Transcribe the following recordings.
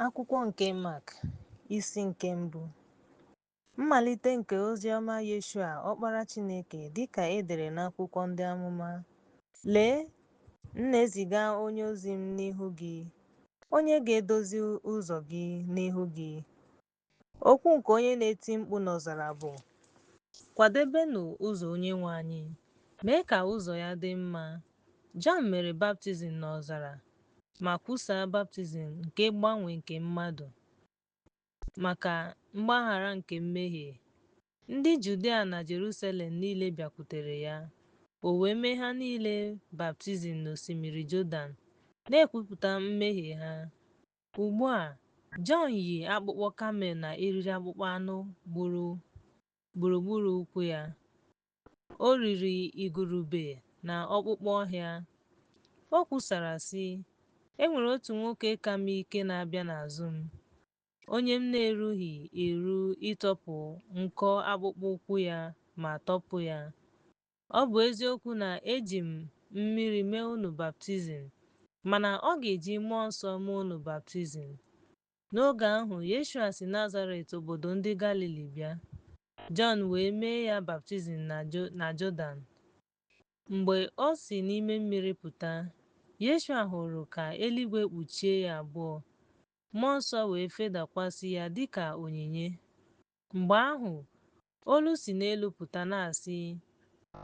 Akwụkwọ nke Mak, isi nke mbụ. Mmalite nke oziọma Yeshua ọkpara Chineke dịka e dere n'akwụkwọ ndị amụma. Lee, m na-eziga onye ozi m n'ihu gị, onye ga-edozi ụzọ gị n'ihu gị. Okwu nke onye na-eti mkpu n'ọzara bụ, kwadebenụ ụzọ Onyenwe anyị, mee ka ụzọ ya dị mma. Jọn mere baptizim n'ọzara, ma kwusaa baptizim nke mgbanwe nke mmadụ maka mgbaghara nke mmehie. Ndị Judia na Jerusalem niile bịakwutere ya, o wee mee ha niile baptizim n'osimiri Jọdan, na-ekwupụta mmehie ha. Ugbu a, Jọn yi akpụkpọ kamel na eriri akpụkpọ anụ gburugburu ụkwụ ya. O riri igurube na ọkpụkpọ ọhịa. O kwusara sị, "E nwere otu nwoke ka m ike na-abịa n'azụ m, onye m na-erughị eru ịtọpụ nkọ akpụkpọ ụkwụ ya ma tọpụ ya. Ọ bụ eziokwu na eji m mmiri mee unu baptizim, mana ọ ga-eji mmụọ nsọ mee unu baptizim." N'oge ahụ, Yeshua si Nazaret obodo ndị Galili bịa. Jọn wee mee ya baptizim na Jọdan. Mgbe o si n'ime mmiri pụta, Yeshua hụrụ ka eluigwe kpuchie ya abụọ, mmụọ nsọ wee fedakwasị ya dịka onyinye. Mgbe ahụ, olu si n'elu pụta na-asị,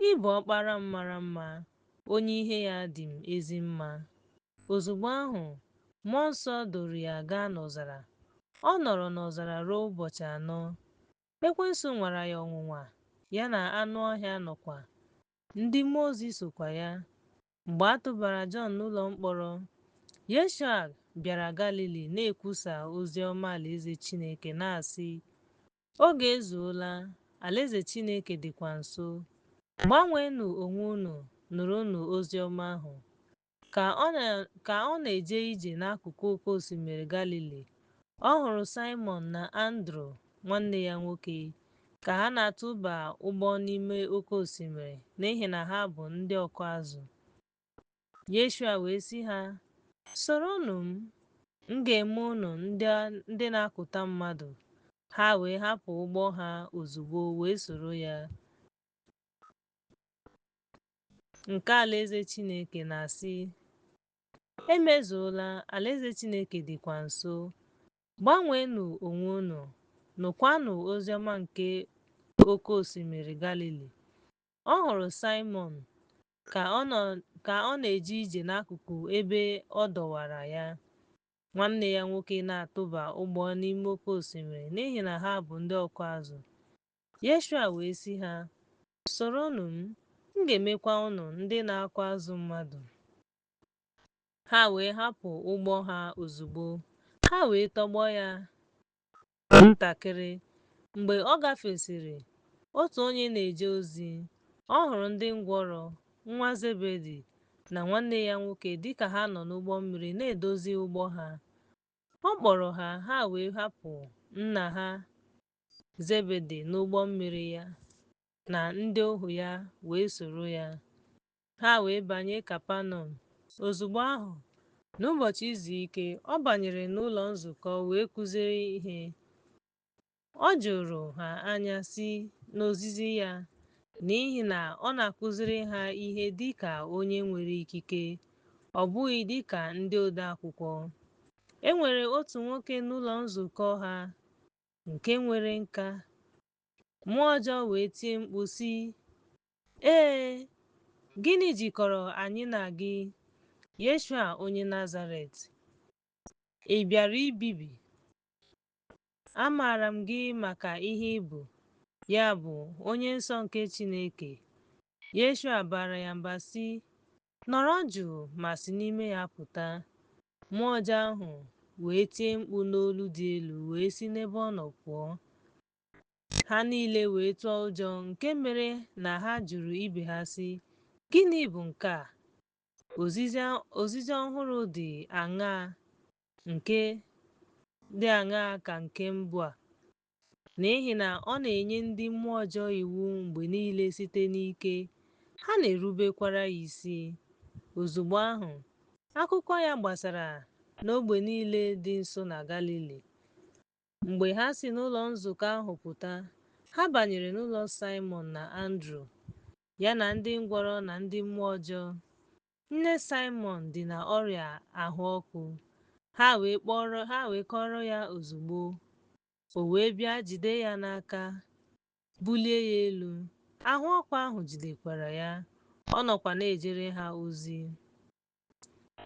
"Ị bụ ọkpara m mara mma, onye ihe ya dị m ezi mma." Ozugbo ahụ, mmụọ nsọ duru ya gaa n'ọzara. Ọ nọrọ n'ọzara ruo ụbọchị 4. Ekwensu nwara ya ọnwụnwa, ya na anụ ọhịa nọkwa. Ndị mmụọ ozi sokwa ya. Mgbe a tụbara Jọn n'ụlọ mkpọrọ, Yeshua bịara Galili na-ekwusa ozi ọma Alaeze Chineke na-asị, "Oge ezuola, Alaeze Chineke dịkwa nso. Gbanweenụ onwe unu, nụrụnụ ozi ọma ahụ." Ka ọ na-eje ije n'akụkụ oké osimiri Galili, ọ hụrụ Saimọn na Andru nwanne ya nwoke ka ha na-atụba ụgbọ n'ime oké osimiri n'ihi na ha bụ ndị ọkụ azụ. Yeshua wee sị ha, "Soronụ m ga-eme unu ndị na-akụta mmadụ." Ha wee hapụ ụgbọ ha ozugbo wee soro ya. Nke Alaeze Chineke na-asị, "Emezuola, Alaeze Chineke dịkwa nso. Gbanweenụ onwe unu, nụkwanụ oziọma nke oké osimiri Galili." Ọ hụrụ Saimọn ka ọ na-eje ije n'akụkụ ebe ọ dọwara ya nwanne ya nwoke na-atụba ụgbọ n'ime oké osimiri n'ihi na ha bụ ndị ọkụ azụ. Yeshua wee sị ha, "Soronụ m ga-emekwa unu ndị na-akụ azụ mmadụ." Ha wee hapụ ụgbọ ha ozugbo. Ha wee tọgbọ ya ntakịrị. Mgbe ọ gafesịrị, otu onye na-eje ozi, ọ hụrụ ndị ngwọrọ, nwa Zebedi na nwanne ya nwoke dịka ha nọ n'ụgbọ mmiri na-edozi ụgbọ ha. Ọ kpọrọ ha, ha wee hapụ nna ha Zebedi n'ụgbọ mmiri ya na ndị ohu ya wee soro ya. Ha wee banye Kapanọm. Ozugbo ahụ, n'ụbọchị izu ike, ọ banyere n'ụlọ nzukọ wee kụziere ihe. Ọ jụrụ ha anya si n'ozizi ya, n'ihi na ọ na-akụziri ha ihe dịka onye nwere ikike, ọ bụghị dịka ndị ode akwụkwọ. E nwere otu nwoke n'ụlọ nzukọ ha nke nwere nka. Mmụọ ọjọọ wee tie mkpu sị, "Ee, gịnị jikọrọ anyị na gị, Yeshua onye Nazaret? Ị bịara ibibi? Amaara m gị maka ihe ị bụ, ya bụ onye nsọ nke Chineke." Yeshua bara ya mba sị, "Nọrọ jụụ ma si n'ime ya pụta." Mmụọ ọjọọ ahụ wee tie mkpu n'olu dị elu wee si n'ebe ọ nọ pụọ. Ha niile wee tụọ ụjọ, nke mere na ha jụrụ ibe ha sị, "Gịnị bụ nke a? Ozizi ọhụrụ dị aṅaa ka nke mbụ a?" N'ihi na ọ na-enye ndị mmụọ ọjọọ iwu mgbe niile site n'ike, ha na-erubekwara ya isi. Ozugbo ahụ, akụkọ ya gbasara n'ógbè niile dị nso na Galili. Mgbe ha si n'ụlọ nzukọ ahụ pụta, ha banyere n'ụlọ Simon na Andrew, ya na ndị ngwọrọ na ndị mmụọ ọjọọ. Nne Simon dị na ọrịa ahụ ọkụ. Ha wee kọrọ ya ozugbo. O wee bịa jide ya n'aka, bulie ya elu. Ahụ ọkụ ahụ jidekwara ya. Ọ nọkwa na-ejere ha ozi.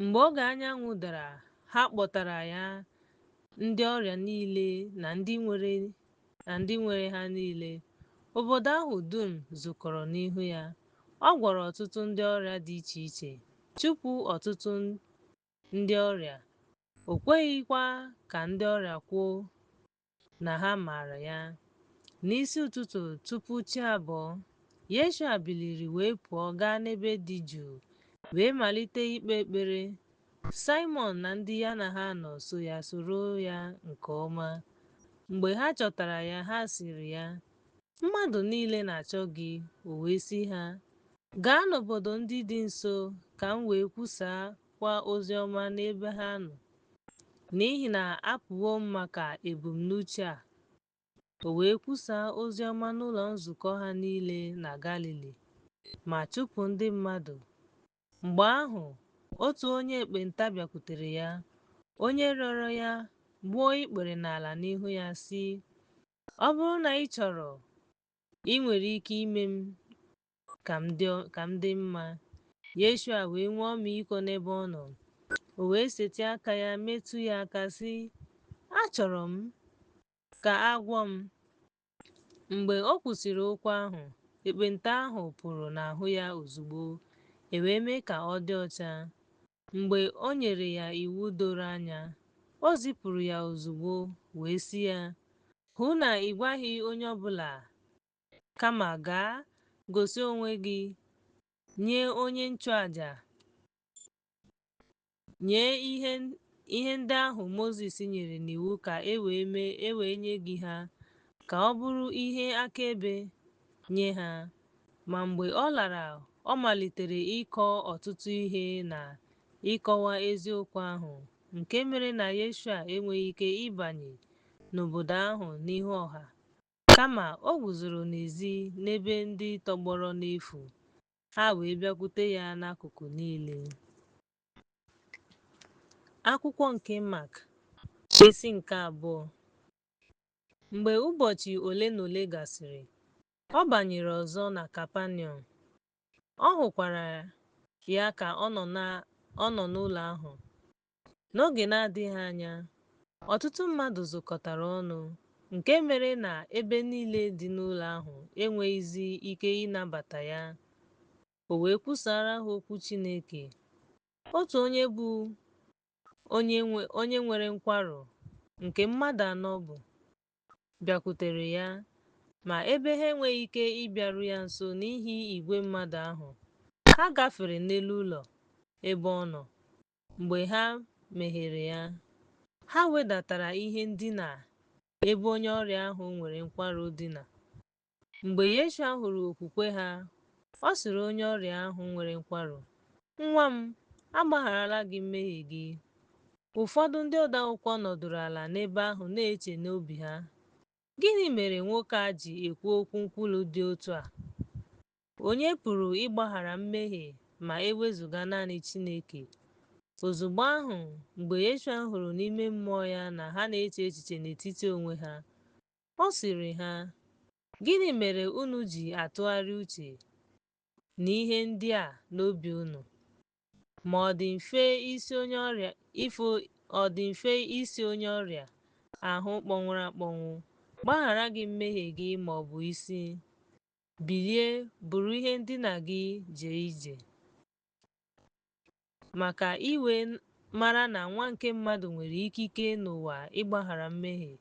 Mgbe oge anyanwụ dara, ha kpọtara ya ndị ọrịa niile na ndị nwere ha niile. Obodo ahụ dum zukọrọ n'ihu ya. Ọ gwọrọ ọtụtụ ndị ọrịa dị iche iche, chụpụ ọtụtụ ndị ọrịa. O kweghịkwa ka ndị ọrịa kwuo na ha maara ya. N'isi ụtụtụ tupu chi abọọ, Yeshua biliri wee pụọ gaa n'ebe dị jụụ wee malite ikpe ekpere. Simon na ndị ya na ha nọ so ya soro ya nke ọma. Mgbe ha chọtara ya, ha sịrị ya, "Mmadụ niile na-achọ gị." O wee sị ha, "Gaa n'obodo ndị dị nso ka m wee kwusakwa ozi ọma n'ebe ha nọ, n'ihi na apụwo m maka ebumnuche a." O wee kwusaa ozi ọma n'ụlọ nzukọ ha niile na Galili, ma chụpụ ndị mmadụ. Mgbe ahụ, otu onye ekpenta bịakwutere ya. Onye rịọrọ ya gbuo ikpere n'ala n'ihu ya, sị, "Ọ bụrụ na ị chọrọ, ị nwere ike ime m ka m dị mma." Yeshua wee nwee ọmịiko n'ebe ọ nọ. O wee setị aka ya metụ ya aka, sị, "Achọrọ m ka a gwọọ m." Mgbe o kwusịrị okwu ahụ, ekpenta ahụ pụrụ n'ahụ ya ozugbo. E wee mee ka ọ dị ọcha. Mgbe o nyere ya iwu doro anya, o zipụrụ ya ozugbo wee sị ya, "Hụ na ị gwaghị onye ọbụla, kama gaa gosi onwe gị nye onye nchụaja. Nye ihe ndị ahụ Mozis nyere n'iwu ka e wee nye gị ha, ka ọ bụrụ ihe akaebe nye ha." Ma mgbe ọ lara, ọ malitere ịkọ ọtụtụ ihe na ịkọwa eziokwu ahụ, nke mere na Yeshua enweghị ike ịbanye n'obodo ahụ n'ihu ọha, kama o guzoro n'èzí n'ebe ndị tọgbọrọ n'efu. Ha wee bịakwute ya n'akụkụ niile. Akwụkwọ nke Mak, isi nke 2. Mgbe ụbọchị ole na ole gasịrị, ọ banyere ọzọ na Kapanọm. Ọ hụkwara ya ka ọ nọ n'ụlọ ahụ. N'oge na-adịghị anya, ọtụtụ mmadụ zukọtara ọnụ, nke mere na ebe niile dị n'ụlọ ahụ enweghịzi ike ịnabata ya. O wee kwusara ha okwu Chineke. Otu onye bụ onye nwere nkwarụ, nke mmadụ 4 bụ, bịakwutere ya, ma ebe ha enweghị ike ịbịaru ya nso n'ihi igwe mmadụ ahụ. Ha gafere n'elu ụlọ ebe ọ nọ. Mgbe ha meghere ya, ha wedatara ihe ndina ebe onye ọrịa ahụ nwere nkwarụ dina. Mgbe Yeshua hụrụ okwukwe ha, ọ sịrị onye ọrịa ahụ nwere nkwarụ, "Nwa m, agbagharala gị mmehie gị." Ụfọdụ ndị odeakwụkwọ nọdụrụ ala n'ebe ahụ na-eche n'obi ha, "Gịnị mere nwoke a ji ekwu okwu nkwulu dị otu a? Onye pụrụ ịgbaghara mmehie ma ewezuga naanị Chineke?" Ozugbo ahụ, mgbe Yeshua hụrụ n'ime mmụọ ya na ha na-eche echiche n'etiti onwe ha, ọ sịrị ha, "Gịnị mere unu ji atụgharị uche n'ihe ndị a n'obi unu? Ma ọ dị mfe isi onye ọrịa ahụ kpọnwụrụ akpọnwụ, gbaghara gị mmehie gị, ma ọ bụ isi, bilie, buru ihe ndina gị jee ije? Maka iwe mara na Nwa nke Mmadụ nwere ikike n'ụwa ịgbaghara mmehie."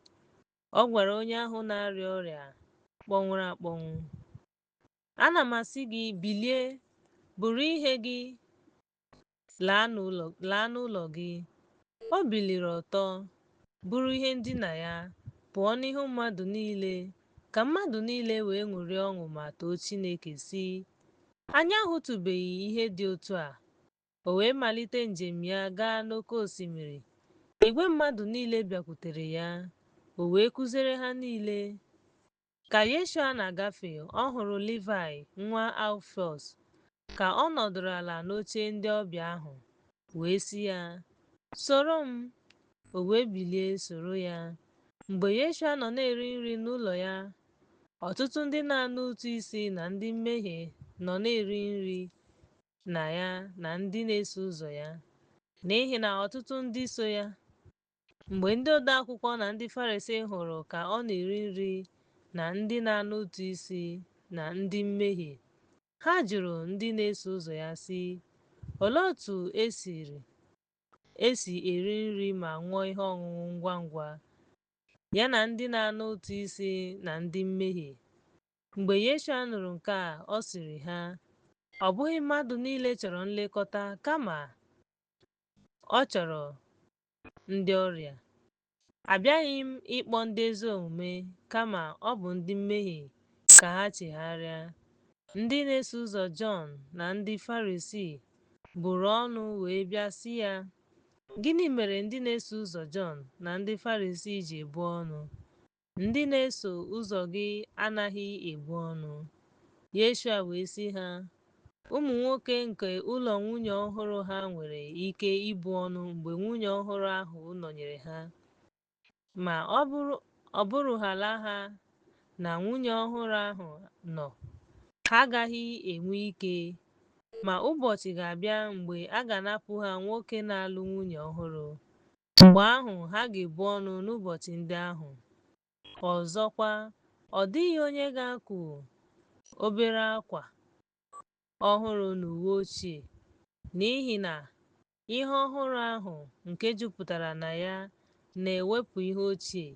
Ọ gwara onye ahụ na-arịa ọrịa kpọnwụrụ akpọnwụ, "Ana m asị gị, bilie, buru ihe gị laa n'ụlọ gị." O biliri ọtọ, buru ihe ndina ya, pụọ n'ihu mmadụ niile, ka mmadụ niile wee ṅụrịa ọṅụ ma too Chineke, sị, "Anyị ahụtụbeghị ihe dị otu a." O wee malite njem ya gaa n'oké osimiri igwe mmadụ niile bịakwutere ya, o wee kụziere ha niile. Ka Yeshua na-agafe, ọ hụrụ Livai nwa Alfiọs ka ọ nọdụrụ ala n'oche ndị ọbịa ahụ, wee sị ya, "Soro m." O wee bilie soro ya. Mgbe Yeshua nọ na-eri nri n'ụlọ ya, ọtụtụ ndị na-ana ụtụ isi na ndị mmehie nọ na-eri nri na ya na ndị na-eso ụzọ ya, n'ihi na ọtụtụ ndị so ya. Mgbe ndị ode akwụkwọ na ndị Farisii hụrụ ka ọ na-eri nri na ndị na-ana ụtụ isi na ndị mmehie, ha jụrụ ndị na-eso ụzọ ya sị, "Olee otu esi eri nri ma ṅụọ ihe ọṅụṅụ ngwa ngwa ya na ndị na-ana ụtụ isi na ndị mmehie?" Mgbe Yeshua nụrụ nke a, ọ sịrị ha, "Ọ bụghị mmadụ niile chọrọ nlekọta, kama ọ chọrọ ndị ọrịa. Abịaghị m ịkpọ ndị ezi omume, kama ọ bụ ndị mmehie ka ha chegharịa." Ndị na-eso ụzọ Jọn na ndị Farisii buru ọnụ wee bịa sị ya, "Gịnị mere ndị na-eso ụzọ Jọn na ndị Farisii ji ebu ọnụ, ndị na-eso ụzọ gị anaghị ebu ọnụ?" Yeshua wee sị ha, "Ụmụ nwoke nke ụlọ nwunye ọhụrụ ha nwere ike ibu ọnụ mgbe nwunye ọhụrụ ahụ nọnyere ha, ma ọ bụrụhaala ha na nwunye ọhụrụ ahụ nọ, ha agaghị enwe ike. Ma ụbọchị ga-abịa mgbe a ga-anapụ ha nwoke na-alụ nwunye ọhụrụ. Mgbe ahụ ha ga-ebu ọnụ n'ụbọchị ndị ahụ. Ọzọkwa, ọ dịghị onye ga-akụ obere akwa ọhụrụ n'uwe ochie, n'ihi na ihe ọhụrụ ahụ nke jupụtara na ya na-ewepụ ihe ochie.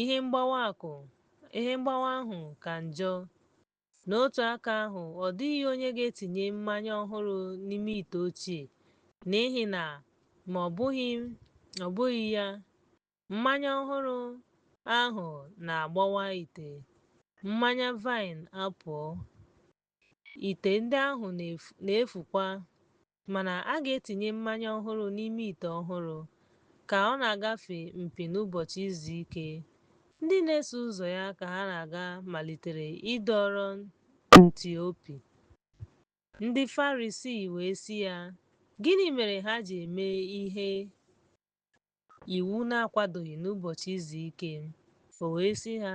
Ihe mgbawa ahụ ka njọ. N'otu aka ahụ, ọ dịghị onye ga-etinye mmanya ọhụrụ n'ime ite ochie, n'ihi na ma ọ bụghị ya, mmanya ọhụrụ ahụ na-agbawa ite mmanya vaịn apụọ, ite ndị ahụ na-efukwa. Mana a ga-etinye mmanya ọhụrụ n'ime ite ọhụrụ. Ka ọ na-agafe mpi n'ụbọchị izu ike, ndị na-eso ụzọ ya ka ha na-aga malitere ịdọrọ ntị opi. Ndị Farisii wee sị ya, "Gịnị mere ha ji eme ihe iwu na-akwadoghị n'ụbọchị izu ike?" O wee sị ha,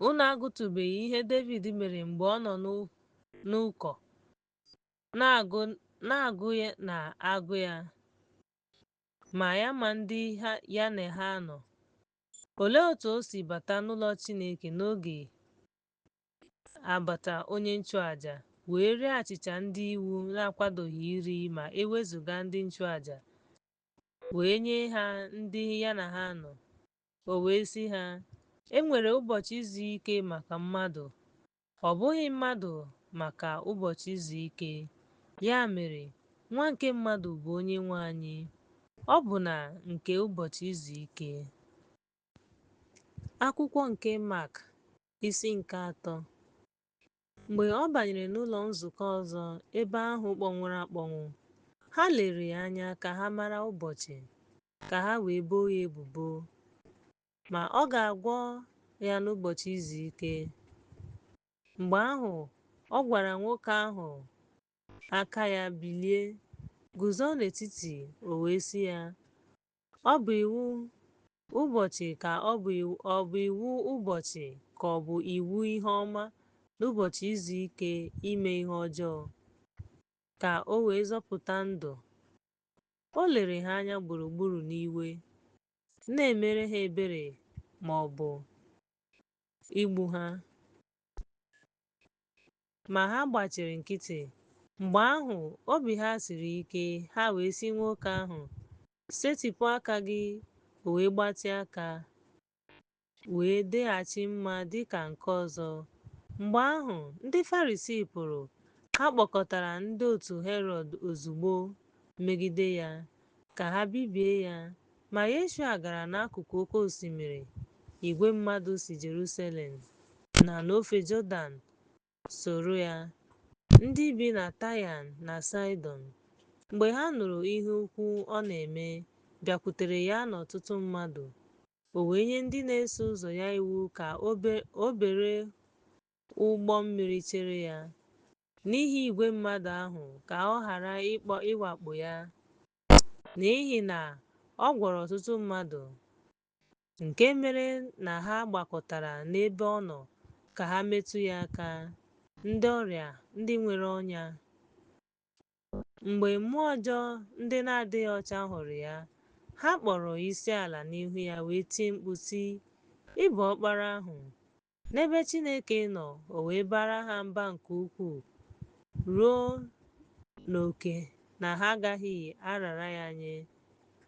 "Unu agụtụbeghị ihe Devid mere mgbe ọ nọ n'ụkọ na-agụ ya, ma ya ma ndị ya na ha nọ? Olee otu o si bata n'ụlọ Chineke n'oge abata onye nchụaja, wee rie achịcha ndị iwu na-akwadoghị iri ma ewezuga ndị nchụaja, wee nye ha ndị ya na ha nọ?" O wee sị ha, "E nwere ụbọchị izu ike maka mmadụ, ọ bụghị mmadụ maka ụbọchị izu ike. Ya mere, Nwa nke Mmadụ bụ onye nwe anyị, ọ bụ na nke ụbọchị izu ike." Akwụkwọ nke Mak, isi nke 3. Mgbe ọ banyere n'ụlọ nzukọ ọzọ, ebe ahụ kpọnwụrụ akpọnwụ, ha lere ya anya ka ha mara ụbọchị, ka ha wee boo ya ebubo, ma ọ ga-agwọ ya n'ụbọchị izu ike. Mgbe ahụ ọ gwara nwoke ahụ aka ya bilie, guzo n'etiti, o wee sị ya, "Ọ bụ iwu ụbọchị ka ọ bụ iwu ihe ọma n'ụbọchị izu ike ime ihe ọjọọ, ka o wee zọpụta ndụ?" O lere ha anya gburugburu n'iwe, na-emere ha ebere ma ọ bụ igbu ha, ma ha gbachiri nkịtị. Mgbe ahụ obi ha siri ike, ha wee sị nwoke ahụ, "Setịpụ aka gị." O wee gbatịa aka, wee dịghachi mma dịka nke ọzọ. Mgbe ahụ ndị Farisii pụrụ, ha kpọkọtara ndị otu Herọd ozugbo megide ya, ka ha bibie ya. Ma Yeshua gara n'akụkụ oke osimiri. Igwe mmadụ si Jerusalem na n'ofe Jọdan soro ya, ndị bi na Taịa na Saịdọn. Mgbe ha nụrụ ihe ukwu ọ na-eme, bịakwutere ya n'ọtụtụ mmadụ, o wee nye ndị na-eso ụzọ ya iwu ka o bere ụgbọ mmiri chere ya n'ihi igwe mmadụ ahụ ka ọ ghara ịwakpo ya, n'ihi na ọ gwọrọ ọtụtụ mmadụ, nke mere na ha gbakọtara n'ebe ọ nọ ka ha metụ ya aka, ndị ọrịa ndị nwere ọnya. Mgbe mmụọ ọjọọ ndị na-adịghị ọcha hụrụ ya, ha kpọrọ isiala n'ihu ya wee tie mkpu sị, "Ị bụ Ọkpara ahụ." N'ebe Chineke nọ, o wee bara ha mba nke ukwuu ruo n'oke na ha agaghị arara ya nye.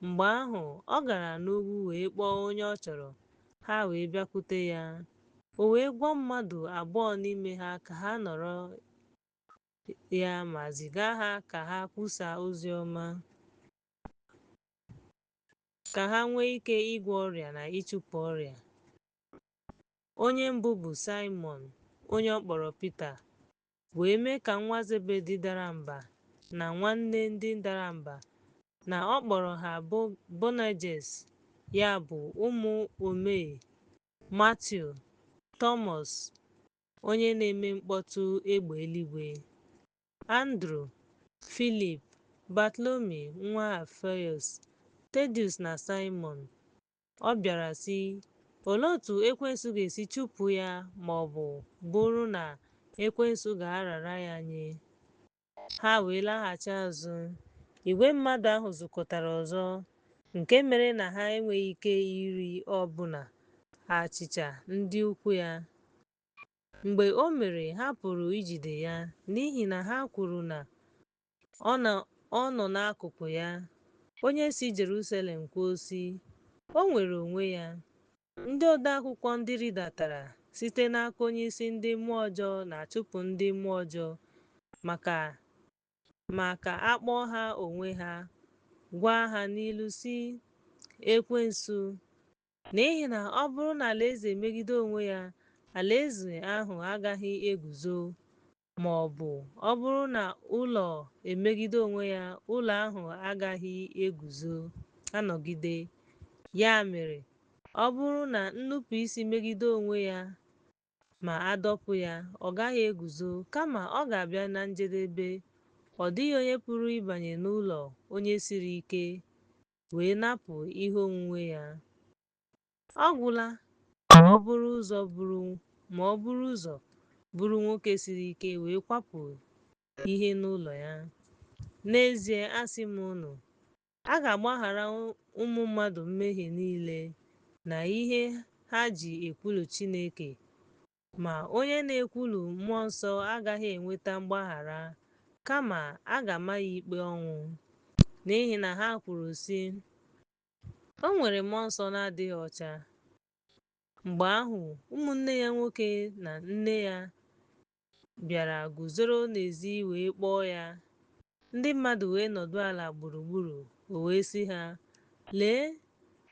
Mgbe ahụ ọ gara n'ugwu wee kpọọ onye ọ chọrọ, ha wee bịakwute ya. O wee gwọọ mmadụ abụọ n'ime ha ka ha nọrọ ya ma ziga ha ka ha kwusaa ozi ọma, ka ha nwee ike ịgwọ ọrịa na ịchụpụ ọrịa. Onye mbụ bụ Simon, onye ọ kpọrọ Pita, wee mee ka nwa Zebedi dara mba na nwanne ndị dara mba, na ọ kpọrọ ha Boanerges, ya bụ ụmụ omee, Matiu, Tọmọs onye na-eme mkpọtụ egbe eluigwe, Andru, Filip, Batlomi nwa Alfiọs, Tedius na Simon. Ọ bịara sị, olee otu ekwensu ga-esi chụpụ ya ma ọ bụrụ na ekwensu ga-arara ya nye? Ha wee laghachi azụ. Igwe mmadụ ahụ zukọtara ọzọ, nke mere na ha enweghị ike iri ọbụna achịcha ndị ukwu ya. Mgbe o mere, ha pụrụ ijide ya n'ihi na ha kwuru na ọ nọ n'akụkụ ya. Onye si Jerusalem kwuo sị, "O nwere onwe ya." Ndị odeakwụkwọ ndị rịdatara site n'aka onyeisi ndị mmụọ ọjọọ na-achụpụ ndị mmụọ ọjọọ ma ka a kpọọ ha onwe ha, gwa ha n'ilu sị, "Ekwensu, n'ihi na ọ bụrụ na alaeze megide onwe ya, alaeze ahụ agaghị eguzo, ma ọ bụ ọ bụrụ na ụlọ emegide onwe ya, ụlọ ahụ agaghị anọgide. Ya mere, ọ bụrụ na nnupụisi megide onwe ya ma adọpụ ya, ọ gaghị eguzo, kama ọ ga-abịa na njedebe. Ọ dịghị onye pụrụ ịbanye n'ụlọ onye siri ike wee napụ ihe onwunwe ya. Ọ gwụla ma ọ bụrụ ụzọ bụrụ nwoke siri ike wee kwapụ ihe n'ụlọ ya. N'ezie asị m unu, a ga-agbaghara ụmụ mmadụ mmehie niile na ihe ha ji ekwulu Chineke, ma onye na-ekwulu mmụọ nsọ agaghị enweta mgbaghara, kama a ga-ama ya ikpe ọnwụ, n'ihi na ha kwuru sị, "O nwere mmụọ nsọ na-adịghị ọcha." Mgbe ahụ ụmụnne ya nwoke na nne ya bịara guzoro n'ezi wee kpọọ ya. Ndị mmadụ wee nọdụ ala gburugburu. O wee sị ha, "Lee,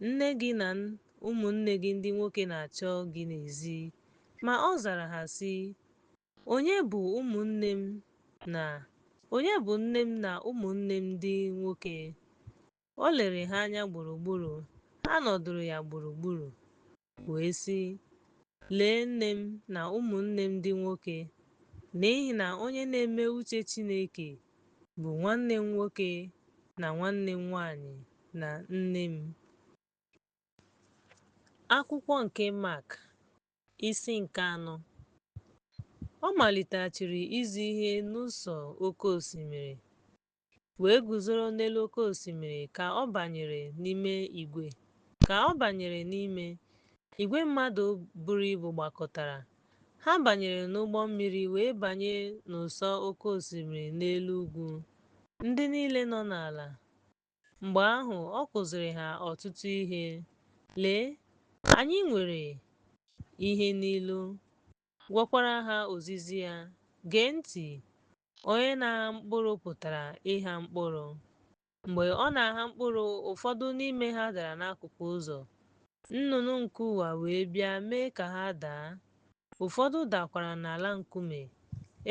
nne gị na ụmụnne gị ndị nwoke na-achọ gị n'ezi." Ma ọ zara ha sị, "Onye bụ nne m na ụmụnne m ndị nwoke?" O lere ha anya gburugburu. Ha nọdụrụ ya gburugburu wee sị, "Lee nne m na ụmụnne m ndị nwoke, n'ihi na onye na-eme uche Chineke bụ nwanne m nwoke na nwanne m nwanyị na nne m." Akwụkwọ nke Mak, isi nke 4. Ọ maliteghachiri izu ihe n'ụsọ oké osimiri, wee guzoro n'elu oké osimiri ka ọ banyere n'ime, igwe mmadụ buru ibu gbakọtara. Ha banyere n'ụgbọ mmiri wee banye n'ụsọ oké osimiri n'elu ugwu. Ndị niile nọ n'ala. Mgbe ahụ ọ kụziri ha ọtụtụ ihe. Lee, anyị nwere ihe n'ilu, gwakwara ha ozizi ya. Gee ntị. Onye na-agha mkpụrụ pụtara ịgha mkpụrụ. Mgbe ọ na-agha mkpụrụ, ụfọdụ n'ime ha dara n'akụkụ ụzọ. Nnụnụ nke ụwa wee bịa mee ka ha daa. Ụfọdụ dakwara n'ala nkume,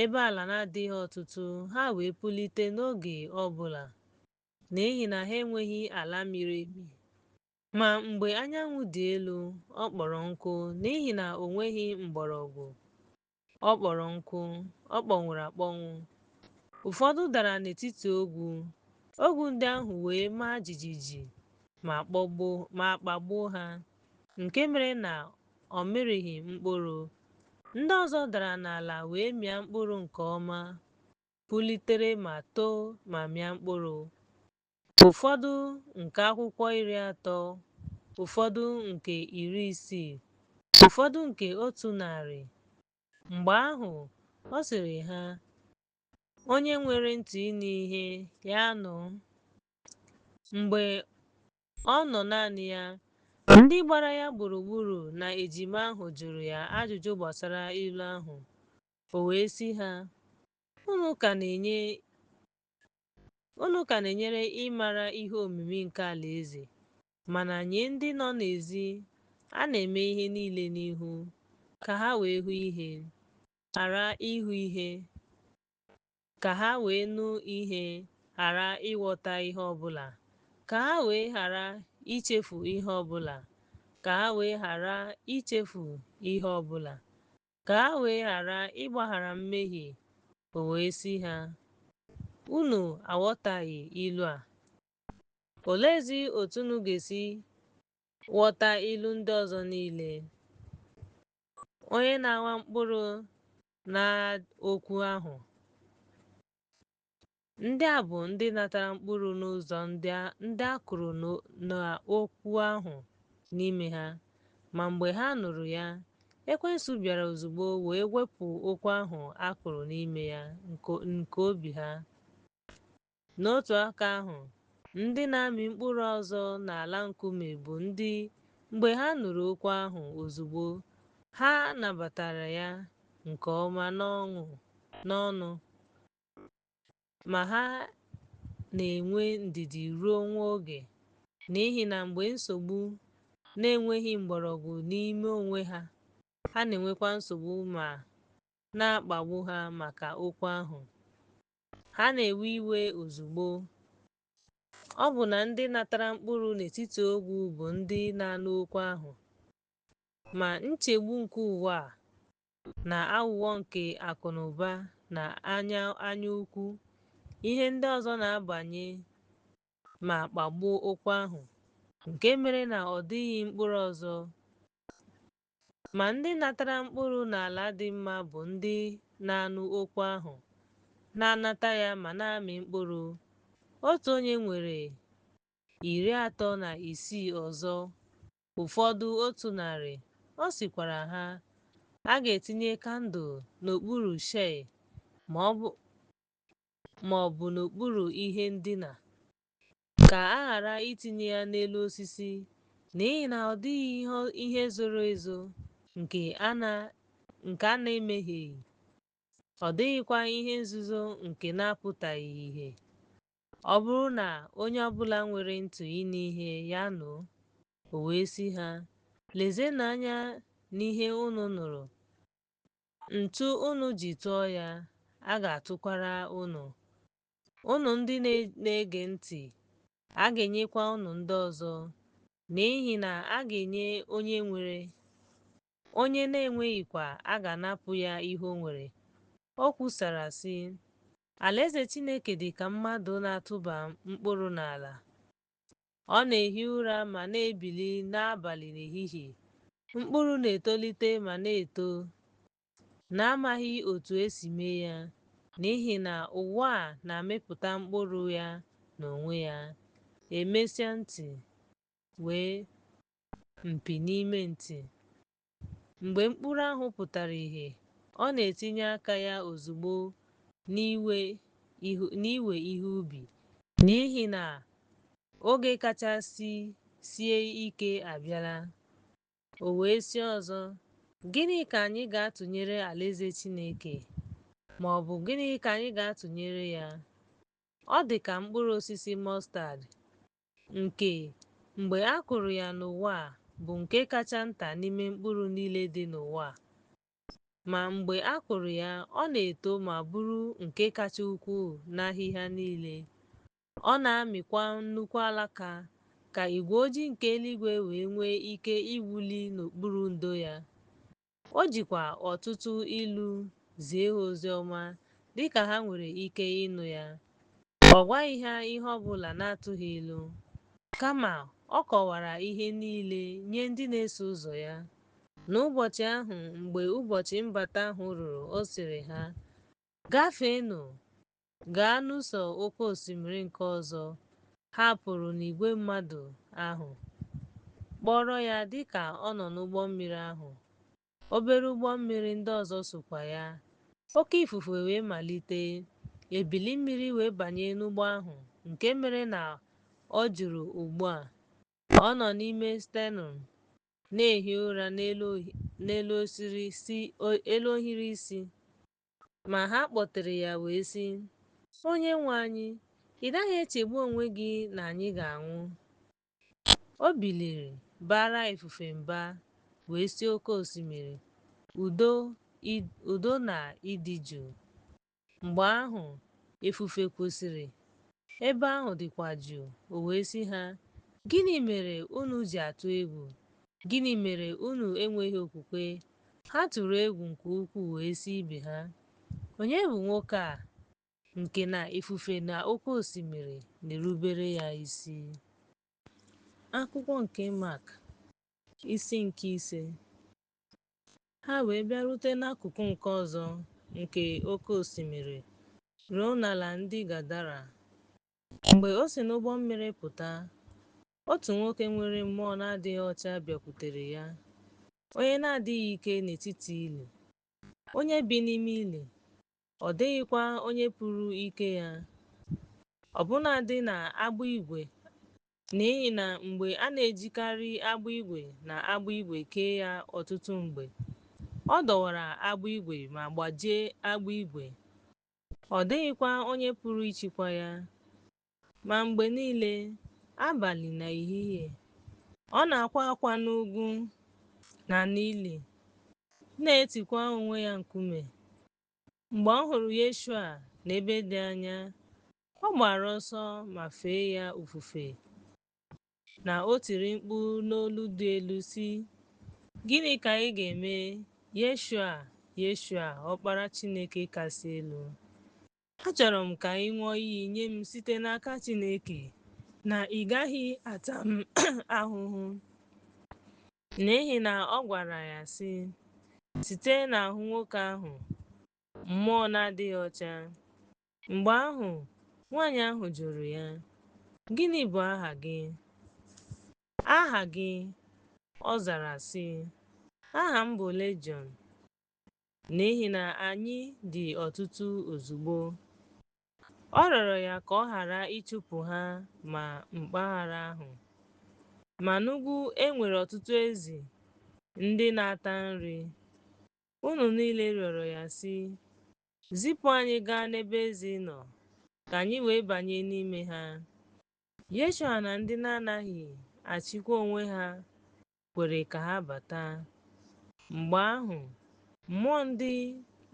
ebe ala na-adịghị ọtụtụ, ha wee pulite n'oge ọbụla. n'ihi na ha enweghị ala miri emi. Ma mgbe anyanwụ dị elu, ọ kpọrọ nkụ n'ihi na o nweghị mgbọrọgwụ. Ọ kpọrọ nkụ, ọ kpọnwụrụ akpọnwụ. Ụfọdụ dara n'etiti ogwu. Ogwu ndị ahụ wee maa jijiji ma kpagbuo ha, nke mere na ọ mịrịghị mkpụrụ. Ndị ọzọ dara n'ala wee mịa mkpụrụ nke ọma, pulitere ma too ma mịa mkpụrụ. Ụfọdụ nke akwụkwọ 30, ụfọdụ nke 60, ụfọdụ nke 100. Mgbe ahụ ọ sịrị ha, onye nwere ntị ịnụ ihe, ya nụ. Mgbe ọ nọ naanị ya, ndị gbara ya gburugburu na ejima ahụ jụrụ ya ajụjụ gbasara ilu ahụ. O wee sị ha, unu ka na-enyere ịmara ihe omimi nke alaeze, mana nye ndị nọ n'ezi, a na-eme ihe niile n'ihu, ka ha wee hụ ihe, ghara ịhụ ihe, ka ha wee nụ ihe, ghara ịghọta ihe ọbụla, ka ha wee ghara ichefu ihe ọbụla, ka ha wee ghara ichefu ihe ọbụla, ka ha wee ghara ịgbaghara mmehie. O wee sị ha, unu aghọtaghị ilu a. Oleezi otu unu ga-esi ghọta ilu ndị ọzọ niile? Onye na-agha mkpụrụ n'okwu ahụ. Ndị a bụ ndị natara mkpụrụ n'ụzọ ndị a kụrụ n'okwu ahụ n'ime ha. Ma mgbe ha nụrụ ya, ekwensu bịara ozugbo wee wepụ okwu ahụ a kụrụ n'ime ya nke obi ha. N'otu aka ahụ, ndị na-amị mkpụrụ ọzọ n'ala nkume bụ ndị, mgbe ha nụrụ okwu ahụ ozugbo, ha nabatara ya nke ọma n'ọnụ, ma ha na-enwe ndidi ruo nwa oge, n'ihi na mgbe nsogbu na-enweghị mgbọrọgwụ n'ime onwe ha, ha na-enwekwa nsogbu ma na-akpagbu ha maka okwu ahụ. Ha na-ewe iwe ozugbo. Ọ bụ na ndị natara mkpụrụ n'etiti ogwu bụ ndị na-anụ okwu ahụ. Ma nchegbu nke ụwa a, na aghụghọ nke akụ na ụba na anyaukwu, ihe ndị ọzọ na-abanye ma kpagbuo okwu ahụ, nke mere na ọ dịghị mkpụrụ ọzọ. Ma ndị natara mkpụrụ n'ala dị mma bụ ndị na-anụ okwu ahụ, na-anata ya ma na-amị mkpụrụ. Otu onye nwere 36 ọzọ, ụfọdụ 100. Ọ sịkwara ha, a ga-etinye kandụl n'okpuru shei ma ọ bụ n'okpuru ihe ndina, ka a ghara itinye ya n'elu osisi, n'ihi na ọ dịghị ihe zoro ezo nke a na-emehieghị. Ọ dịghịkwa ihe nzuzo nke na-apụtaghị ìhè. Ọ bụrụ na onye ọbụla nwere ntị ịnụ ihe, ya nụ. O wee sị ha, lezienụ anya n'ihe unu nụrụ. Ntu unu ji tụọ ya, a ga-atụkwara unu. Unu ndị na-ege ntị, a ga-enyekwa unu ndị ọzọ, n'ihi na a ga-enye onye nwere. Onye na-enweghịkwa, a ga-anapụ ya ihe o nwere. O kwusara sị, alaeze Chineke dị ka mmadụ na-atụba mkpụrụ n'ala. Ọ na-ehi ụra ma na-ebili n'abalị n'ehihie. Mkpụrụ na-etolite ma na-eto, na-amaghị otu esi mee ya, n'ihi na ụwa a na-amịpụta mkpụrụ ya n'onwe ya. Emesịa ntị wee mpi n'ime ntị. Mgbe mkpụrụ ahụ pụtara ìhè, ọ na-etinye aka ya ozugbo n'iwe ihe ubi, n'ihi na oge kachasị sie ike abịala. O wee sị ọzọ, gịnị ka anyị ga-atụnyere alaeze Chineke? Ma ọ bụ gịnị ka anyị ga-atụnyere ya? Ọ dị ka mkpụrụ osisi mọstad, nke mgbe a kụrụ ya n'ụwa bụ nke kacha nta n'ime mkpụrụ niile dị n'ụwa. Ma mgbe a kụrụ ya, ọ na-eto ma bụrụ nke kacha ukwuu n'ahịhịa niile. ọ na-amịkwa nnukwu alaka ka igwe ojii nke eluigwe wee nwee ike iwuli n'okpuru ndo ya. O jikwa ọtụtụ ilu zie ha ozi ọma dịka ha nwere ike ịnụ ya. Ọ gwaghị ha ihe ọbụla na-atụghị ilu, kama ọ kọwara ihe niile nye ndị na-eso ụzọ ya. N'ụbọchị ahụ, mgbe ụbọchị mbata ahụ ruru, ọ sịrị ha, "Gafeenụ gaa n'ụsọ oké osimiri nke ọzọ." Ha pụrụ n'igwe mmadụ ahụ, kpọrọ ya dịka ọ nọ n'ụgbọ mmiri ahụ. Obere ụgbọ mmiri ndị ọzọ sokwa ya. Oké ifufe wee malite, ebili mmiri wee banye n'ụgbọ ahụ, nke mere na ọ juru ugbu a. Ọ nọ n'ime sternum na-ehi ụra n'elu ohiri isi. Ma ha kpọtere ya wee sị, "Onyenwe anyị, ị gaghị echegbu onwe gị na anyị ga-anwụ?" O biliri, baara ifufe mba, wee sị oké osimiri, udo na ịdị jụụ." Mgbe ahụ ifufe kwụsịrị, ebe ahụ dịkwa jụụ. O wee sị ha, "Gịnị mere unu ji atụ egwu? Gịnị mere unu enweghị okwukwe?" Ha tụrụ egwu nke ukwuu wee sị ibe ha, "Onye bụ nwoke a nke na ifufe na oké osimiri na-erubere ya isi?" Akwụkwọ nke Mak, isi nke 5. Ha wee bịarute n'akụkụ nke ọzọ nke oké osimiri, ruo n'ala ndị Gadara. Mgbe o si n'ụgbọ mmiri pụta, otu nwoke nwere mmụọ na-adịghị ọcha bịakwutere ya, onye na-adịghị ike n'etiti ili, onye bi n'ime ili. Ọ dịghịkwa onye pụrụ ike ya, ọbụnadị na agbụ ígwè, n'ihi na mgbe a na-ejikarị agbụ ígwè na agbụ ígwè kee ya ọtụtụ mgbe, ọ dọwara agbụ ígwè ma gbajie agbụ ígwè. Ọ dịghịkwa onye pụrụ ịchịkwa ya. Ma mgbe niile, abalị na ehihie, ọ na-akwa akwa n'ugwu na n'ili, na-etikwa onwe ya nkume. Mgbe ọ hụrụ Yeshua n'ebe dị anya, ọ gbara ọsọ ma fee ya ofufe. Na o tiri mkpu n'olu dị elu sị, "Gịnị ka anyị ga-eme, Yeshua, Yeshua, Ọkpara Chineke kasị elu? Achọrọ m ka ị ṅụọ iyi nye m site n'aka Chineke na ị gaghị ata m ahụhụ." N'ihi na ọ gwara ya sị, "Site n'ahụ nwoke ahụ mmụọ na-adịghị ọcha." Mgbe ahụ nwanyị ahụ jụrụ ya, "Gịnị bụ aha gị?" "Aha gị?" Ọ zara sị, "Aha m bụ Legion, n'ihi na anyị dị ọtụtụ ozugbo." Ọ rịọrọ ya ka ọ ghara ịchụpụ ha ma mpaghara ahụ. Ma n'ugwu e nwere ọtụtụ ezi ndị na-ata nri. Unu niile rịọrọ ya sị, "Zipụ anyị gaa n'ebe ezi nọ, ka anyị wee banye n'ime ha." Yeshua na ndị na-anaghị achịkwa onwe ha kwere ka ha bata. Mgbe ahụ mmụọ ndị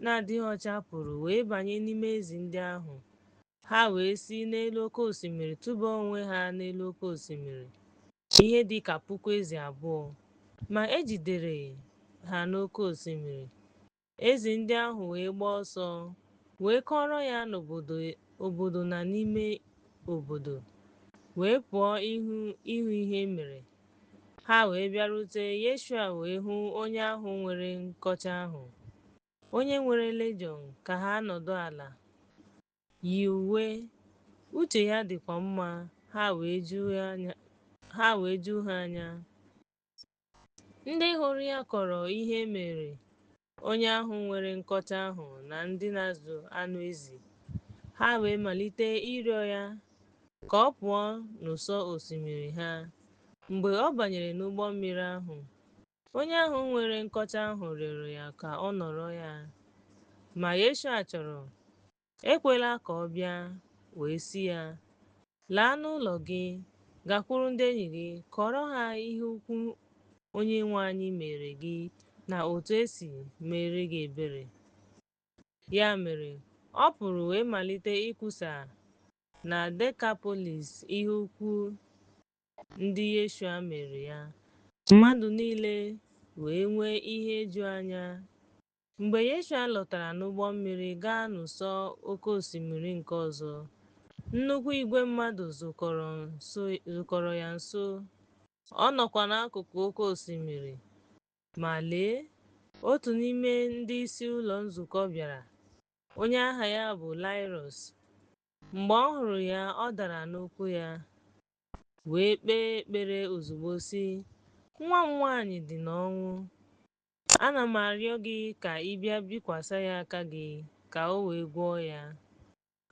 na-adịghị ọcha pụrụ wee banye n'ime ezi ndị ahụ. Ha wee si n'elu oké osimiri tụba onwe ha n'elu oké osimiri, ihe dị ka 2,000. Ma e jidere ha n'oké osimiri. Ezi ndị ahụ wee gbaa ọsọ wee kọrọ ya n'obodo na n'ime obodo, wee pụọ ịhụ ihe mere. Ha wee bịarute, Yeshua wee hụ onye ahụ nwere nkọcha ahụ, onye nwere legion, ka ha nọdụ ala, yi uwe, uche ya dịkwa mma. Ha wee ju ha anya. Ndị hụrụ ya kọrọ ihe mere onye ahụ nwere nkọcha ahụ na ndị na-azụ anụ ezi. Ha wee malite ịrịọ ya ka ọ pụọ n'ụsọ osimiri ha. Mgbe ọ banyere n'ụgbọ mmiri ahụ, onye ahụ nwere nkọcha ahụ rịọrọ ya ka ọ nọrọ ya. Ma Yeshua chọrọ, ekwela ka ọ bịa, wee sị ya, "Laa n'ụlọ gị, gakwuru ndị enyi gị, kọrọ ha ihe ukwu Onyenwe anyị mere gị na otu esi mere gị ebere." Ya mere, ọ pụrụ wee malite ikwusa na Dekapolis ihe ukwu ndị Yeshua mere ya, mmadụ niile wee nwee ihe ijuanya. Mgbe Yeshua lọtara n'ụgbọ mmiri gaa n'ụsọ oké osimiri nke ọzọ, nnukwu igwe mmadụ zukọrọ ya nso. Ọ nọkwa n'akụkụ oké osimiri. Ma lee, otu n'ime ndịisi ụlọ nzukọ bịara, onye aha ya bụ Laịrọs. Mgbe ọ hụrụ ya, ọ dara n'ụkwụ ya, wee kpee ekpere ozugbo sị, “Nwa m nwanyị dị n'ọnwụ. Ana m arịọ gị ka ị bịa bikwasị ya aka gị ka o wee gwọọ ya,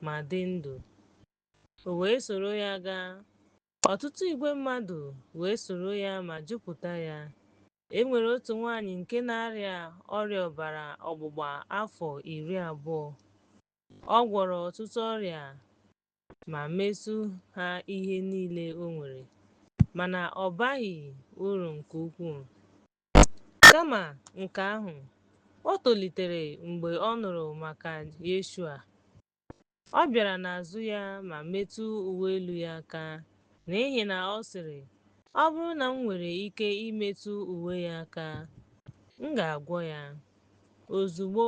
ma dị ndụ.” O wee soro ya gaa. Ọtụtụ igwe mmadụ wee soro ya ma jupụta ya. E nwere otu nwanyị nke na-arịa ọrịa ọbara ọgbụgba afọ 20. Ọ gwọrọ ọtụtụ ọrịa ma meso ha ihe niile o nwere, mana ọ baghị uru nke ukwuu. Kama nke ahụ, o tolitere mgbe ọ nụrụ maka Yeshua. Ọ bịara n'azụ ya ma metụ uwe elu ya aka, n'ihi na ọ sịrị, “Ọ bụrụ na m nwere ike imetụ uwe ya aka, m ga-agwọ ya.” Ozugbo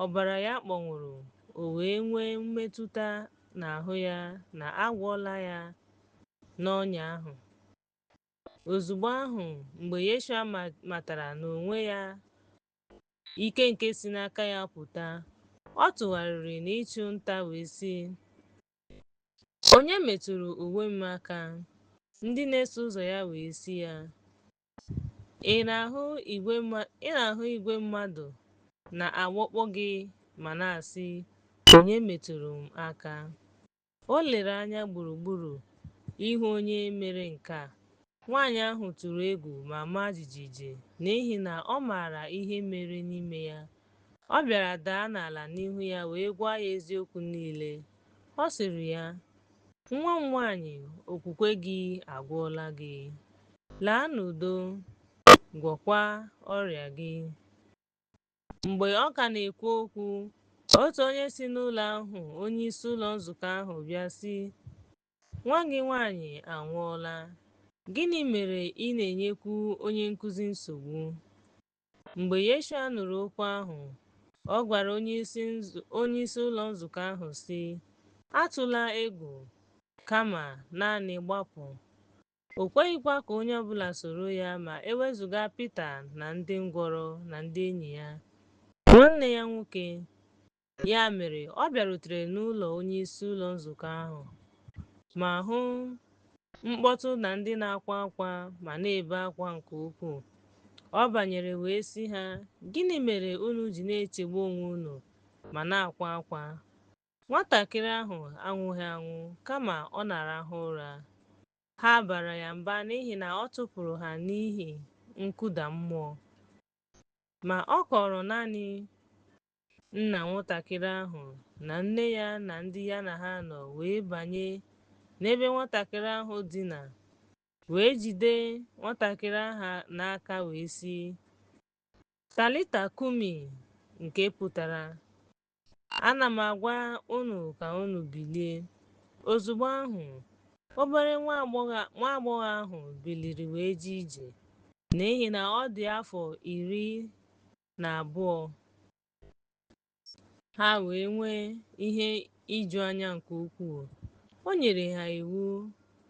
ọbara ya kpọnwụrụ, o wee nwee mmetụta n'ahụ ya na a gwọọla ya n'ọnya ahụ. Ozugbo ahụ, mgbe Yeshua matara n'onwe ya ike nke si n'aka ya pụta, ọ tụgharịrị n'ịchụ nta wee sị, “Onye metụrụ uwe m aka?” Ndị na-eso ụzọ ya wee sị ya, ị na-ahụ igwe mmadụ na-awakpo gị ma na-asị, “Onye metụrụ m aka?” O lere anya gburugburu ịhụ onye mere nke a. Nwaanyị ahụ tụrụ egwu ma maa jijiji n'ihi na ọ maara ihe mere n'ime ya. Ọ bịara daa n'ala n'ihu ya wee gwa ya eziokwu niile. Ọ sịrị ya, “Nwa m nwanyị, okwukwe gị agwọọla gị. Laa n'udo, gwọọkwa ọrịa gị.” Mgbe ọ ka na-ekwu okwu, otu onye si n'ụlọ ahụ onyeisi ụlọ nzukọ ahụ bịa sị, “Nwa gị nwanyị anwụọla. Gịnị mere ị na-enyekwu onye nkuzi nsogbu?” Mgbe Yeshua nụrụ okwu ahụ, ọ gwara onyeisi ụlọ nzukọ ahụ sị, “Atụla egwu, kama naanị gbapụ.” O kweghịkwa ka onye ọbụla soro ya ma ewezuga Pita na ndị ngwọrọ na ndị enyi ya, nwanne ya nwoke. Ya mere, ọ bịarutere n'ụlọ onyeisi ụlọ nzukọ ahụ, ma hụ mkpọtụ na ndị na-akwa akwa ma na-ebe akwa nke ukwuu. Ọ banyere wee sị ha, “Gịnị mere unu ji na-echegbu onwe unu ma na-akwa akwa? Nwatakịrị ahụ anwụghị anwụ, kama ọ na-arahụ ụra.” Ha bara ya mba n'ihi na ọ tụpụrụ ha n'ihi nkụda mmụọ. Ma ọ kọrọ naanị nna nwatakịrị ahụ na nne ya na ndị ya na ha nọ, wee banye n'ebe nwatakịrị ahụ dina, wee jide nwatakịrị ahụ n'aka wee sị, “Talita kumi,” nke pụtara, “Ana m agwa unu ka unu bilie.” Ozugbo ahụ, obere nwa agbọghọ ahụ biliri wee jee ije, n'ihi na ọ dị afọ 12. Ha wee nwee ihe ijuanya nke ukwuu. O nyere ha iwu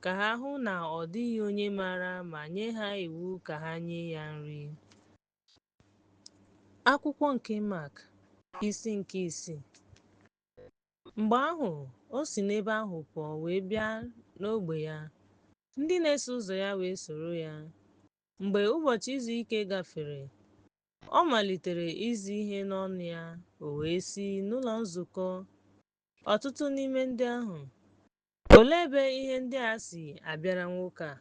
ka ha hụ na ọ dịghị onye maara, ma nye ha iwu ka ha nye ya nri. Akwụkwọ nke Mak, isi nke 6. Mgbe ahụ, o si n'ebe ahụ pụọ wee bịa n'ógbè ya. Ndị na-eso ụzọ ya wee soro ya. Mgbe ụbọchị izu ike gafere, ọ malitere izi ihe n'ọnụ ya. O wee sị n'ụlọ nzukọ ọtụtụ n'ime ndị ahụ, “Olee ebe ihe ndị a si abịara nwoke a?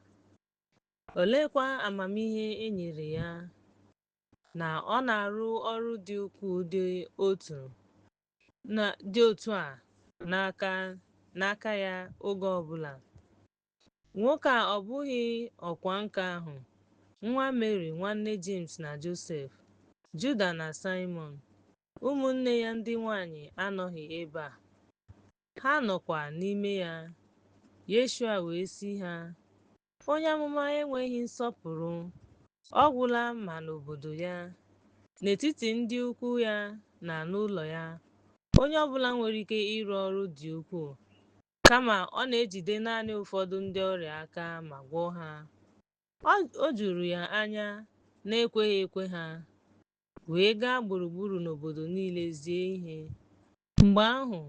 Oleekwa amamihe e nyere ya na ọ na-arụ ọrụ dị ukwuu dị otu a n'aka ya oge ọbụla? Nwoke a ọ bụghị ọkwá nkà ahụ, nwa Mary nwanne James na Josef, Juda na Simon? Ụmụnne ya ndị nwanyị anọghị ebe a?” ha nọkwa n'ime ya. Yeshua wee sị ha, onye amụma enweghị nsọpụrụ, ọ gwụla ma n'obodo ya, n'etiti ndị ukwu ya na n'ụlọ ya. Onye ọbụla nwere ike ịrụ ọrụ dị ukwuu, kama ọ na-ejide naanị ụfọdụ ndị ọrịa aka ma gwọọ ha. O juru ya anya na-ekweghị ekwe ha, wee gaa gburugburu n'obodo niile zie ihe. Mgbe ahụ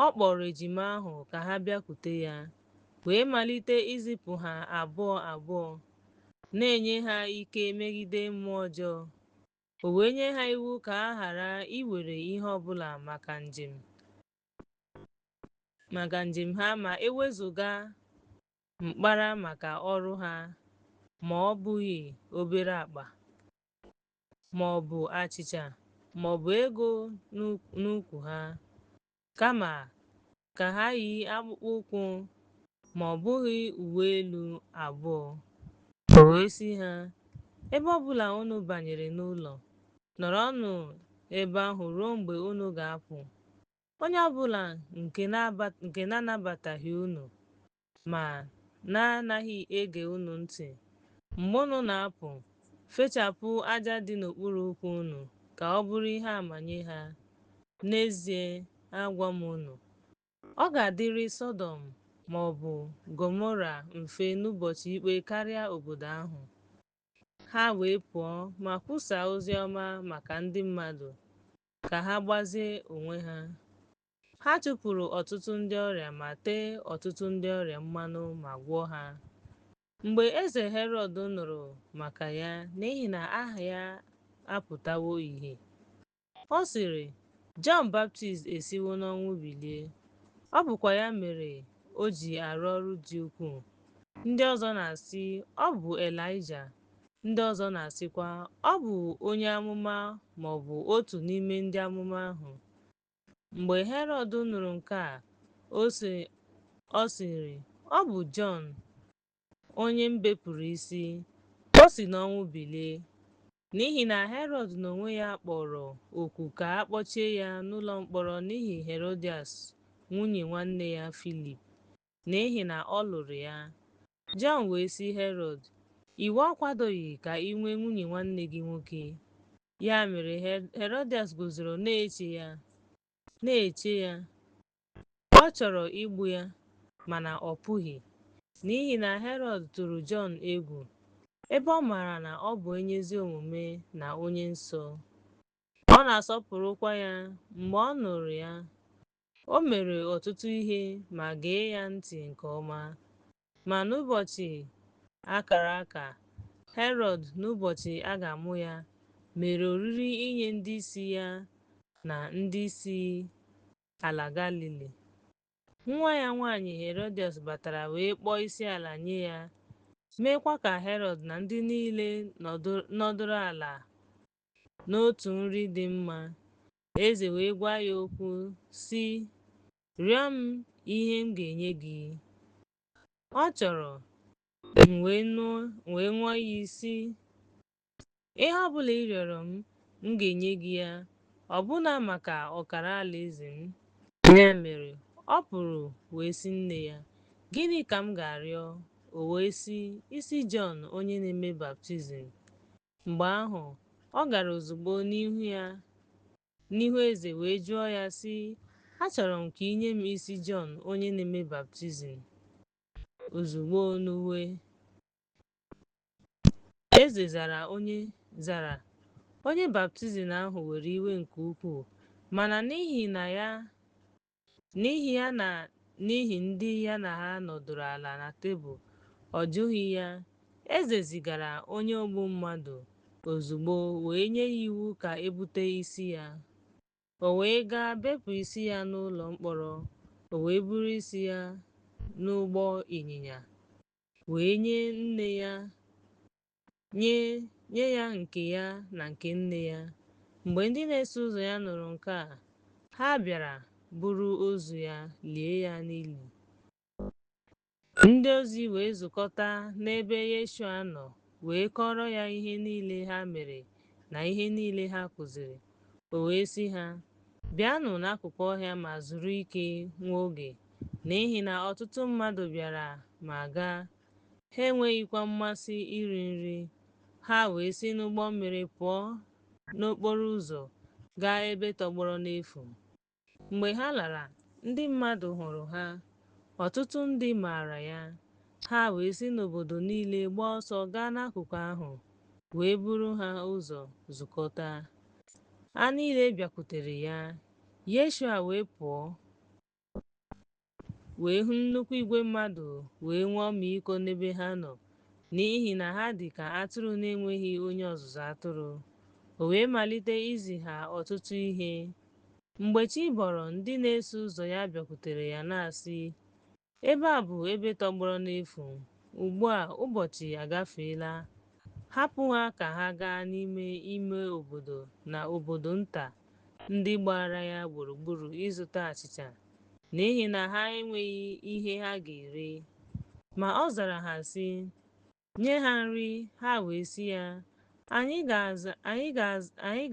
ọ kpọrọ ejima ahụ ka ha bịakwute ya, wee malite izipụ ha abụọ abụọ, na-enye ha ike megide mmụọ ọjọọ. O wee nye ha iwu ka ha ghara iwere ihe ọbụla maka njem ha ma ewezụga mkpara maka ọrụ ha, ma ọ bụghị obere akpa, ma ọ bụ achịcha, ma ọ bụ ego n'ukwu ha, kama ka ha yi akpụkpọ ụkwụ, ma ọ bụghị uwe elu abụọ. O wee sị ha, ebe ọbụla unu banyere n'ụlọ, nọrọnụ ebe ahụ ruo mgbe unu ga-apụ. Onye ọbụla nke na-anabataghị unu ma na-anaghị ege unu ntị, mgbe unu na-apụ, fechapụ aja dị n'okpuru ụkwụ unu ka ọ bụrụ ihe àmà nye ha. N'ezie, agwa m unu, ọ ga-adịrị Sọdọm ma ọ bụ Gọmọra mfe n'ụbọchị ikpe karịa obodo ahụ. Ha wee pụọ ma kwusaa ozi ọma maka ndị mmadụ ka ha gbazie onwe ha. Ha chụpụrụ ọtụtụ ndị ọrịa ma tee ọtụtụ ndị ọrịa mmanụ ma gwọọ ha. Mgbe eze Herọd nụrụ maka ya n'ihi na aha ya apụtawo ìhè, ọ sịrị, Jọn Baptist esiwo n'ọnwụ bilie. Ọ bụkwa ya mere o ji arụ ọrụ dị ukwuu. Ndị ọzọ na-asị ọ bụ Elaịja, ndị ọzọ na-asịkwa ọ bụ onye amụma ma ọ bụ otu n'ime ndị amụma ahụ. Mgbe Herọd nụrụ nke a, ọ sịrị, ọ bụ Jọn onye m bepụrụ isi, o si n'ọnwụ bilie. N'ihi na Herọd n'onwe ya kpọrọ oku ka a kpọchie ya n'ụlọ mkpọrọ n'ihi Herodias nwunye nwanne ya Filip, n'ihi na ọ lụrụ ya. Jọn wee sị Herọd, iwu akwadoghị ka ị nwee nwunye nwanne gị nwoke. Ya mere Herodias guzoro na-eche ya. Ọ chọrọ igbu ya, mana ọ pụghị, n'ihi na Herọd tụrụ Jọn egwu, ebe ọ maara na ọ bụ onye ezi omume na onye nsọ. Ọ na-asọpụrụkwa ya. Mgbe ọ nụrụ ya, o mere ọtụtụ ihe ma gee ya ntị nke ọma. Ma n'ụbọchị a kara aka, Herọd n'ụbọchị a ga-amụ ya mere oriri inye ndị isi ya na ndị isi ala Galili. Nwa ya nwanyị Herodias batara wee kpọọ isiala nye ya, meekwa ka Herọd na ndị niile nọdụrụ ala n'otu nri dị mma. Eze wee gwa ya okwu sị, rịọ m ihe m ga-enye gị. Ọ chọrọ, m wee ṅụọ iyi sị, ihe ọbụla ị rịọrọ m ga-enye gị ya, ọbụna maka ọkara alaeze m. Ya mere ọ pụrụ wee sị nne ya, gịnị ka m ga-arịọ? O wee sị, isi Jọn onye na-eme baptizim. Mgbe ahụ ọ gara ozugbo n'ihu eze wee jụọ ya sị, achọrọ m ka ị nye m isi Jọn onye na-eme baptizim ozugbo n'uwe. Eze zara onye baptizim ahụ were iwe nke ukwuu, mana n'ihi ya na n'ihi ndị ya na ha nọdụrụ ala na tebụl, ọ jụghị ya. Eze zigara onye ogbu mmadụ ozugbo wee nye ya iwu ka ebute isi ya. O wee gaa bepụ isi ya n'ụlọ mkpọrọ. O wee buru isi ya n'ụgbọ ịnyịnya wee nye ya nke ya na nke nne ya. Mgbe ndị na-eso ụzọ ya nụrụ nke a, ha bịara buru ozu ya lie ya n'ili. Ndị ozi wee zukọta n'ebe Yeshua nọ wee kọrọ ya ihe niile ha mere na ihe niile ha kụziri. O wee sị ha, bịanụ n'akụkụ ọhịa ma zuru ike nwa oge, n'ihi na ọtụtụ mmadụ bịara ma gaa, ha enweghịkwa mmasị iri nri. Ha wee si n'ụgbọ mmiri pụọ n'okporo ụzọ gaa ebe tọgbọrọ n'efu. Mgbe ha lara, ndị mmadụ hụrụ ha, ọtụtụ ndị maara ya. Ha wee si n'obodo niile gbaa ọsọ gaa n'akụkụ ahụ, wee buru ha ụzọ zukọta. Ha niile bịakwutere ya. Yeshua wee pụọ, wee hụ nnukwu igwe mmadụ, wee nwee ọmịiko n'ebe ha nọ, n'ihi na ha dị ka atụrụ na-enweghị onye ọzụzụ atụrụ. O wee malite izi ha ọtụtụ ihe. Mgbe chi bọrọ, ndị na-eso ụzọ ya bịakwutere ya na-asị, ebe a bụ ebe tọgbọrọ n'efu, ugbu a ụbọchị agafeela. Hapụ ha ka ha gaa n'ime ime obodo na obodo nta ndị gbara ya gburugburu ịzụta achịcha, n'ihi na ha enweghị ihe ha ga-ere. Ma ọ zara ha sị, nye ha nri. Ha wee sị ya, anyị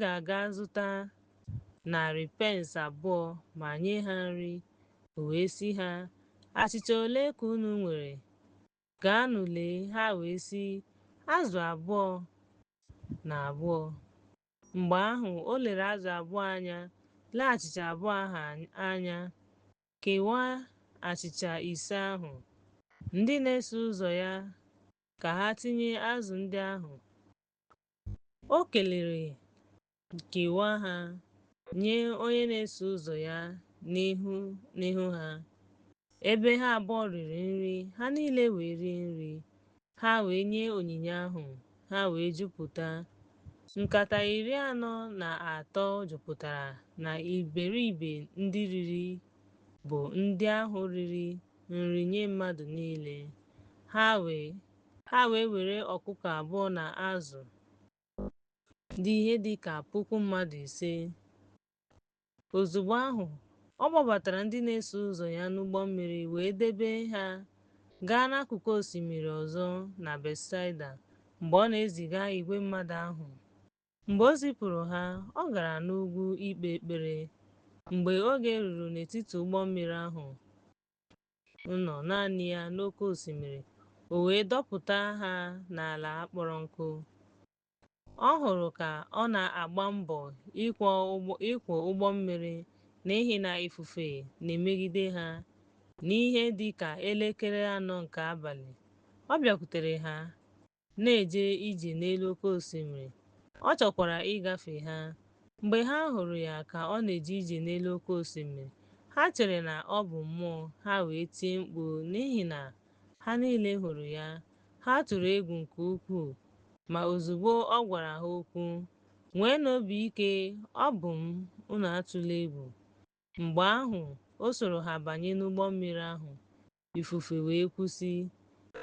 ga-aga zụta 200 pence ma nye ha nri. O wee sị ha, achịcha ole ka unu nwere? Gaanụ lee. Ha wee sị, azụ 2 na 2. Mgbe ahụ o lere azụ abụọ anya, lee achịcha abụọ ahụ anya, kewaa achịcha 5 ahụ. Ndị na-eso ụzọ ya ka ha tinye azụ ndị ahụ. O kelere, kewaa ha, nye onye na-eso ụzọ ya n'ihu ha. Ebe ha abụọ riri nri, ha niile wee rie nri. Ha wee nye onyinye ahụ. Ha wee jupụta. Nkata 43 jupụtara na iberibe ndị riri bụ ndị ahụ riri nri nye mmadụ niile. Ha wee were ọkụkọ 2 na azụ dị ihe dị ka 5,000. Ozugbo ahụ, ọ kpọbatara ndị na-eso ụzọ ya n'ụgbọ mmiri wee debe ha gaa n'akụkụ osimiri ọzọ na Betsaida. Mgbe ọ na-eziga igwe mmadụ ahụ, mgbe o zipụrụ ha, ọ gara n'ugwu ikpe ekpere. Mgbe oge ruru n'etiti ụgbọ mmiri ahụ nọ naanị ya n'oké osimiri, o wee dọpụta ha n'ala kpọrọ nkụ. Ọ hụrụ ka ọ na-agba mbọ ịkwọ ụgbọ mmiri, n'ihi na ifufe na-emegide ha. N'ihe dị ka 4 nke abalị, ọ bịakwutere ha, na-eje ije n'elu oké osimiri. Ọ chọkwara ịgafe ha. Mgbe ha hụrụ ya ka ọ na-eje ije n'elu oké osimiri, ha chere na ọ bụ mmụọ. Ha wee tie mkpu n'ihi na ha niile hụrụ ya. Ha tụrụ egwu nke ukwuu. Ma ozugbo ọ gwara ha okwu, nweenụ obi ike, ọ bụ m, unu atụla egwu. Mgbe ahụ o soro ha banye n'ụgbọ mmiri ahụ. Ifufe wee kwụsị.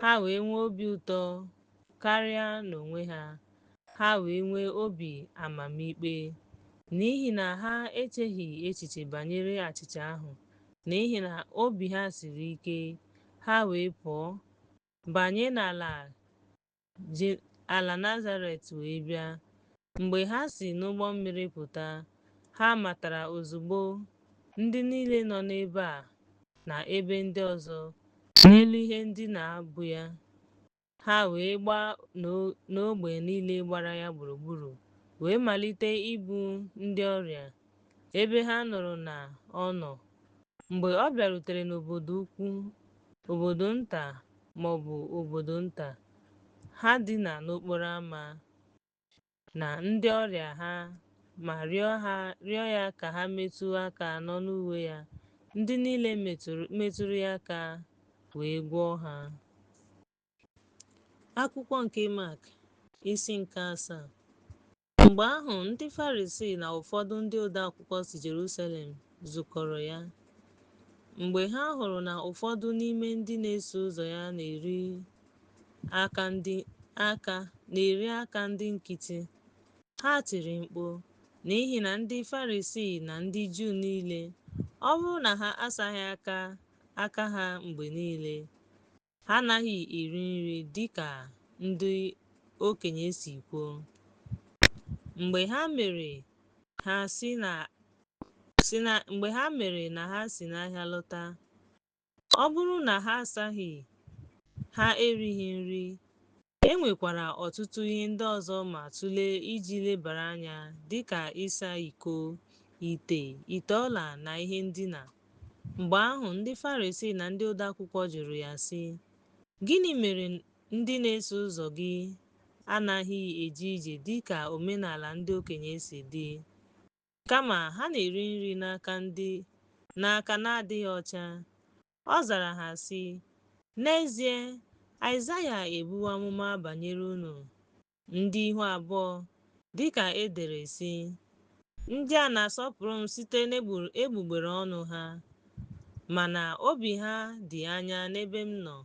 Ha wee nwee obi ụtọ karịa n'onwe ha. Ha wee nwee obi amamikpe, n'ihi na ha echeghị echiche banyere achịcha ahụ, n'ihi na obi ha siri ike. Ha wee pụọ, banye ala Nazaret wee bịa. Mgbe ha si n'ụgbọ mmiri pụta, ha matara ozugbo ndị niile nọ n'ebe a na ebe ndị ọzọ n'elu ihe ndina bụ ya. Ha wee gbaa n'ógbè niile gbara ya gburugburu, wee malite ibu ndị ọrịa ebe ha nụrụ na ọ nọ. Mgbe ọ bịarutere n'obodo ukwu, obodo nta ma ọ bụ obodo nta, ha dina n'okporo ámá na ndị ọrịa ha, ma rịọ ya ka ha metụ aka n'ọnụ uwe ya. Ndị niile metụrụ ya aka, wee gwọọ ha. Akwụkwọ nke Mak, isi nke 7. Mgbe ahụ ndị Farisii na ụfọdụ ndị odeakwụkwọ si Jerusalem zukọrọ ya. Mgbe ha hụrụ na ụfọdụ n'ime ndị na-eso ụzọ ya na-eri aka ndị nkịtị, ha tiri mkpu, n'ihi na ndị Farisii na ndị Juu niile, ọ bụrụ na ha asaghị aka ha mgbe niile, ha anaghị eri nri dị ka ndị okenye si kwuo. Mgbe ha mere ha si mgbe ha mere na ha si n'ahịa lọta, ọ bụrụ na ha asaghị, ha erighị nri. E nwekwara ọtụtụ ihe ndị ọzọ ma tụlee iji lebara anya dịka ịsa iko, ite ọla na ihe ndina. Mgbe ahụ ndị Farisii na ndị odeakwụkwọ jụrụ ya sị, "Gịnị mere ndị na-eso ụzọ gị anaghị eje ije dịka omenala ndị okenye si dị, kama ha na-eri nri n'aka na-adịghị ọcha?" Ọ zara ha sị, "N'ezie, Aịzaya ebuwo amụma banyere unu ndị ihu abụọ, dịka e dere sị, ndị a na-asọpụrụ m site n'egbugbere ọnụ ha, mana obi ha dị anya n'ebe m nọ.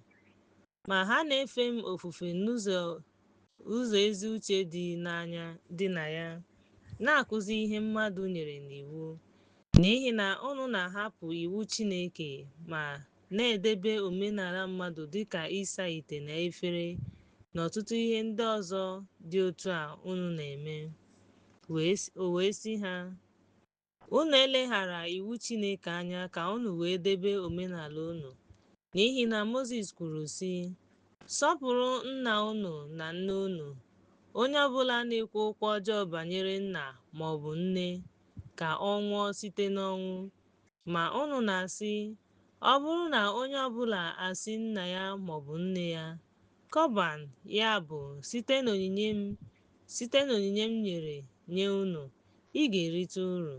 Ma ha na-efe m ofufe n'ụzọ ezi uche dị na ya, na-akụzi ihe mmadụ nyere n'iwu. N'ihi na unu na-ahapụ iwu Chineke ma na-edebe omenala mmadụ dịka ịsa ite na efere na ọtụtụ ihe ndị ọzọ dị otu a unu na-eme." O wee sị ha, "Unu eleghara iwu Chineke anya ka unu wee debe omenala unu. N'ihi na Mozis kwuru sị, sọpụrụ nna unu na nne unu. Onye ọbụla na-ekwu okwu ọjọọ banyere nna maọbụ nne ka ọ nwụọ site n'ọnwụ. Ma unu na-asị, ọ bụrụ na onye ọbụla asị nna ya maọbụ nne ya, Kọban, ya bụ site n'onyinye m nyere nye unu, ị ga-erite uru.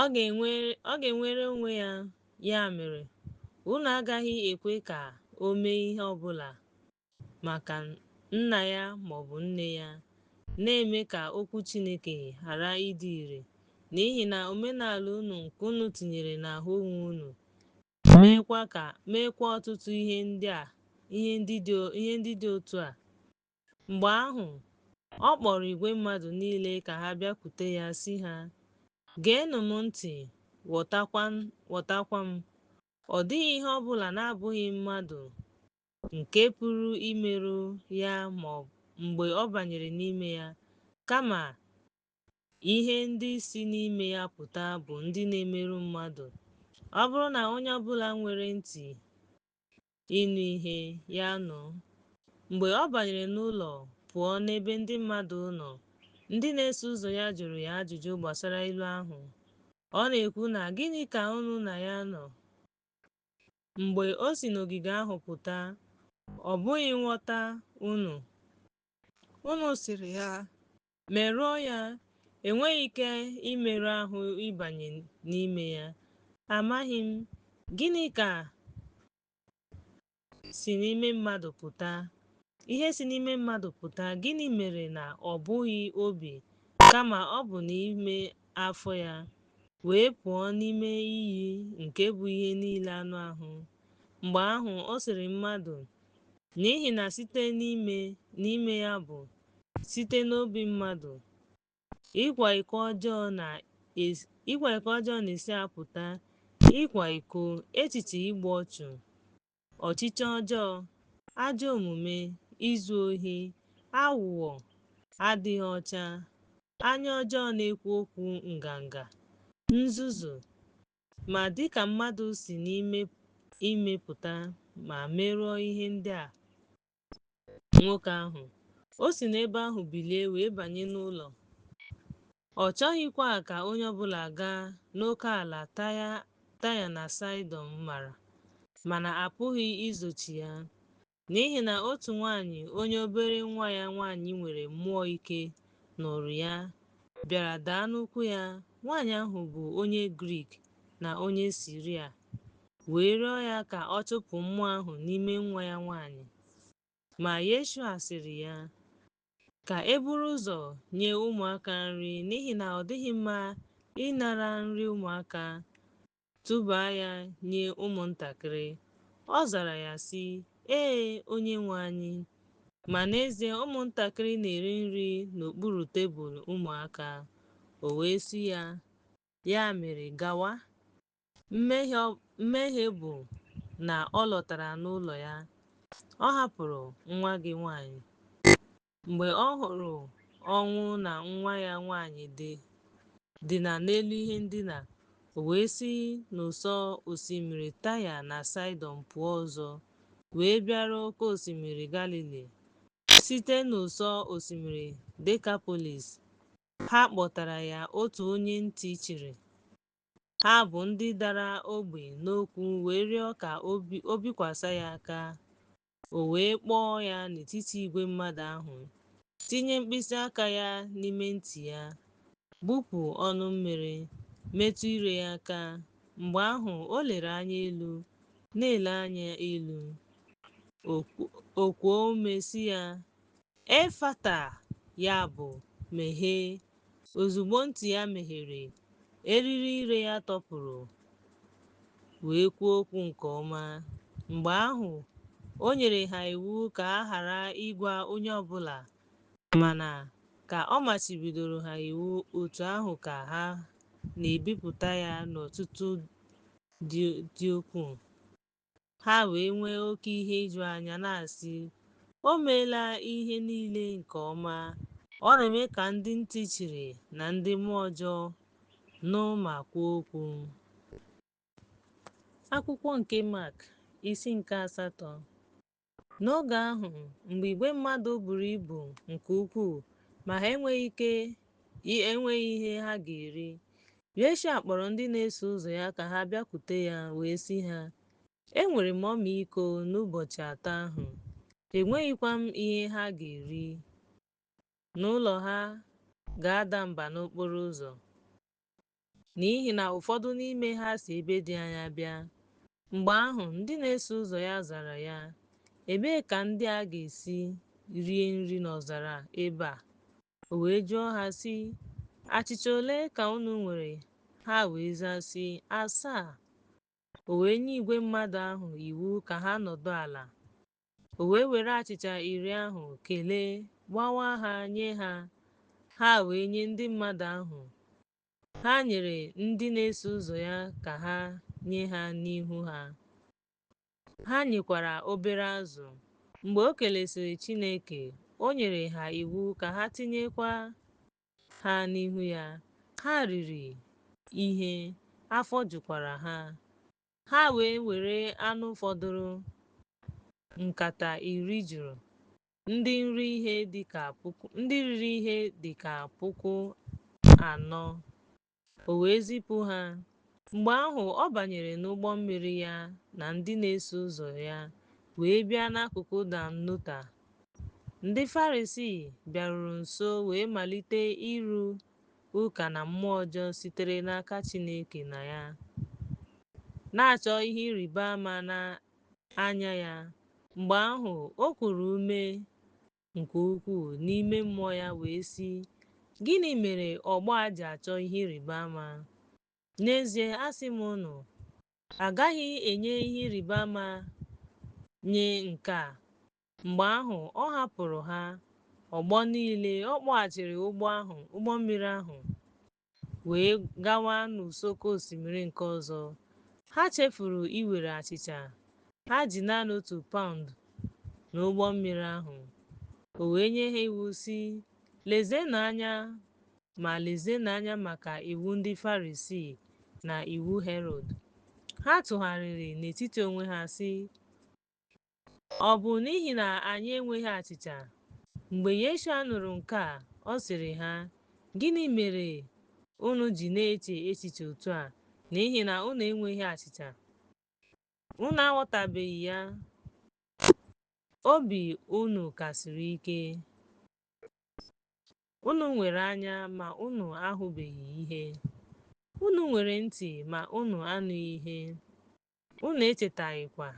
Ọ ga-enwere onwe ya. Ya mere, unu agaghị ekwe ka o mee ihe ọbụla maka nna ya maọbụ nne ya, na-eme ka okwu Chineke ghara ịdị ire, n'ihi na omenala unu nke unu tinyere n'ahụ onwe unu meekwa ọtụtụ ihe ndị dị otu a." Mgbe ahụ, ọ kpọrọ igwe mmadụ niile ka ha bịakwute ya sị ha, "Geenụ m ntị, ghọtakwa m. Ọ dịghị ihe ọbụla na-abụghị mmadụ nke pụrụ imerụ ya mgbe ọ banyere n'ime ya, kama ihe ndị si n'ime ya pụta bụ ndị na-emerụ mmadụ. Ọ bụrụ na onye ọbụla nwere ntị ịnụ ihe, ya nụ." Mgbe ọ banyere n'ụlọ pụọ n'ebe ndị mmadụ nọ, ndị na-eso ụzọ ya jụrụ ya ajụjụ gbasara ilu ahụ. Ọ na-ekwu na, "Gịnị ka unu na ya nọ?" Mgbe o si n'ogige ahụ pụta, "Ọ bụghị nghọta unu? Unu sịrị ya, merụọ ya, enweghị ike imerụ ahụ ịbanye n'ime ya. Amaghị m, gịnị ka si n'ime mmadụ pụta? Ihe si n'ime mmadụ pụta, gịnị mere na ọ bụghị obi, kama ọ bụ n'ime afọ ya, wee pụọ n'ime iyi nke bụ ihe niile anụ ahụ?" Mgbe ahụ ọ sịrị mmadụ, "N'ihi na site n'ime ya bụ site n'obi mmadụ ịkwa iko ọjọọ na-esi apụta, ịkwa iko, echiche igbu ọchụ, ọchịchọ ọjọọ, ajọ omume, izu ohi, aghụghọ, adịghị ọcha, anya ọjọọ na-ekwu okwu nganga, nzuzu. Ma dịka mmadụ si n'ime pụta ma merụọ ihe ndị a." Nwoke ahụ, o si n'ebe ahụ bilie wee banye n'ụlọ. Ọ chọghịkwa ka onye ọbụla gaa n'oke ala Taya na Saịdọn mara, mana apụghị izochi ya, n'ihi na otu nwanyị onye obere nwa ya nwanyị nwere mmụọ ike nụrụ ya, bịara daa n'ụkwụ ya. Nwanyị ahụ bụ onye Grik na onye Siria, wee rịọ ya ka ọ chụpụ mmụọ ahụ n'ime nwa ya nwanyị. Ma Yeshua sịrị ya, ka e buru ụzọ nye ụmụaka nri, n'ihi na ọ dịghị mma ịnara nri ụmụaka tụbaa ya nye ụmụntakịrị. Ọ zara ya sị, "Ee, Onyenwe anyị, ma n'ezie ụmụntakịrị na-eri nri n'okpuru tebụl ụmụaka." O wee sị ya, "Ya mere gawa. Mmehie bụ na ọ lọtara n'ụlọ ya. Ọ hapụrụ nwa gị nwanyị." Mgbe ọ hụrụ ọṅụ na nwa ya nwanyị dị dina n'elu ihe ndina, o wee si n'ụsọ osimiri Taya na Saịdọn pụọ ọzọ wee bịaruo oke osimiri Galili. Site n'ụsọ osimiri Dekapolis ha kpọtara ya otu onye ntị chiri. Ha bụ ndị dara ogbi n'okwu wee rịọ ka o bikwasị ya aka. O wee kpọọ ya n'etiti igwe mmadụ ahụ, tinye mkpịsị aka ya n'ime ntị ya, gbupụ ọnụ mmiri, metụ ire ya aka. Mgbe ahụ o lere anya elu, na-ele anya elu, o kwuo ume sị ya, "Efata," ya bụ meghee. Ozugbo ntị ya meghere, eriri ire ya tọpụrụ, wee kwuo okwu nke ọma. Mgbe ahụ o nyere ha iwu ka a ghara ịgwa onye ọbụla, mana ka ọ machibidoro ha iwu otu ahụ ka ha na-ebipụta ya n'ọtụtụ dị ukwuu. Ha wee nwee oke ihe iju anya na-asị, "O meela ihe niile nke ọma. Ọ na-eme ka ndị ntị chiri na ndị mmụọ ọjọọ nụ ma kwuo okwu." Akwụkwọ nke Mak isi nke 8. N'oge ahụ, mgbe igwe mmadụ buru ibu nke ukwuu ma ha enweghị ihe ha ga-eri, Yeshua kpọrọ ndị na-eso ụzọ ya ka ha bịakwute ya wee sị ha, "Enwere m ọmịiko n'ụbọchị atọ ahụ. Enweghịkwa m ihe ha ga-eri. N'ụlọ ha ga-ada mba n'okporo ụzọ, n'ihi na ụfọdụ n'ime ha si ebe dị anya bịa." Mgbe ahụ ndị na-eso ụzọ ya zara ya, "Ebee ka ndị a ga-esi rie nri n'ọzara ebe a?" O wee jụọ ha sị, "Achịcha ole ka unu nwere?" Ha wee zaa sị, "7." O wee nye igwe mmadụ ahụ iwu ka ha nọdụ ala. O wee were achịcha 10 ahụ kelee, gbawaa ha nye ha. Ha wee nye ndị mmadụ ahụ. Ha nyere ndị na-eso ụzọ ya ka ha nye ha n'ihu ha. Ha nyekwara obere azụ. Mgbe o kelesịrị Chineke, o nyere ha iwu ka ha tinyekwa ha n'ihu ya. Ha riri ihe, afọ jukwara ha. Ha wee were anụ fọdụrụ, nkata 10 juru, ndị riri ihe dịka 4,000. O wee zipụ ha. Mgbe ahụ ọ banyere n'ụgbọ mmiri ya na ndị na-eso ụzọ ya wee bịa n'akụkụ Dalmanuta. Ndị Farisii bịaruru nso wee malite ịrụ ụka na mmụọ ọjọọ sitere n'aka Chineke na ya, na-achọ ihe ịrịba ama n'anya ya. Mgbe ahụ o kuru ume nke ukwuu n'ime mmụọ ya wee sị, "Gịnị mere ọgbọ a ji achọ ihe ịrịba ama? N'ezie asị m unu, agaghị enye ihe ịrịba ama nye nke a." Mgbe ahụ ọ hapụrụ ha ọgbọ niile. Ọ kpọghachiri ụgbọ mmiri ahụ wee gawa n'ụsọkụ osimiri nke ọzọ. Ha chefuru iwere achịcha. Ha ji naanị 1 paụnd n'ụgbọ mmiri ahụ. O wee nye ha iwu sị, "Lezienụ anya ma lezienụ anya maka iwu ndị Farisii na iwu Herọd." Ha tụgharịrị n'etiti onwe ha sị, "Ọ bụ n'ihi na anyị enweghị achịcha?" Mgbe Yeshua nụrụ nke a, ọ sịrị ha, "Gịnị mere unu ji na-eche echiche otu a, n'ihi na unu enweghị achịcha? Unu aghọtabeghị ya? Obi unu ka siri ike? Unu nwere anya ma unu ahụbeghị ihe. Unu nwere ntị ma unu anụghị ihe. Unu echetaghịkwa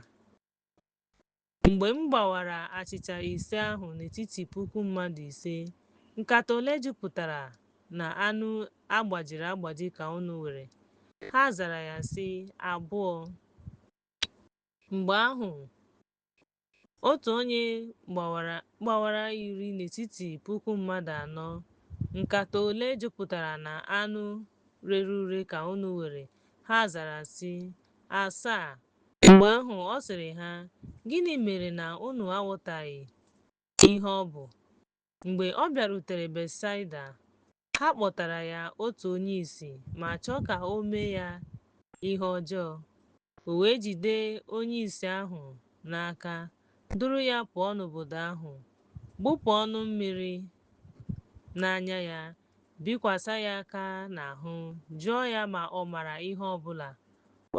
mgbe m gbawara achịcha 5 ahụ n'etiti 5,000? Nkata ole jupụtara na anụ agbajiri agbaji ka unu nwere?" Ha zara ya sị, "2." Mgbe ahụ otu onye gbawara 10 n'etiti 4,000. "Nkata ole jupụtara na anụ rere ure ka unu nwere?" Ha zara sị, 7. Mgbe ahụ ọ sịrị ha, "Gịnị mere na unu aghọtaghị ihe ọ bụ?" Mgbe ọ bịarutere Betsaida, ha kpọtara ya otu onye ìsì ma chọọ ka o mee ya ihe ọjọọ. O wee jide onye ìsì ahụ n'aka, duru ya pụọ n'obodo ahụ, gbupụ ọnụ mmiri n'anya ya, bikwasị ya aka n'ahụ, jụọ ya ma ọ maara ihe ọbụla.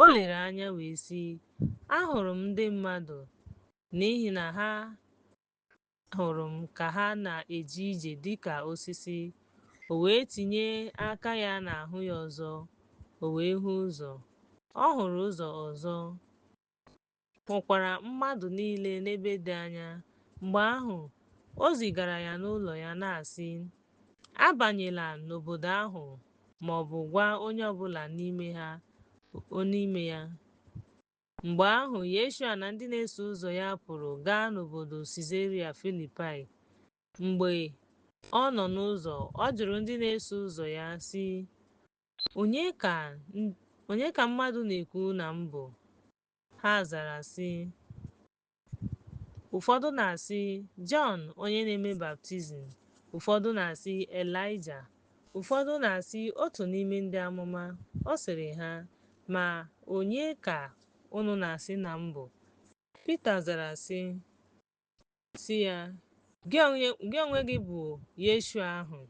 O lere anya wee sị, ahụrụ m ndị mmadụ, n'ihi na ha hụrụ m ka ha na-eje ije dịka osisi. O wee tinye aka ya n'ahụ ya ọzọ, o wee hụ ụzọ. Ọ hụrụ ụzọ ọzọ, hụkwara mmadụ niile n'ebe dị anya. Mgbe ahụ, o zigara ya n'ụlọ ya na-asị, abanyela n'obodo ahụ ma ọ bụ gwa onye ọbụla n'ime ya. Mgbe ahụ, Yeshua na ndị na-eso ụzọ ya pụrụ gaa n'obodo Sizaria Filipai. Mgbe ọ nọ n'ụzọ, ọ jụrụ ndị na-eso ụzọ ya sị, onye ka mmadụ na-ekwu na m bụ? Ha zara sị, ụfọdụ na-asị Jọn onye na-eme baptizim, ụfọdụ na-asị Elaịja, ụfọdụ na-asị otu n'ime ndị amụma. Ọ sịrị ha, ma onye ka unu na-asị na m bụ? Pita zara sị ya, gị onwe gị bụ Yeshua ahụ.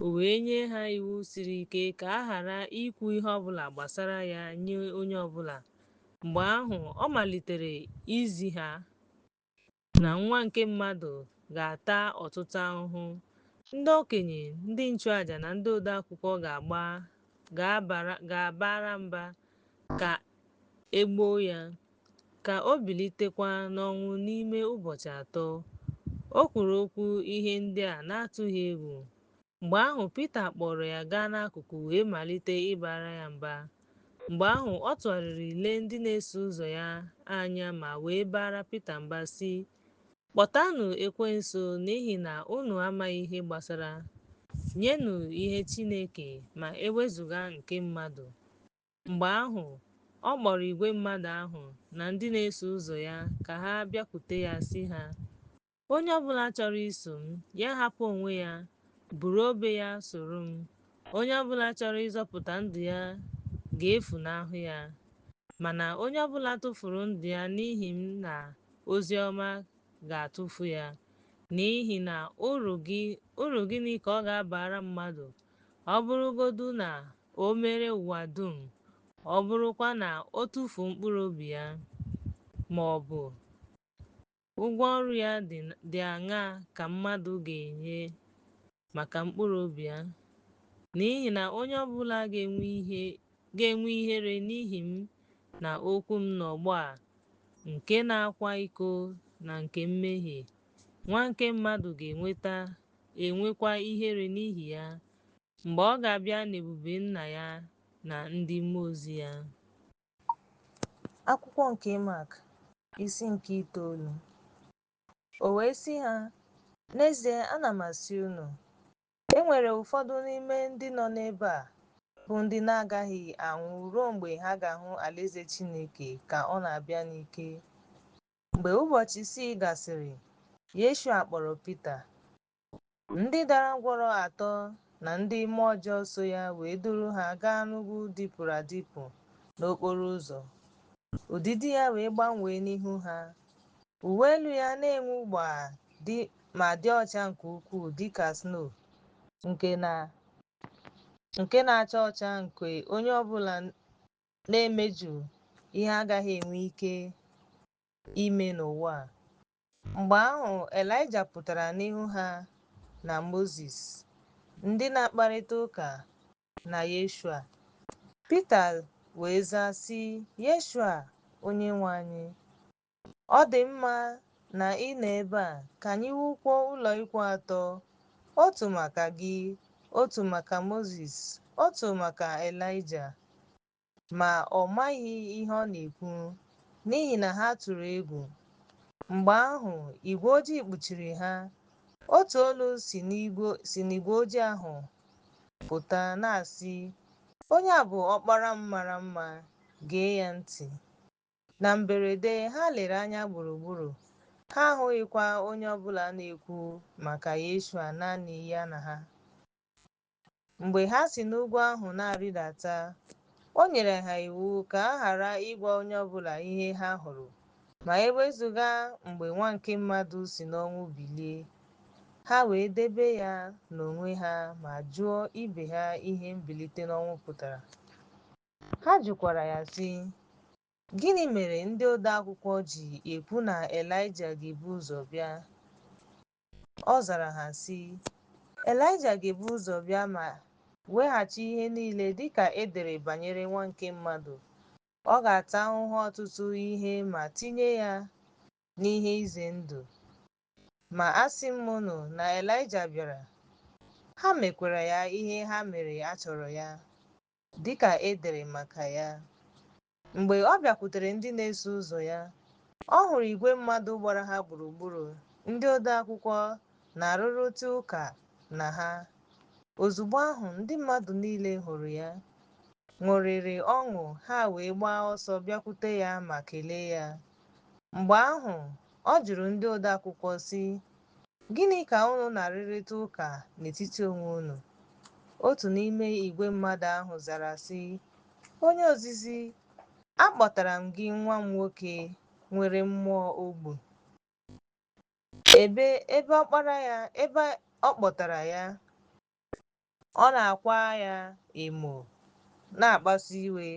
O wee nye ha iwu siri ike ka a ghara ikwu ihe ọbụla gbasara ya nye onye ọbụla. Mgbe ahụ, ọ malitere izi ha na Nwa nke Mmadụ ga-ata ọtụtụ ahụhụ. Ndị okenye, ndị nchụaja na ndị ode akwụkwọ ga-abara mba ka e gbuo ya, ka o bilitekwa n'ọnwụ n'ime ụbọchị atọ. O kwuru okwu ihe ndị a na-atụghị egwu. Mgbe ahụ, Pita kpọrọ ya gaa n'akụkụ wee malite ịbara ya mba. Mgbe ahụ, ọ tụgharịrị lee ndị na-eso ụzọ ya anya ma wee bara Pita mba sị, kpọtanụ ekwensu, n'ihi na unu amaghị ihe gbasara. Nyenụ ihe Chineke ma ewezuga nke mmadụ. Mgbe ahụ, ọ kpọrọ igwe mmadụ ahụ na ndị na-eso ụzọ ya ka ha bịakwute ya sị ha, onye ọbụla chọrọ iso m, ya hapụ onwe ya, buru obe ya soro m. Onye ọbụla chọrọ ịzọpụta ndụ ya ga-efunahụ ya. Mana onye ọbụla tụfuru ndụ ya n'ihi m na ozi ọma ga-atụfu ya. N'ihi na uru gịnị ka ọ ga-abara mmadụ ọ bụrụgodu na o mere ụwa dum, ọ bụrụkwa na o tufuo mkpụrụ obi ya? Ma ọ bụ ụgwọ ọrụ ya dị aṅaa ka mmadụ ga-enye maka mkpụrụ obi ya? N'ihi na onye ọbụla ga-enwe ihere n'ihi m na okwu m n'ọgbọ a, nke na-akwa iko na nke mmehie, Nwa nke Mmadụ ga-enwekwa ihere n'ihi ya, mgbe ọ ga-abịa n'ebube Nna ya na ndị mmụọ ozi ya. Akwụkwọ nke Mak, isi nke 9. O wee sị ha, n'ezie ana m asị unu, e nwere ụfọdụ n'ime ndị nọ n'ebe a bụ ndị na-agaghị anwụ ruo mgbe ha ga-ahụ alaeze Chineke ka ọ na-abịa n'ike. Mgbe ụbọchị 6 gasịrị, Yeshua kpọrọ Pita, ndị dara ngwụrọ 3 na ndị mmụọ ọjọọ so ya wee duru ha gaa n'ugwu dịpụrụ adịpụ n'okporo ụzọ. Ụdịdị ya wee gbanwee n'ihu ha. Uwe elu ya na-enwu gbaa ma dị ọcha nke ukwuu dịka snow, nke na-acha ọcha nke onye ọbụla na-emeju ihe agaghị enwe ike ime n'ụwa a. Mgbe ahụ, Elaịja pụtara n'ihu ha na Mozis, ndị na-akparịta ụka na Yeshua. Pita wee zaa sị, Yeshua, Onyenwe anyị, ọ dị mma na ị nọ ebe a, ka anyị wukwuo ụlọikwuu 3, otu maka gị, otu maka Mozis, otu maka Elaịja. Ma ọ maghị ihe ọ na-ekwu, n'ihi na ha tụrụ egwu. Mgbe ahụ, igwe ojii kpuchiri ha. Otu olu si n'igwe ojii ahụ pụta na-asị, onye a bụ Ọkpara m mara mma, gee ya ntị. Na mberede, ha lere anya gburugburu, ha ahụghịkwa onye ọbụla na-ekwu maka Yeshua, naanị ya na ha. Mgbe ha si n'ugwu ahụ na-arịdata, o nyere ha iwu ka a ghara ịgwa onye ọbụla ihe ha hụrụ, ma ewezụga mgbe Nwa nke Mmadụ si n'ọnwụ bilie. Ha wee debe ya n'onwe ha ma jụọ ibe ha ihe mbilite n'ọnwụ pụtara. Ha jụkwara ya sị, gịnị mere ndị ode akwụkwọ ji ekwu na Elaịja ga-ebu ụzọ bịa? Ọ zara ha sị, Elaịja ga-ebu ụzọ bịa ma weghachi ihe niile dịka e dere banyere Nwa nke Mmadụ. Ọ ga-ata ahụhụ ọtụtụ ihe ma tinye ya n'ihe ize ndụ. Ma asị m unu na Elaịja bịara, ha mekwara ya ihe ha mere a chọrọ ya, dịka e dere maka ya. Mgbe ọ bịakwutere ndị na-eso ụzọ ya, ọ hụrụ igwe mmadụ gbara ha gburugburu. Ndị ode akwụkwọ na-arụrịta ụka na ha. Ozugbo ahụ ndị mmadụ niile hụrụ ya, ṅụrịrị ọṅụ, ha wee gbaa ọsọ bịakwute ya ma kelee ya. Mgbe ahụ ọ jụrụ ndị ode akwụkwọ sị, gịnị ka unu na-arụrịta ụka n'etiti onwe unu? Otu n'ime igwe mmadụ ahụ zara sị, onye ozizi, akpọtara m gị nwa m nwoke nwere mmụọ ogbu. Ebe ọ kpọtara ya, ọ na-akwa ya emo, na-akpasu iwe,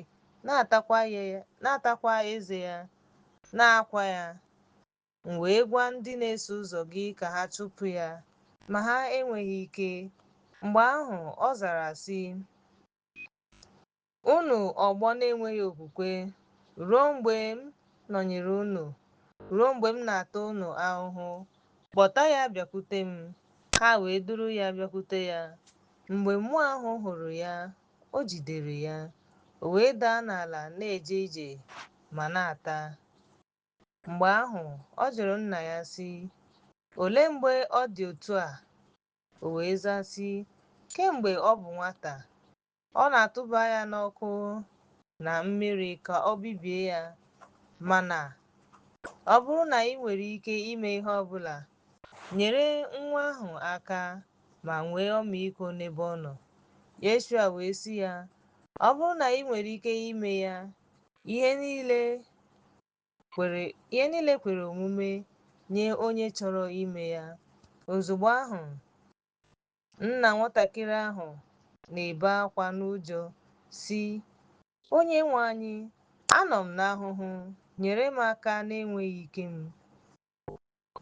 na-atakwa eze ya, na-akwa ya. M wee gwa ndị na-eso ụzọ gị ka ha chụpụ ya, ma ha enweghị ike. Mgbe ahụ ọ zara sị, unu ọgbọ na-enweghị okwukwe, ruo mgbe m nọnyere unu, ruo mgbe m na-ata unu ahụhụ, kpọta ya bịakwute m. Ha wee duru ya bịakwute ya. Mgbe mmụọ ahụ hụrụ ya, o jidere ya, o wee daa n'ala na-eje ije ma na-ata. Mgbe ahụ ọ jụrụ nna ya sị, olee mgbe ọ dị otu a? O wee zaa sị, kemgbe ọ bụ nwata. Ọ na-atụba ya n'ọkụ na mmiri ka ọ bibie ya. Mana ọ bụrụ na ị nwere ike ime ihe ọbụla, nyere nwa ahụ aka ma nwee ọmịiko n'ebe ọ nọ. Yeshua wee sị ya, ọ bụrụ na ị nwere ike ime ya, ihe niile kwere omume nye onye chọrọ ime ya. Ozugbo ahụ, nna nwatakịrị ahụ na-ebe akwa n'ụjọ sị, onye nwe anyị, anọ m n'ahụhụ, nyere m aka na-enweghị ike m.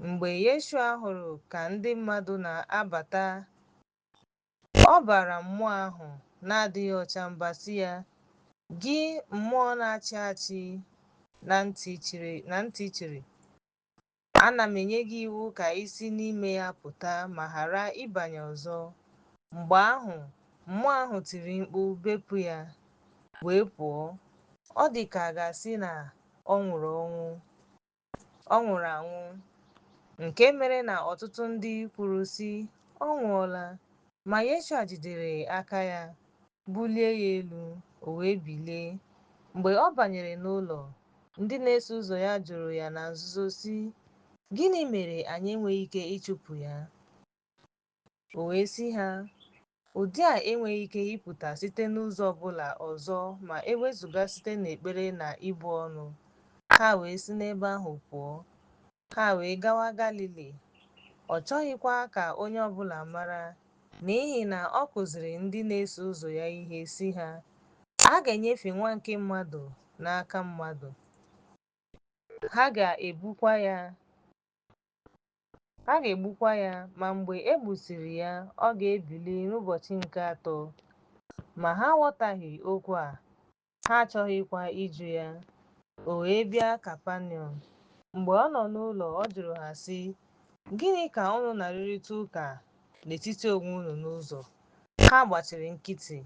Mgbe Yeshua hụrụ ka ndị mmadụ na-abata, ọ bara mmụọ ahụ na-adịghị ọcha mba sị ya, gị mmụọ na-achị achị na ntị chiri, ana m enye gị iwu ka i si n'ime ya pụta ma ghara ịbanye ọzọ. Mgbe ahụ mmụọ ahụ tiri mkpu bepụ ya, wee pụọ. Ọ dị ka a ga-asị na ọ nwụrụ anwụ, nke mere na ọtụtụ ndị kwuru sị, ọ nwụọla. Ma Yeshua jidere aka ya, bulie ya elu, o wee bilie. Mgbe ọ banyere n'ụlọ, ndị na-eso ụzọ ya jụrụ ya na nzuzo sị, gịnị mere anyị enweghị ike ịchụpụ ya? O wee sị ha, ụdị a enweghị ike ịpụta site n'ụzọ ọbụla ọzọ ma ewezụga site n'ekpere na ibu ọnụ. Ha wee si n'ebe ahụ pụọ. Ha wee gawa Galili. Ọ chọghịkwa ka onye ọbụla mara, n'ihi na ọ kụziri ndị na-eso ụzọ ya ihe sị ha, a ga-enyefe Nwa nke Mmadụ n'aka mmadụ. Ha ga-egbukwa ya, ma mgbe e gbusịrị ya, ọ ga-ebili n'ụbọchị nke atọ. Ma ha aghọtaghị okwu a, ha achọghịkwa ịjụ ya. O wee bịa Kapanọm. Mgbe ọ nọ n'ụlọ, ọ jụrụ ha sị, gịnị ka unu na-arụrịta ụka n'etiti onwe unu n'ụzọ? Ha gbachiri nkịtị,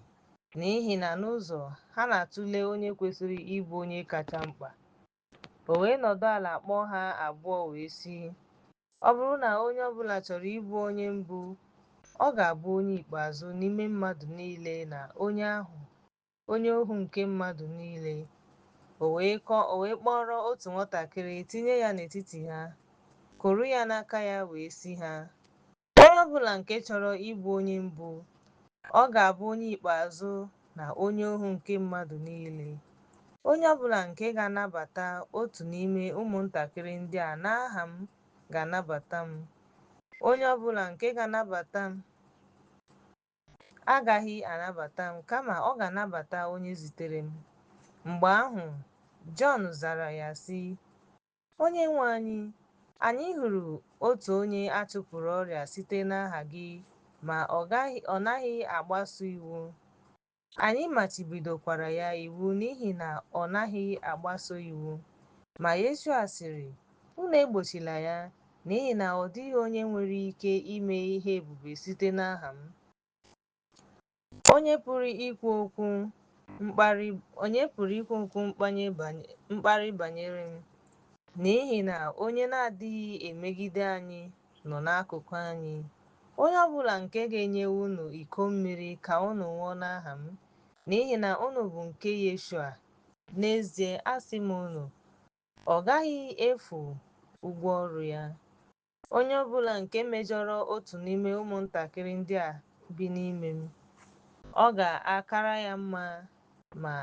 n'ihi na n'ụzọ ha na-atụle onye kwesịrị ịbụ onye kacha mkpa. O wee nọdụ ala kpọọ ha abụọ wee sị, ọ bụrụ na onye ọbụla chọrọ ịbụ onye mbụ, ọ ga-abụ onye ikpeazụ n'ime mmadụ niile na onye ohu nke mmadụ niile. O wee kpọrọ otu nwatakịrị tinye ya n'etiti ha, kụrụ ya n'aka ya wee sị ha, onye ọbụla nke chọrọ ịbụ onye mbụ ọ ga-abụ onye ikpeazụ na onye ohu nke mmadụ niile. Onye ọbụla nke ga-anabata otu n'ime ụmụntakịrị ndị a n'aha m ga-anabata m. Onye ọbụla nke ga-anabata m agaghị anabata m, kama ọ ga-anabata onye zitere m. Mgbe ahụ Jọn zara ya sị, Onyenwe anyị, anyị hụrụ otu onye a chụpụrụ ọrịa site n'aha gị, ma ọ naghị agbaso iwu. Anyị machibidokwara ya iwu n'ihi na ọ naghị agbaso iwu. Ma Yeshua sịrị, unu egbochila ya, n'ihi na ọ dịghị onye nwere ike ime ihe ebube site n'aha m. Onye pụrụ ikwu okwu mkparị banyere m? N'ihi na onye na-adịghị emegide anyị nọ n'akụkụ anyị. Onye ọbụla nke ga-enye unu iko mmiri ka unu ṅụọ n'aha m, n'ihi na unu bụ nke Yeshua, n'ezie asị m unu, ọ gaghị efu ụgwọ ọrụ ya. Onye ọbụla nke mejọrọ otu n'ime ụmụntakịrị ndị a bi n'ime m, ọ ga-akara ya mma ma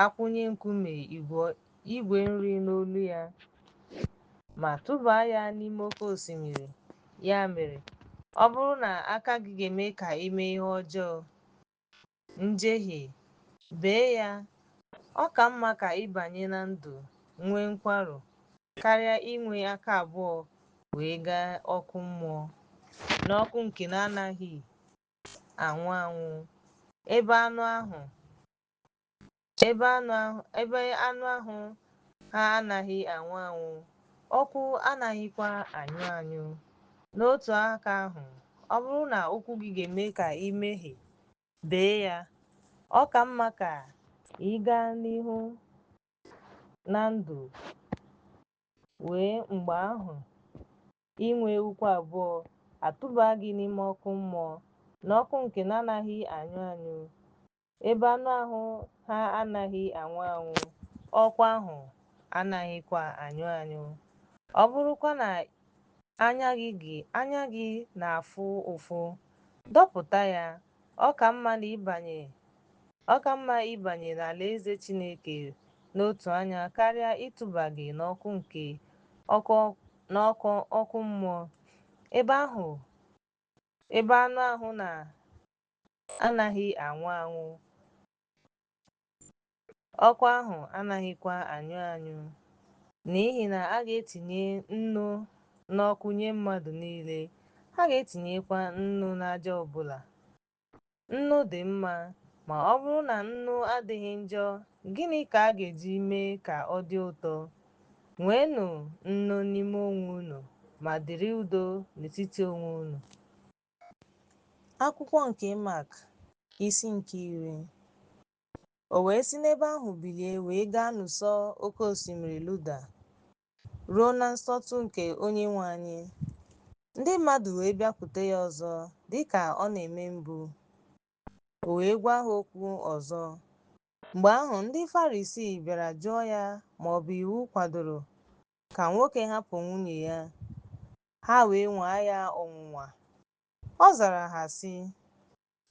akwụnye nkume igwe nri n'olu ya, ma tụbaa ya n'ime oké osimiri. Ya mere, ọ bụrụ na aka gị ga-eme ka ị mee ihe ọjọọ, njehie, bee ya. Ọ ka mma ka ị banye na ndụ nwee nkwarụ karịa inwe aka abụọ wee gaa ọkụ mmụọ, n'ọkụ nke na-anaghị anwụ anwụ, ebe anụ ahụ ha anaghị anwụ anwụ, ọkụ anaghịkwa anyụ anyụ. N'otu aka ahụ, ọ bụrụ na ụkwụ gị ga-eme ka ị mehie, bee ya. Ọ ka mma ka ị gaa n'ihu na ndụ wee mgbe ahụ inwe ụkwụ abụọ atụba gị n'ime ọkụ mmụọ, n'ọkụ nke na-anaghị anyụ anyụ, ebe anụ ahụ ha anaghị anwụ anwụ, ọkụ ahụ anaghịkwa anyụ anyụ. Ọ bụrụkwa na anya gị na-afụ ụfụ, dọpụta ya. Ọ ka mma ịbanye n'alaeze Chineke n'otu anya karịa ịtụba gị n'ọkụ mmụọ, ebe anụ ahụ anaghị anwụ anwụ, ọkụ ahụ anaghịkwa anyụ anyụ. N'ihi na a ga-etinye nnu n'ọkụ nye mmadụ niile, a ga-etinyekwa nnu n'aja ọbụla. Nnu dị mma, ma ọ bụrụ na nnu adịghị njọ, gịnị ka a ga-eji mee ka ọ dị ụtọ? Nweenụ nnu n'ime onwe unu, ma dịrị udo n'etiti onwe unu. Akwụkwọ nke Mak, isi nke 10. O wee si n'ebe ahụ bilie wee gaa n'ụsọ oké osimiri Luda, ruo na nsọtụ nke Onyenwe anyị. Ndị mmadụ wee bịakwute ya ọzọ dịka ọ na-eme mbụ. O wee gwa ha okwu ọzọ. Mgbe ahụ ndị Farisii bịara jụọ ya ma ọ bụ iwu kwadoro ka nwoke hapụ nwunye ya. Ha wee nwaa ya ọnwụnwa. Ọ zara ha sị,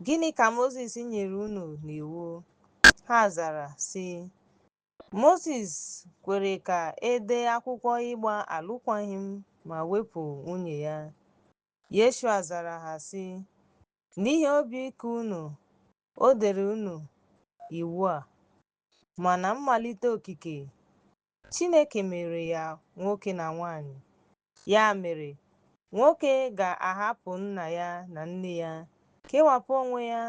gịnị ka Mozis nyere unu n'iwu? Ha zara sị, Mozis kwere ka e dee akwụkwọ ịgba alụkwaghịm ma wepụ nwunye ya. Yeshua zara ha sị, n'ihi obi ike unu, o dere unu iwu a. Ma na mmalite okike, Chineke mere ya nwoke na nwanyị. Ya mere, nwoke ga-ahapụ nna ya na nne ya, kewapụ onwe ya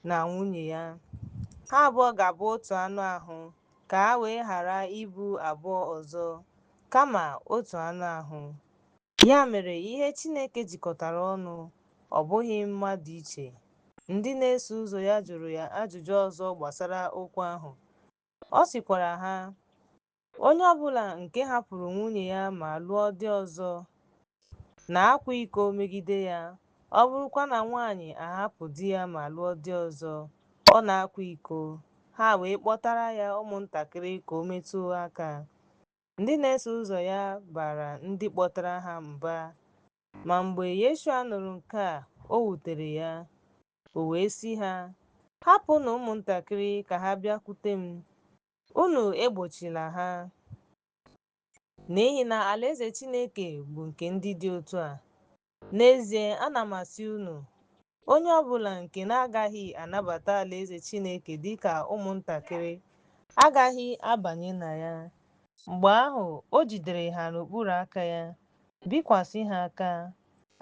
na nwunye ya. Ha abụọ ga-abụ otu anụ ahụ. Ka ha wee ghara ịbụ abụọ ọzọ, kama otu anụ ahụ. Ya mere, ihe Chineke jikọtara ọnụ, ọ bụghị mmadụ iche. Ndị na-eso ụzọ ya jụrụ ya ajụjụ ọzọ gbasara okwu ahụ. Ọ sịkwara ha, onye ọbụla nke hapụrụ nwunye ya ma lụọ di ọzọ na-akwa iko megide ya. Ọ bụrụkwa na nwanyị ahapụ di ya ma lụọ di ọzọ, ọ na-akwa iko. Ha wee kpọtara ya ụmụntakịrị ka o metụ aka. Ndị na-eso ụzọ ya bara ndị kpọtara ha mba. Ma mgbe Yeshua nụrụ nke a, o wutere ya, o wee sị ha, hapụnụ ụmụntakịrị ka ha bịakwute m, unu egbochila ha, n'ihi na alaeze Chineke bụ nke ndị dị otu a. N'ezie, ana m asị unu, onye ọbụla nke na-agaghị anabata alaeze Chineke dịka ụmụntakịrị agaghị abanye na ya. Mgbe ahụ o jidere ha n'okpuru aka ya, bikwasị ha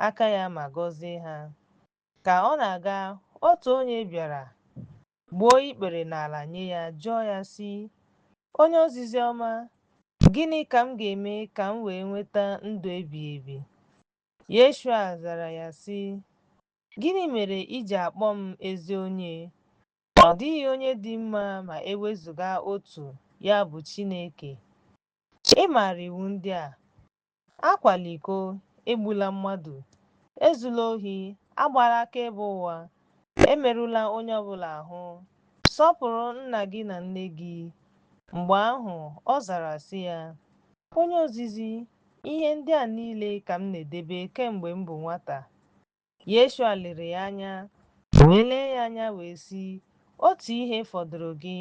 aka ya ma gọzie ha. Ka ọ na-aga, otu onye bịara gbuo ikpere n'ala nye ya, jụọ ya sị, onye ozizi ọma, gịnị ka m ga-eme ka m wee nweta ndụ ebighị ebi? Yeshua zara ya sị, gịnị mere i ji akpọ m ezi onye? Ọ dịghị onye dị mma ma ewezụga otu, ya bụ Chineke. Ị maara iwu ndị a: akwala iko, egbula mmadụ, ezula ohi, agbala akaebe ụgha, emerụla onye ọbụla ahụ, sọpụrụ nna gị na nne gị. Mgbe ahụ ọ zara sị ya, onye ozizi, ihe ndị a niile ka m na-edebe kemgbe m bụ nwata. Yeshua lere ya anya, wee lee ya anya wee sị, otu ihe fọdụrụ gị.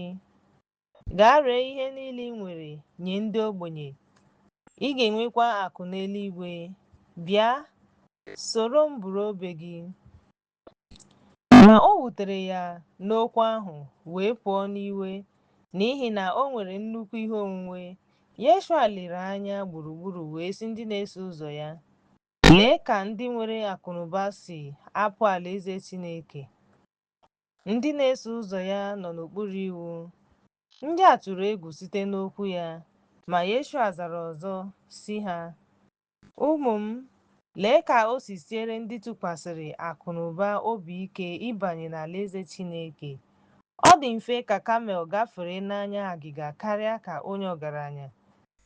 Gaa ree ihe niile ị nwere nye ndị ogbenye, ị ga-enwekwa akụ n'eluigwe. Bịa, soro m buru obe gị. Ma o wutere ya n'okwu ahụ, wee pụọ n'iwe, n'ihi na o nwere nnukwu ihe onwunwe. Yeshua lere anya gburugburu wee sị ndị na-eso ụzọ ya, lee ka ndị nwere akụnụba si apụ alaeze Chineke. Ndị na-eso ụzọ ya nọ n'okpuru iwu. Ndị a tụrụ egwu site n'okwu ya. Ma Yeshua zara ọzọ sị ha, ụmụ m, lee ka o si siere ndị tụkwasịrị akụnụba obi ike ịbanye n'alaeze Chineke. Ọ dị mfe ka kamel gafere n'anya agịga karịa ka onye ọgaranya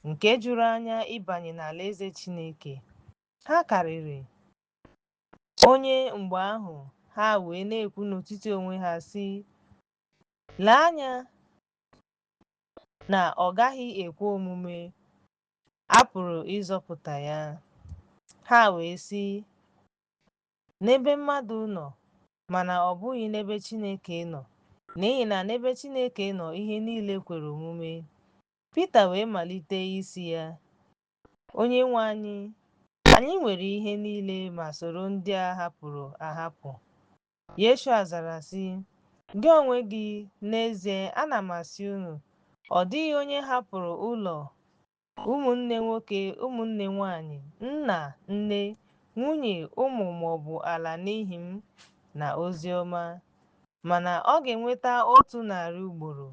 nke juru anya ịbanye n'alaeze Chineke. Ha karịrị. Onye mgbe ahụ ha wee na-ekwu n'etiti onwe ha sị, lee anya na ọ gaghị ekwe omume, a pụrụ ịzọpụta ya. Ha wee sị, n'ebe mmadụ nọ, mana ọ bụghị n'ebe Chineke nọ, n'ihi na n'ebe Chineke nọ ihe niile kwere omume. Pita wee malite isi ya, Onyenwe anyị, anyị nwere ihe niile ma soro ndị a hapụrụ ahapụ. Yeshua zara sị, gị onwe gị, n'ezie ana m asị unu, ọ dịghị onye hapụrụ ụlọ, ụmụnne nwoke, ụmụnne nwanyị, nna, nne, nwunye, ụmụ maọbụ ala n'ihi m na ozi ọma, mana ọ ga-enweta 100 ugboro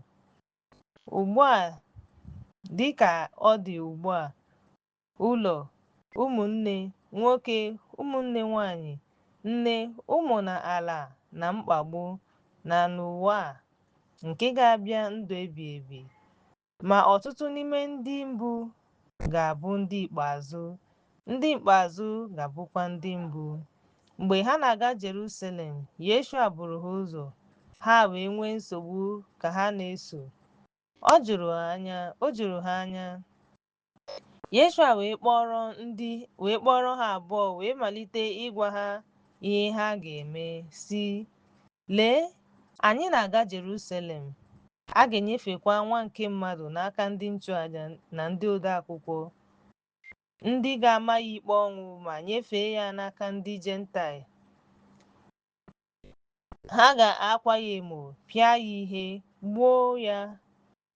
ugbu a dịka ọ dị ugbu a, ụlọ, ụmụnne nwoke, ụmụnne nwanyị, nne, ụmụ na ala na mkpagbu, na n'ụwa nke ga-abịa ndụ ebighị ebi. Ma ọtụtụ n'ime ndị mbụ ga-abụ ndị ikpeazụ, ndị ikpeazụ ga-abụkwa ndị mbụ. Mgbe ha na-aga Jerusalem, Yeshua buru ha ụzọ, ha wee nwee nsogbu ka ha na-eso. O juru ha anya. Yeshua wee kpọrọ ha abụọ wee malite ịgwa ha ihe ha ga-eme, sị, lee, anyị na-aga Jerusalem. A ga-enyefekwa nwa nke mmadụ n'aka ndị nchụaja na ndị ode akwụkwọ, ndị ga-ama ya ikpe ọnwụ ma nyefee ya n'aka ndị Jentaịl. Ha ga-akwa ya emo, pịa ya ihe, gbuo ya,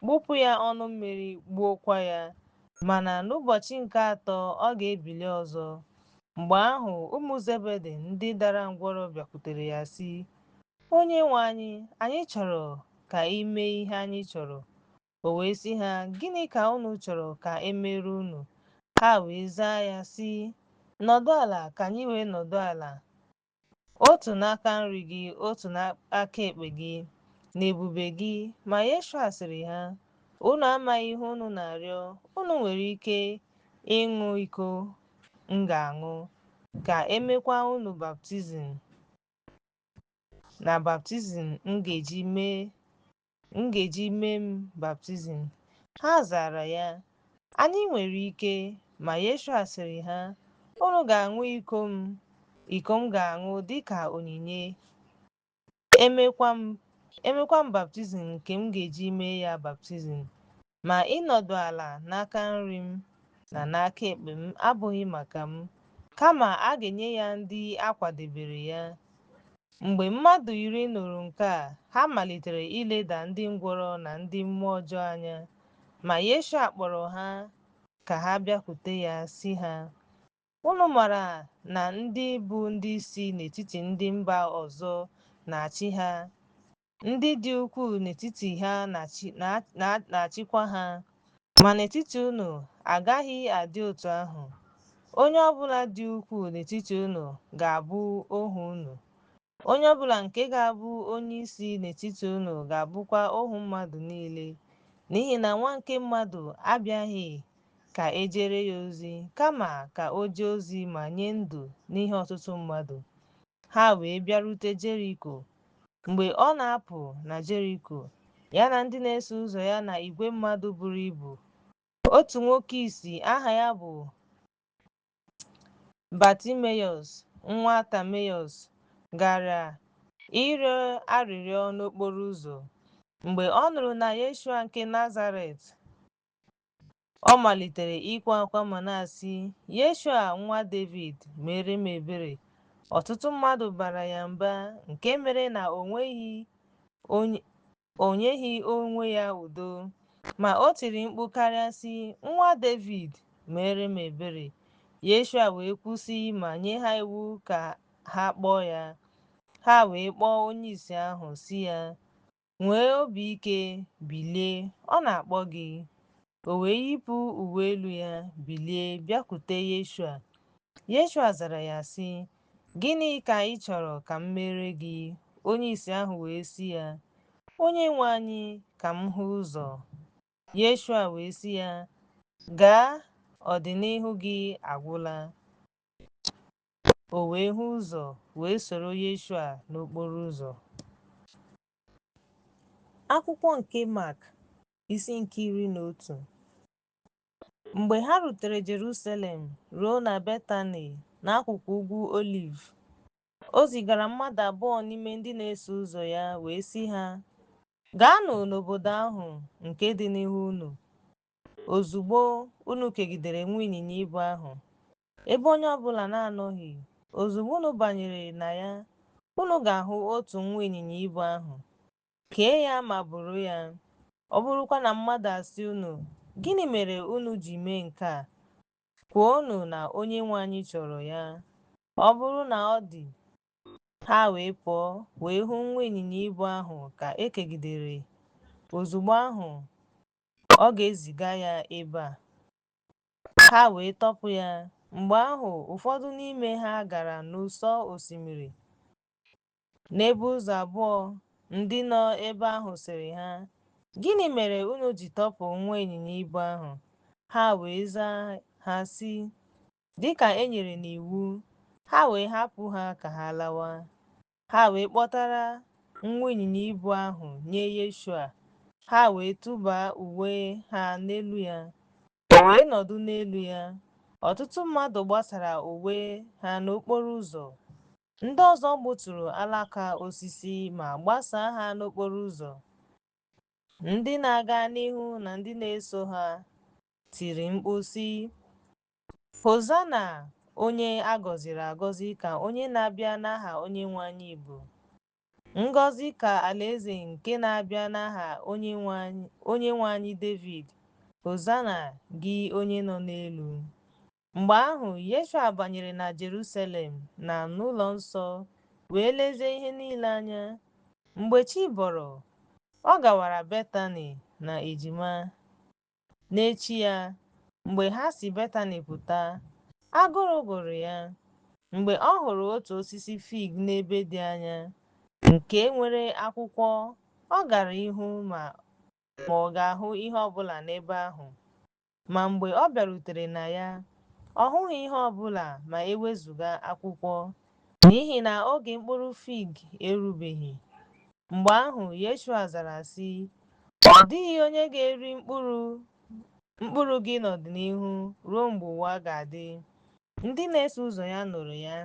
gbupụ ya ọnụ mmiri, gbuokwa ya. Mana n'ụbọchị nke atọ ọ ga-ebili ọzọ. Mgbe ahụ ụmụ Zebedi ndị dara ngwọrọ bịakwutere ya sị, Onyenwe anyị chọrọ ka i mee ihe anyị chọrọ. O wee sị ha, gịnị ka unu chọrọ ka e mere unu? Ha wee zaa ya sị, nọdụ ala ka anyị wee nọdụ ala, otu n'aka nri gị, otu n'aka ekpe gị, n'ebube gị. Ma Yeshua sịrị ha, unu amaghị ihe unu na-arịọ. Unu nwere ike ịṅụ iko m ga-aṅụ, ka emekwa unu baptizim na baptizim m ga-eji mee m baptizim? Ha zara ya, anyị nwere ike. Ma Yeshua sịrị ha, unu ga-aṅụ iko m, iko m ga-aṅụ dịka onyinye. Emekwa m baptizim nke m ga-eji mee ya baptizim. Ma ịnọdụ ala n'aka nri m na n'aka ekpe m abụghị maka m, kama a ga-enye ya ndị a kwadebere ya. Mgbe mmadụ 10 nụrụ nke a, ha malitere ileda ndị ngwụrọ na ndị mmụọ ọjọọ anya. Ma Yeshua kpọrọ ha ka ha bịakwute ya sị ha, unu maara na ndị bụ ndị isi n'etiti ndị mba ọzọ na-achị ha, ndị dị ukwuu n'etiti ha na-achịkwa ha. Ma n'etiti unu agaghị adị otu ahụ. Onye ọbụla dị ukwuu n'etiti unu ga-abụ ohu unu. Onye ọbụla nke ga-abụ onye isi n'etiti unu ga-abụkwa ohu mmadụ niile. N'ihi na Nwa nke Mmadụ abịaghị ka e jere ya ozi, kama ka o jee ozi ma nye ndụ n'ihi ọtụtụ mmadụ. Ha wee bịarute Jeriko. Mgbe ọ na-apụ na Jeriko, ya na ndị na-eso ụzọ ya na igwe mmadụ buru ibu, otu nwoke ìsì aha ya bụ Batimiọs nwa Timiọs gara ịrịọ arịrịọ n'okporo ụzọ. Mgbe ọ nụrụ na Yeshua nke Nazaret, ọ malitere ịkwa akwa ma na-asị, Yeshua nwa David, mere m ebere. Ọtụtụ mmadụ bara ya mba, nke mere na o nyeghị onwe ya udo. Ma o tiri mkpu karịa sị, nwa David, mere m ebere. Yeshua wee kwụsị ma nye ha iwu ka ha kpọọ ya. Ha wee kpọọ onyeisi ahụ sị ya, nwee obi ike, bilie, ọ na-akpọ gị. O wee yipụ uwe elu ya, bilie, bịakwute Yeshua. Yeshua zara ya sị, gịnị ka ị chọrọ ka m mere gị? Onyeisi ahụ wee sị ya, Onyenwe anyị, ka m hụ ụzọ. Yeshua wee sị ya, gaa, ọdịnihu gị agwụla. O wee hụ ụzọ wee soro Yeshua n'okporo ụzọ. Akwụkwọ nke Mark, isi nke 11. Mgbe ha rutere Jerusalem ruo na Betani n'akụkụ ugwu Oliv, o zigara mmadụ 2 n'ime ndị na-eso ụzọ ya wee sị ha, gaanụ n'obodo ahụ nke dị n'ihu unu. Ozugbo unu kegidere nwa ịnyịnya ibu ahụ, ebe onye ọbụla na-anọghị, ozugbo unu banyere na ya, unu ga-ahụ otu nwa ịnyịnya ibu ahụ. Kee ya ma buru ya. Ọ bụrụkwa na mmadụ asị unu, gịnị mere unu ji mee nke a? Kwuonụ na Onyenwe anyị chọrọ ya. Ọ bụrụ na ọ dị, ha wee pụọ wee hụ nwa ịnyịnya ibu ahụ ka ekegidere. Ozugbo ahụ ọ ga-eziga ya ebe a. Ha wee tọpụ ya. Mgbe ahụ ụfọdụ n'ime ha gara n'ụsọ osimiri n'ebe ụzọ abụọ. Ndị nọ ebe ahụ sịrị ha, gịnị mere unu ji tọpụ nwa ịnyịnya ibu ahụ? Ha wee zaa ha sị, dịka e nyere n'iwu. Ha wee hapụ ha ka ha lawa. Ha wee kpọtara nwa ịnyịnya ibu ahụ nye Yeshua. Ha wee tụba uwe ha n'elu ya. O wee nọdụ n'elu ya. Ọtụtụ mmadụ gbasara uwe ha n'okporo ụzọ. Ndị ọzọ gbuturu alaka osisi ma gbasaa ha n'okporo ụzọ. Ndị na-aga n'ihu na ndị na-eso ha tiri mkpu sị, Hozana, onye a gọziri agọzi ka onye na-abịa n'aha Onyenwe anyị bụ. Ngọzi ka alaeze nke na-abịa n'aha Onyenwe anyị David. Hozana gị onye nọ n'elu. Mgbe ahụ Yeshua banyere na Jerusalem na n'ụlọ nsọ wee lezie ihe niile anya. Mgbe chi bọrọ, ọ gawara Betani na ejima. N'echi ya, mgbe ha si Betani pụta, agụrụ gụrụ ya. Mgbe ọ hụrụ otu osisi fig n'ebe dị anya, nke nwere akwụkwọ, ọ gara ihu ma ọ ga-ahụ ihe ọbụla n'ebe ahụ. Ma mgbe ọ bịarutere na ya, ọ hụghị ihe ọbụla ma ewezuga akwụkwọ, n'ihi na oge mkpụrụ fig erubeghị. Mgbe ahụ Yeshua zara sị, ọ dịghị onye ga-eri mkpụrụ gị n'ọdịnihu ruo mgbe ụwa ga-adị. Ndị na-eso ụzọ ya nụrụ ya.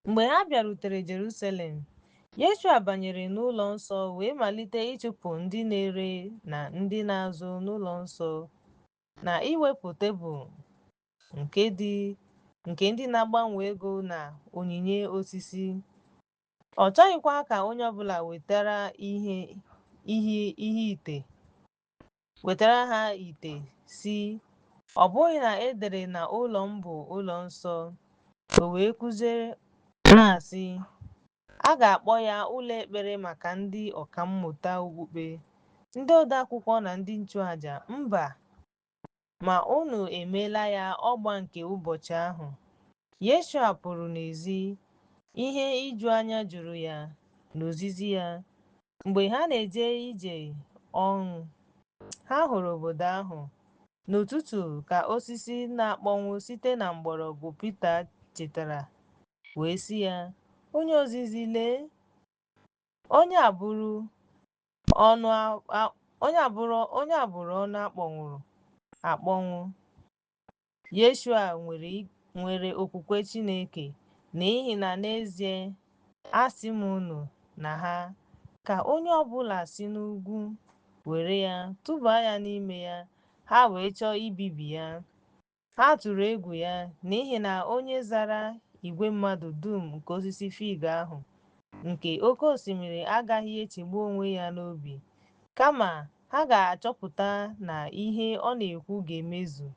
Mgbe ha bịarutere Jerusalem, Yeshua banyere n'ụlọ nsọ wee malite ịchụpụ ndị na-ere na ndị na-azụ n'ụlọ nsọ na iwepụ tebụl nke ndị na-agbanwe ego na onyinye osisi. Ọ chọghịkwa ka onye ọbụla wetara ha ite si, ọ bụghị na edere na ụlọ m bụ ụlọ nsọ. O wee kụziere na-asị, a ga-akpọ ya ụlọ ekpere maka ndị ọkammụta okpukpe, ndị odeakwụkwọ na ndị nchụaja. Mba, ma unu emeela ya ọgba nke ụbọchị ahụ. Yeshua pụrụ n'ezi. Ihe ijuanya juru ya n'ozizi ya. Mgbe ha na-eje ije ọṅụ, ha hụrụ obodo ahụ. N'ụtụtụ ka osisi na-akpọnwụ site na mgbọrọgwụ Pita chetara wee sị ya, onye ozizi, lee, onye abụrụ ọnụ akpọnwụrụ akpọnwụ. Yeshua nwere okwukwe Chineke, n'ihi na n'ezie asị m unu na ha, ka onye ọbụla si n'ugwu were ya tụba ya n'ime ya, ha wee chọọ ibibi ya. Ha tụrụ egwu ya, n'ihi na onye zara igwe mmadụ dum nke osisi fig ahụ nke oke osimiri agaghị echegbu onwe ya n'obi, kama ha ga-achọpụta na ihe ọ na-ekwu ga-emezu.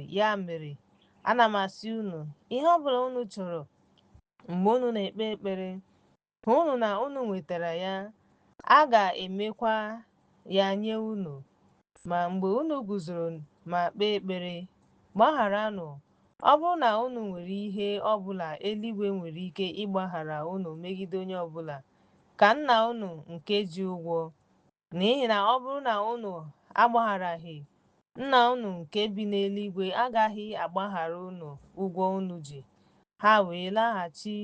Ya mere, ana m asị unu, ihe ọbụla unu chọrọ mgbe unu na-ekpe ekpere, hụnụ na unu nwetara ya, a ga-emekwa ya nye unu. Ma mgbe unu guzoro ma kpee ekpere, gbagharanụ, ọ bụrụ na unu nwere ihe ọbụla eluigwe nwere ike ịgbaghara unu megide onye ọbụla, ka Nna unu nke ji ụgwọ. N'ihi na ọ bụrụ na unu agbagharaghị, Nna unu nke bi n'eluigwe agaghị agbaghara unu ụgwọ unu ji. Ha wee laghachi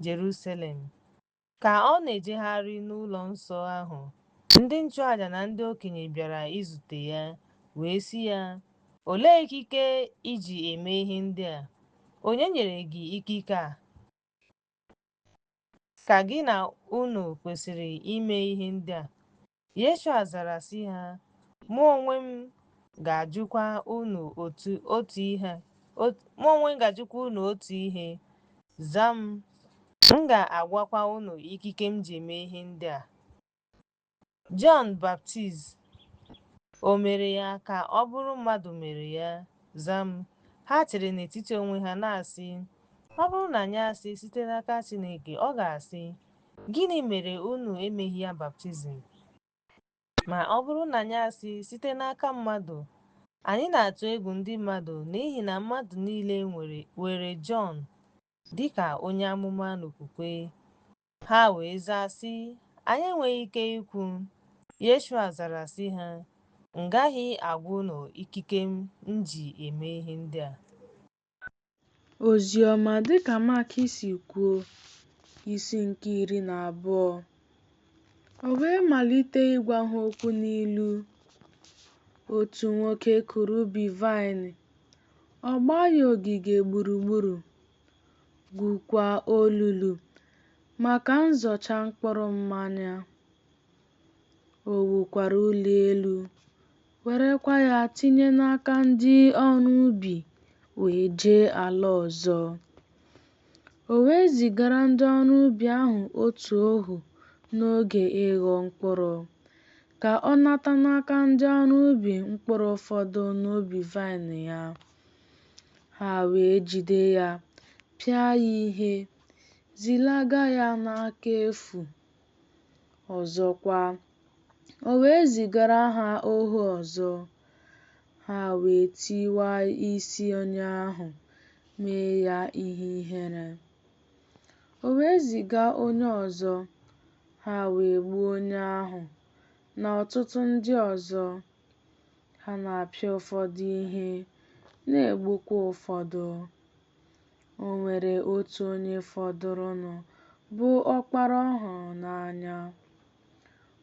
Jerusalem. Ka ọ na-ejegharị n'ụlọ nsọ ahụ, ndị nchụaja na ndị okenye bịara izute ya wee sị ya, olee ikike iji eme ihe ndị a? Onye nyere gị ikike a? Ka gị na unu kwesịrị ime ihe ndị a? Yeshua zara sị ha, mụ onwe m ga-ajụkwa unu otu ihe. Zaa m ga-agwakwa unu ikike m ji eme ihe ndị a. Jọn Baptist o mere ya ka ọ bụrụ mmadụ mere ya? Zaa m. Ha chere n'etiti onwe ha na-asị, ọ bụrụ na anyị asị site n'aka Chineke, ọ ga-asị, gịnị mere unu emeghị ya baptizim? Ma ọ bụrụ na anyị asị site n'aka mmadụ, anyị na-atụ egwu ndị mmadụ, n'ihi na mmadụ niile were Jọn dịka onye amụma n'okwukwe. Ha wee zaa sị, anyị enweghị ike ikwu. Yeshua zara sị ha, m gaghị agwa unu ikike m ji eme ihe ndị a. Oziọma dịka Mak si kwuo, isi nke 12. O wee malite ịgwa ha okwu n'ilu. Otu nwoke kụrụ ubi vaịnị, ọ gbaa ya ogige gburugburu, gwukwa olulu maka nzọcha mkpụrụ mmanya. O wukwara ụlọ elu, werekwa ya tinye n'aka ndị ọrụ ubi, wee jee ala ọzọ. O wee zigara ndị ọrụ ubi ahụ otu ohu n'oge ịghọ mkpụrụ, ka ọ nata n'aka ndị ọrụ ubi mkpụrụ ụfọdụ n'ubi vaịnị ya. Ha wee jide ya, pịa ya ihe, zilaga ya n'aka efu. Ọzọkwa, o wee zigara ha ohu ọzọ. Ha wee tiwaa isi onye ahụ, mee ya ihe ihere. O wee ziga onye ọzọ. Ha wee gbuo onye ahụ na ọtụtụ ndị ọzọ. Ha na-apịa ụfọdụ ihe, na-egbukwa ụfọdụ. O nwere otu onye fọdụrụnụ, bụ ọkpara ọ hụrụ n'anya.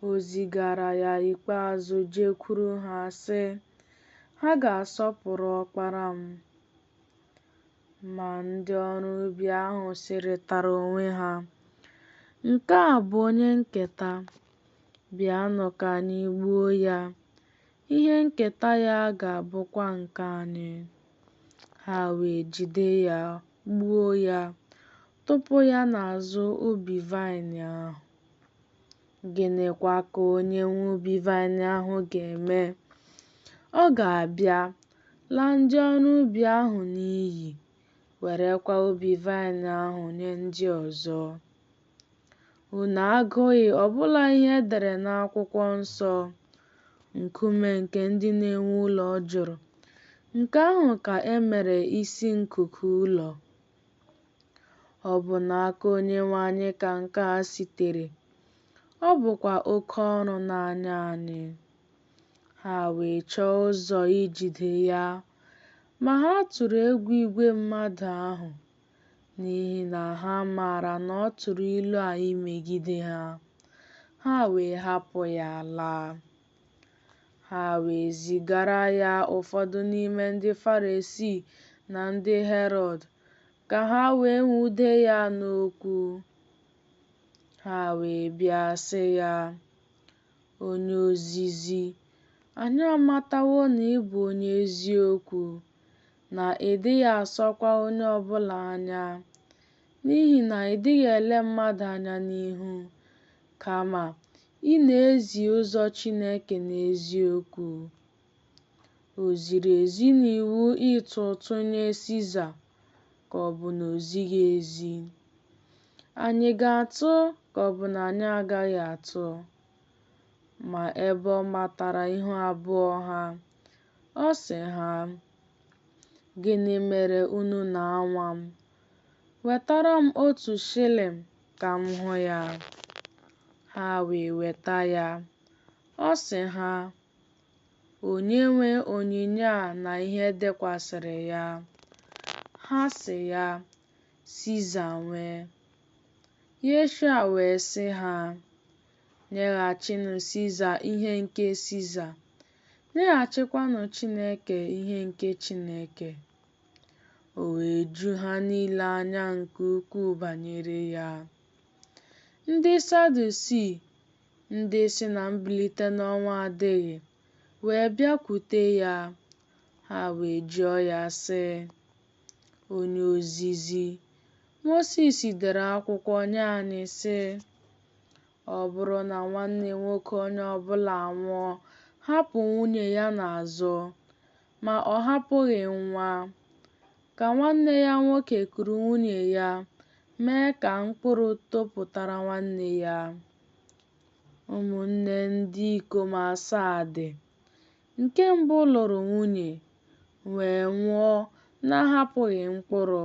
O zigara ya ikpeazụ jekwuru ha sị, ha ga-asọpụrụ ọkpara m. Ma ndị ọrụ ubi ahụ sịrịtara onwe ha, “Nke a bụ onye nketa, bịanụ ka anyị gbuo ya. Ihe nketa ya ga-abụkwa nke anyị.” Ha wee jide ya, gbuo ya, tụpụ ya n'azụ ubi vaịn ahụ. Gịnịkwa ka onye nwe ubi vaịn ahụ ga-eme? Ọ ga-abịa laa ndị ọrụ ubi ahụ n'iyi, werekwa ubi vaịn ahụ nye ndị ọzọ. Unu agụghị ọbụla ihe e dere n'akwụkwọ nsọ, nkume nke ndị na-ewu ụlọ jụrụ, nke ahụ ka e mere isi nkuku ụlọ. Ọ bụ n'aka Onyenwe anyị ka nke a sitere. Ọ bụkwa oke ọrụ n'anya anyị. Ha wee chọọ ụzọ ijide ya, ma ha tụrụ egwu igwe mmadụ ahụ, n'ihi na ha maara na ọ tụrụ ilu a imegide ha. Ha wee hapụ ya laa. Ha wee zigara ya ụfọdụ n'ime ndị Farisii na ndị Herọd, ka ha wee nwude ya n'okwu. Ha wee bịa sị ya, “Onye ozizi, anyị amatawo na ị bụ onye eziokwu, na ị dịghị asọkwa onye ọbụla anya, n'ihi na ị dịghị ele mmadụ anya n'ihu, kama ị na-ezi ụzọ Chineke n'eziokwu. O ziri ezi n'iwu ịtụ ụtụ nye Siza, ka ọ bụ na o zighị ezi? Anyị ga-atụ ka ọ bụ na anyị agaghị atụ?” Ma ebe ọ matara ihu abụọ ha, ọ sị ha, “Gịnị mere unu na-anwa m? Wetara m otu shilling ka m hụ ya.” Ha wee weta ya. Ọ sị ha, “Onye nwe onyinye a na ihe dekwasịrị ya?” Ha sị ya, “Siza nwe.” Yeshua wee sị ha, “Nyeghachinụ Siza ihe nke Siza, nyeghachikwanụ Chineke ihe nke Chineke.” O wee ju ha niile anya nke ukwuu banyere ya. Ndị Sadusii, ndị sị na mbilite n'ọnwụ adịghị, wee bịakwute ya. Ha wee jụọ ya sị, “Onye ozizi, Mosis dere akwụkwọ nye anyị sị, ọ bụrụ na nwanne nwoke onye ọbụla anwụọ, hapụ nwunye ya n'azụ, ma ọ hapụghị nwa, ka nwanne ya nwoke kuru nwunye ya, mee ka mkpụrụ topụtara nwanne ya. Ụmụnne ndị ikom 7 dị. Nke mbụ lụrụ nwunye, wee nwụọ na-ahapụghị mkpụrụ.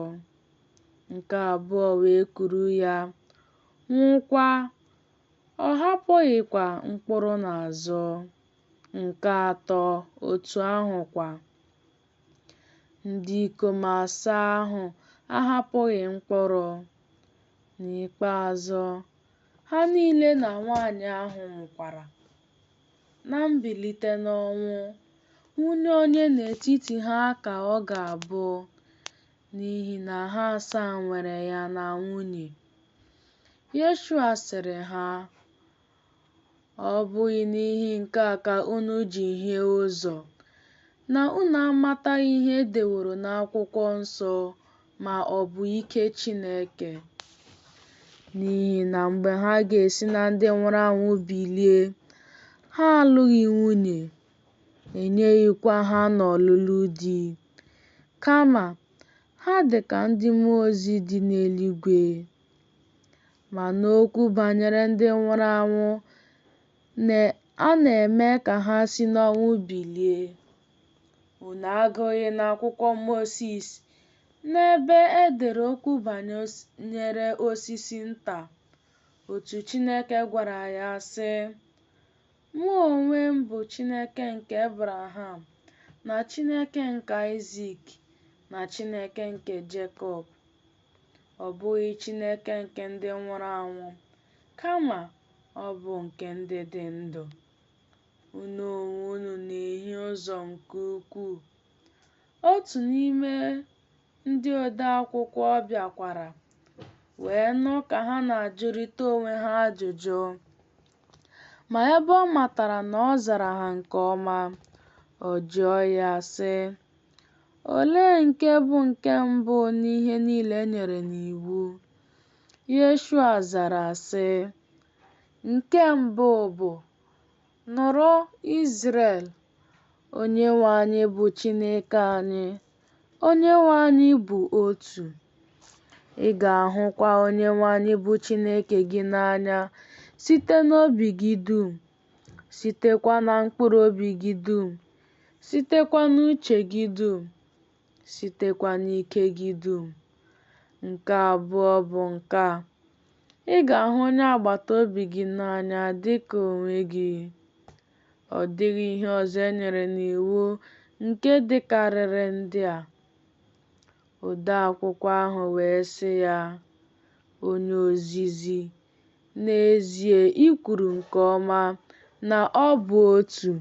Nke abụọ wee kuru ya, nwụkwa, ọ hapụghịkwa mkpụrụ n'azụ. Nke atọ otu ahụ kwa. Ndị ikom 7 ahụ ahapụghị mkpụrụ. N'ikpeazụ, ha niile na nwanyị ahụ nwụkwara. Na mbilite n'ọnwụ, nwunye onye n'etiti ha ka ọ ga-abụ, n'ihi na ha 7 nwere ya na nwunye. Yeshua sịrị ha, “Ọ bụghị n'ihi nke a ka unu ji hie ụzọ, na unu amataghị ihe e deworo n'akwụkwọ nsọ, ma ọ bụ ike Chineke? N'ihi na mgbe ha ga-esi na ndị nwụrụ anwụ bilie, ha alụghị nwunye, enyeghịkwa ha n'ọlụlụ di, kama ha dị ka ndị mmụọ ozi dị n'eluigwe. Ma n'okwu banyere ndị nwụrụ anwụ, a na-eme ka ha si n'ọnwụ bilie. Unu agụghị n'akwụkwọ Mosis, n'ebe e dere okwu banyere osisi nta, otu Chineke gwara ya sị, ‘Mụ onwe m bụ Chineke nke Ebraham, na Chineke nke Aịzik, na Chineke nke Jekọb.’ Ọ bụghị Chineke nke ndị nwụrụ anwụ, kama ọ bụ nke ndị dị ndụ. Unu onwe unu na-ehi ụzọ nke ukwuu. Otu n'ime ndị ode akwụkwọ bịakwara wee nụ ka ha na-ajụrịta onwe ha ajụjụ. Ma ebe ọ matara na ọ zara ha nke ọma, ọ jụọ ya sị, "Olee nke bụ nke mbụ n'ihe niile e nyere n'iwu?" Yeshua zara sị, "Nke mbụ bụ, nụrụ Izrel, Onyenwe anyị bụ Chineke anyị, Onyenwe anyị bụ otu. Ị ga-ahụkwa Onyenwe anyị bụ Chineke gị n'anya site n'obi gị dum, sitekwa na mkpụrụ obi gị dum, sitekwa n'uche gị dum, sitekwa n'ike gị dum. Nke abụọ bụ nke a, ị ga-ahụ onye agbata obi gị n'anya dị ka onwe gị. Ọ dịghị ihe ọzọ e nyere n'iwu nke dịkarịrị ndị a." Ode akwụkwọ ahụ wee sị ya, "Onye ozizi, n'ezie i kwuru nke ọma na ọ bụ otu.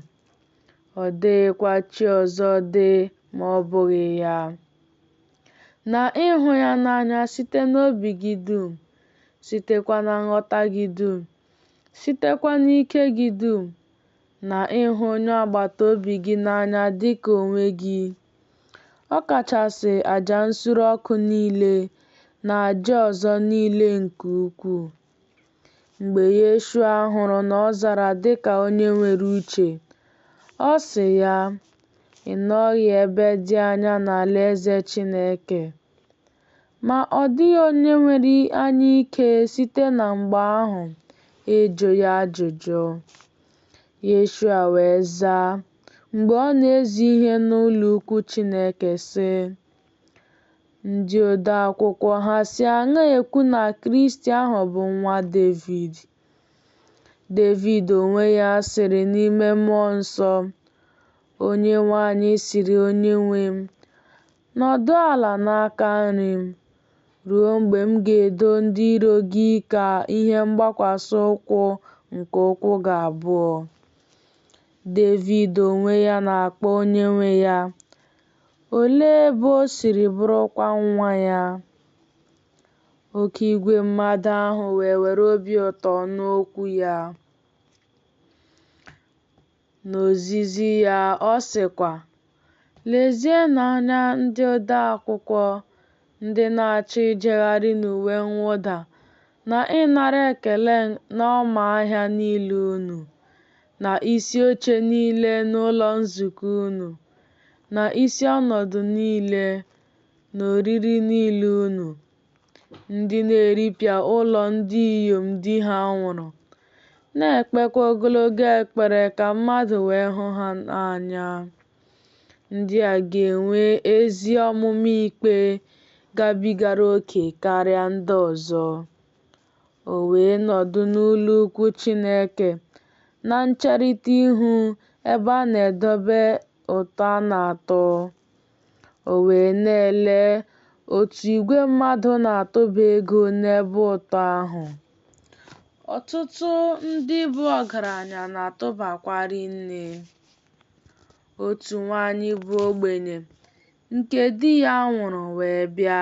Ọ dịghịkwa chi ọzọ dị ma ọ bụghị ya. Na ịhụ ya n'anya site n'obi gị dum, sitekwa na nghọta gị dum, sitekwa n'ike gị dum, na ịhụ onye agbata obi gị n'anya dị ka onwe gị. Ọ kachasị àjà nsure ọkụ niile na àjà ọzọ niile nke ukwuu." Mgbe Yeshua hụrụ na ọ zara dịka onye nwere uche, ọ sị ya, "Ị nọghị ebe dị anya n'alaeze Chineke." Ma ọ dịghị onye nwere anya ike site na mgbe ahụ ịjụ ya ajụjụ. Yeshua wee zaa mgbe ọ na-ezi ihe n'ụlọ ukwu Chineke sị, "Ndị ode akwụkwọ ha si aṅaa ekwu na Kristi ahụ bụ nwa Devid? Devid onwe ya sịrị n'ime Mmụọ Nsọ, Onyenwe anyị sịrị Onyenwe m, nọdụ ala n'aka nri m, ruo mgbe m ga-edo ndị iro gị ka ihe mgbakwasị ụkwụ nke ụkwụ gị abụọ." Devid onwe ya na-akpọ Onyenwe ya, olee ebe o siri bụrụkwa nwa ya? Oke igwe mmadụ ahụ wee were obi ụtọ nụ okwu ya. N'ozizi ya, ọ sịkwa, "Lezienụ anya ndị ode akwụkwọ, ndị na-achọ ijegharị n'uwe mwụda na ịnara ekele n'ọma ahịa niile unu, na isi oche niile n'ụlọ nzukọ unu, na isi ọnọdụ niile, na oriri niile unu, ndị na-eripịa ụlọ ndị inyom di ha nwụrụ, na-ekpekwa ogologo ekpere ka mmadụ wee hụ ha n'anya. Ndị a ga-enwe ezi ọmụma ikpe gabigara oke karịa ndị ọzọ." O wee nọdụ n'ụlọ ukwu Chineke na ncherịta ihu ebe a na-edobe ụtụ a na-atụ. O wee na-ele otu igwe mmadụ na-atụba ego n'ebe ụtụ ahụ. Ọtụtụ ndị bụ ọgaranya na-atụbakwa rinne. Otu nwanyị bụ ogbenye nke di ya nwụrụ wee bịa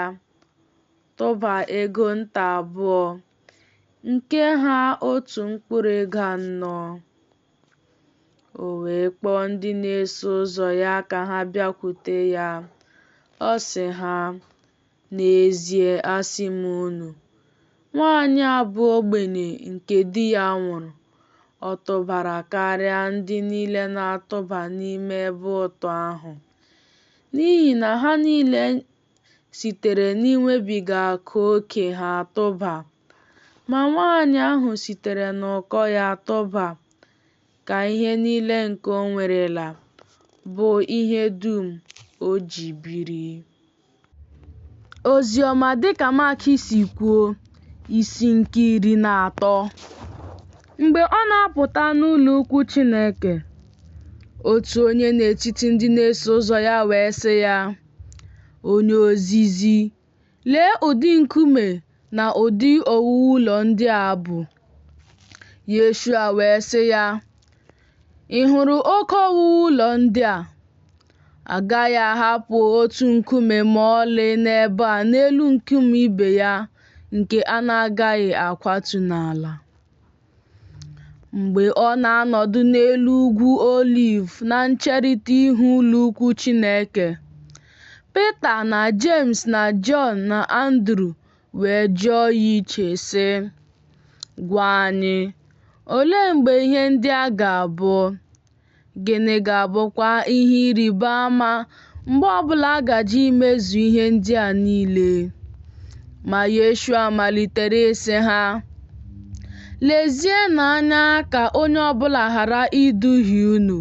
tụba ego nta abụọ, nke ha otu mkpụrụ ego anọ. O wee kpọọ ndị na-eso ụzọ ya ka ha bịakwute ya. Ọ sị ha, "N'ezie asị m unu, nwaanyị a bụ ogbenye nke di ya nwụrụ, ọ tụbara karịa ndị niile na-atụba n'ime ebe ụtụ ahụ. N'ihi na ha niile sitere n'iwebiga akụ oke ha tụba, ma nwaanyị ahụ sitere n'ụkọ ya tụba, ka ihe niile nke o nwerela, bụ ihe dum o ji biri." Oziọma dịka Mak si kwuo, isi nke 13. Mgbe ọ na-apụta n'ụlọ ukwu Chineke, otu onye n'etiti ndị na-eso ụzọ ya wee sị ya, "Onye ozizi, lee ụdị nkume na ụdị owuwu ụlọ ndị a bụ." Yeshua wee sị ya, "Ị hụrụ oke owuwu ụlọ ndị a? agaghị ahapụ otu nkume ma ọlị n'ebe a n'elu nkume ibe ya nke a na-agaghị akwatu n'ala. Mgbe ọ na-anọdụ n'elu ugwu Oliv na ncherịta ihu ụlọ ukwu Chineke, Pita na Jems na Jọn na Andrew wee jụọ ya iche sị, "Gwa anyị, olee mgbe ihe ndị a ga-abụ? Gịnị ga-abụkwa ihe ịrịba ama mgbe ọbụla a gaje imezu ihe ndị a niile?" Ma Yeshua malitere ịsị ha, "Lezienụ anya ka onye ọbụla ghara iduhie unu.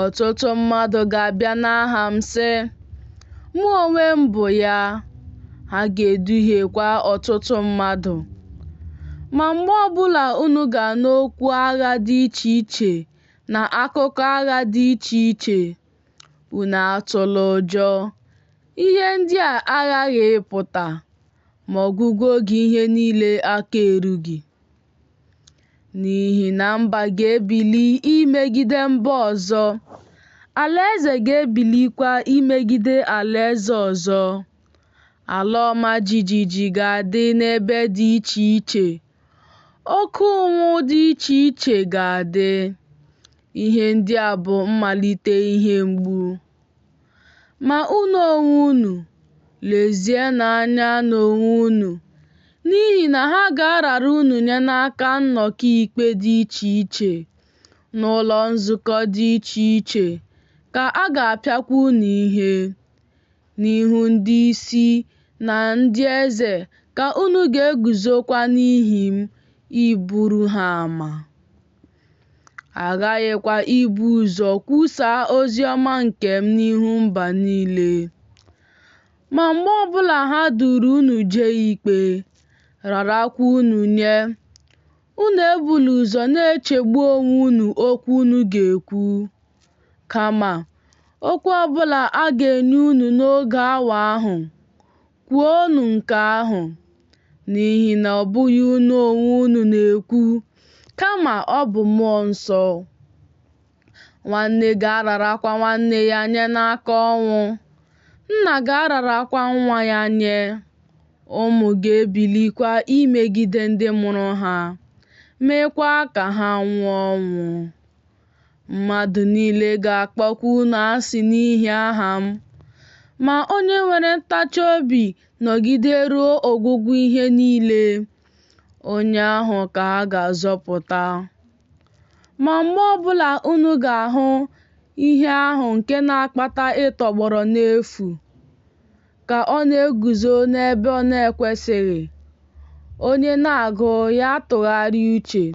Ọtụtụ mmadụ ga-abịa n'aha m sị, 'Mụ onwe m bụ ya,' ha ga-eduhiekwa ọtụtụ mmadụ. Ma mgbe ọbụla unu ga-anụ okwu agha dị iche iche na akụkọ agha dị iche iche, unu atụla ụjọ. Ihe ndị a aghaghị ịpụta, ma ọgwụgwụ oge ihe niile aka erughị. N'ihi na mba ga-ebili imegide mba ọzọ, alaeze ga-ebilikwa imegide alaeze ọzọ. Ala ọma jijiji ga-adị n'ebe dị iche iche, oke ụnwụ dị iche iche ga-adị. Ihe ndị a bụ mmalite ihe mgbu. Ma unu onwe unu, lezienụ anya n'onwe unu, n'ihi na ha ga-arara unu nye n'aka nnọkọ ikpe dị iche iche, n'ụlọ nzukọ dị iche iche, ka a ga-apịakwa unu ihe. N'ihu ndị isi na ndị eze ka unu ga-eguzokwa n'ihi m iburu ha ama. Aghaghịkwa ibu ụzọ kwusaa ozi ọma nke m n'ihu mba niile. Ma mgbe ọbụla ha duru unu jee ikpe, rarakwa unu nye, unu ebula ụzọ na-echegbu onwe unu okwu unu ga-ekwu. Kama, okwu ọbụla a ga-enye unu n'oge awa ahụ, kwuonụ nke ahụ, n'ihi na ọ bụghị unu onwe unu na-ekwu, kama ọ bụ Mmụọ Nsọ. Nwanne ga-ararakwa nwanne ya nye n'aka ọnwụ. Nna ga-ararakwa nwa ya nye. Ụmụ ga-ebilikwa imegide ndị mụrụ ha, meekwa ka ha nwụọ ọnwụ. Mmadụ niile ga-akpọkwa unu asị n'ihi aha m. Ma onye nwere ntachi obi nọgide ruo ọgwụgwụ ihe niile, onye ahụ ka a ga-azọpụta. Ma mgbe ọbụla unu ga-ahụ ihe ahụ nke na-akpata ịtọgbọrọ n'efu, ka ọ na-eguzo n'ebe ọ na-ekwesịghị, onye na-agụ ya tụgharịa uche.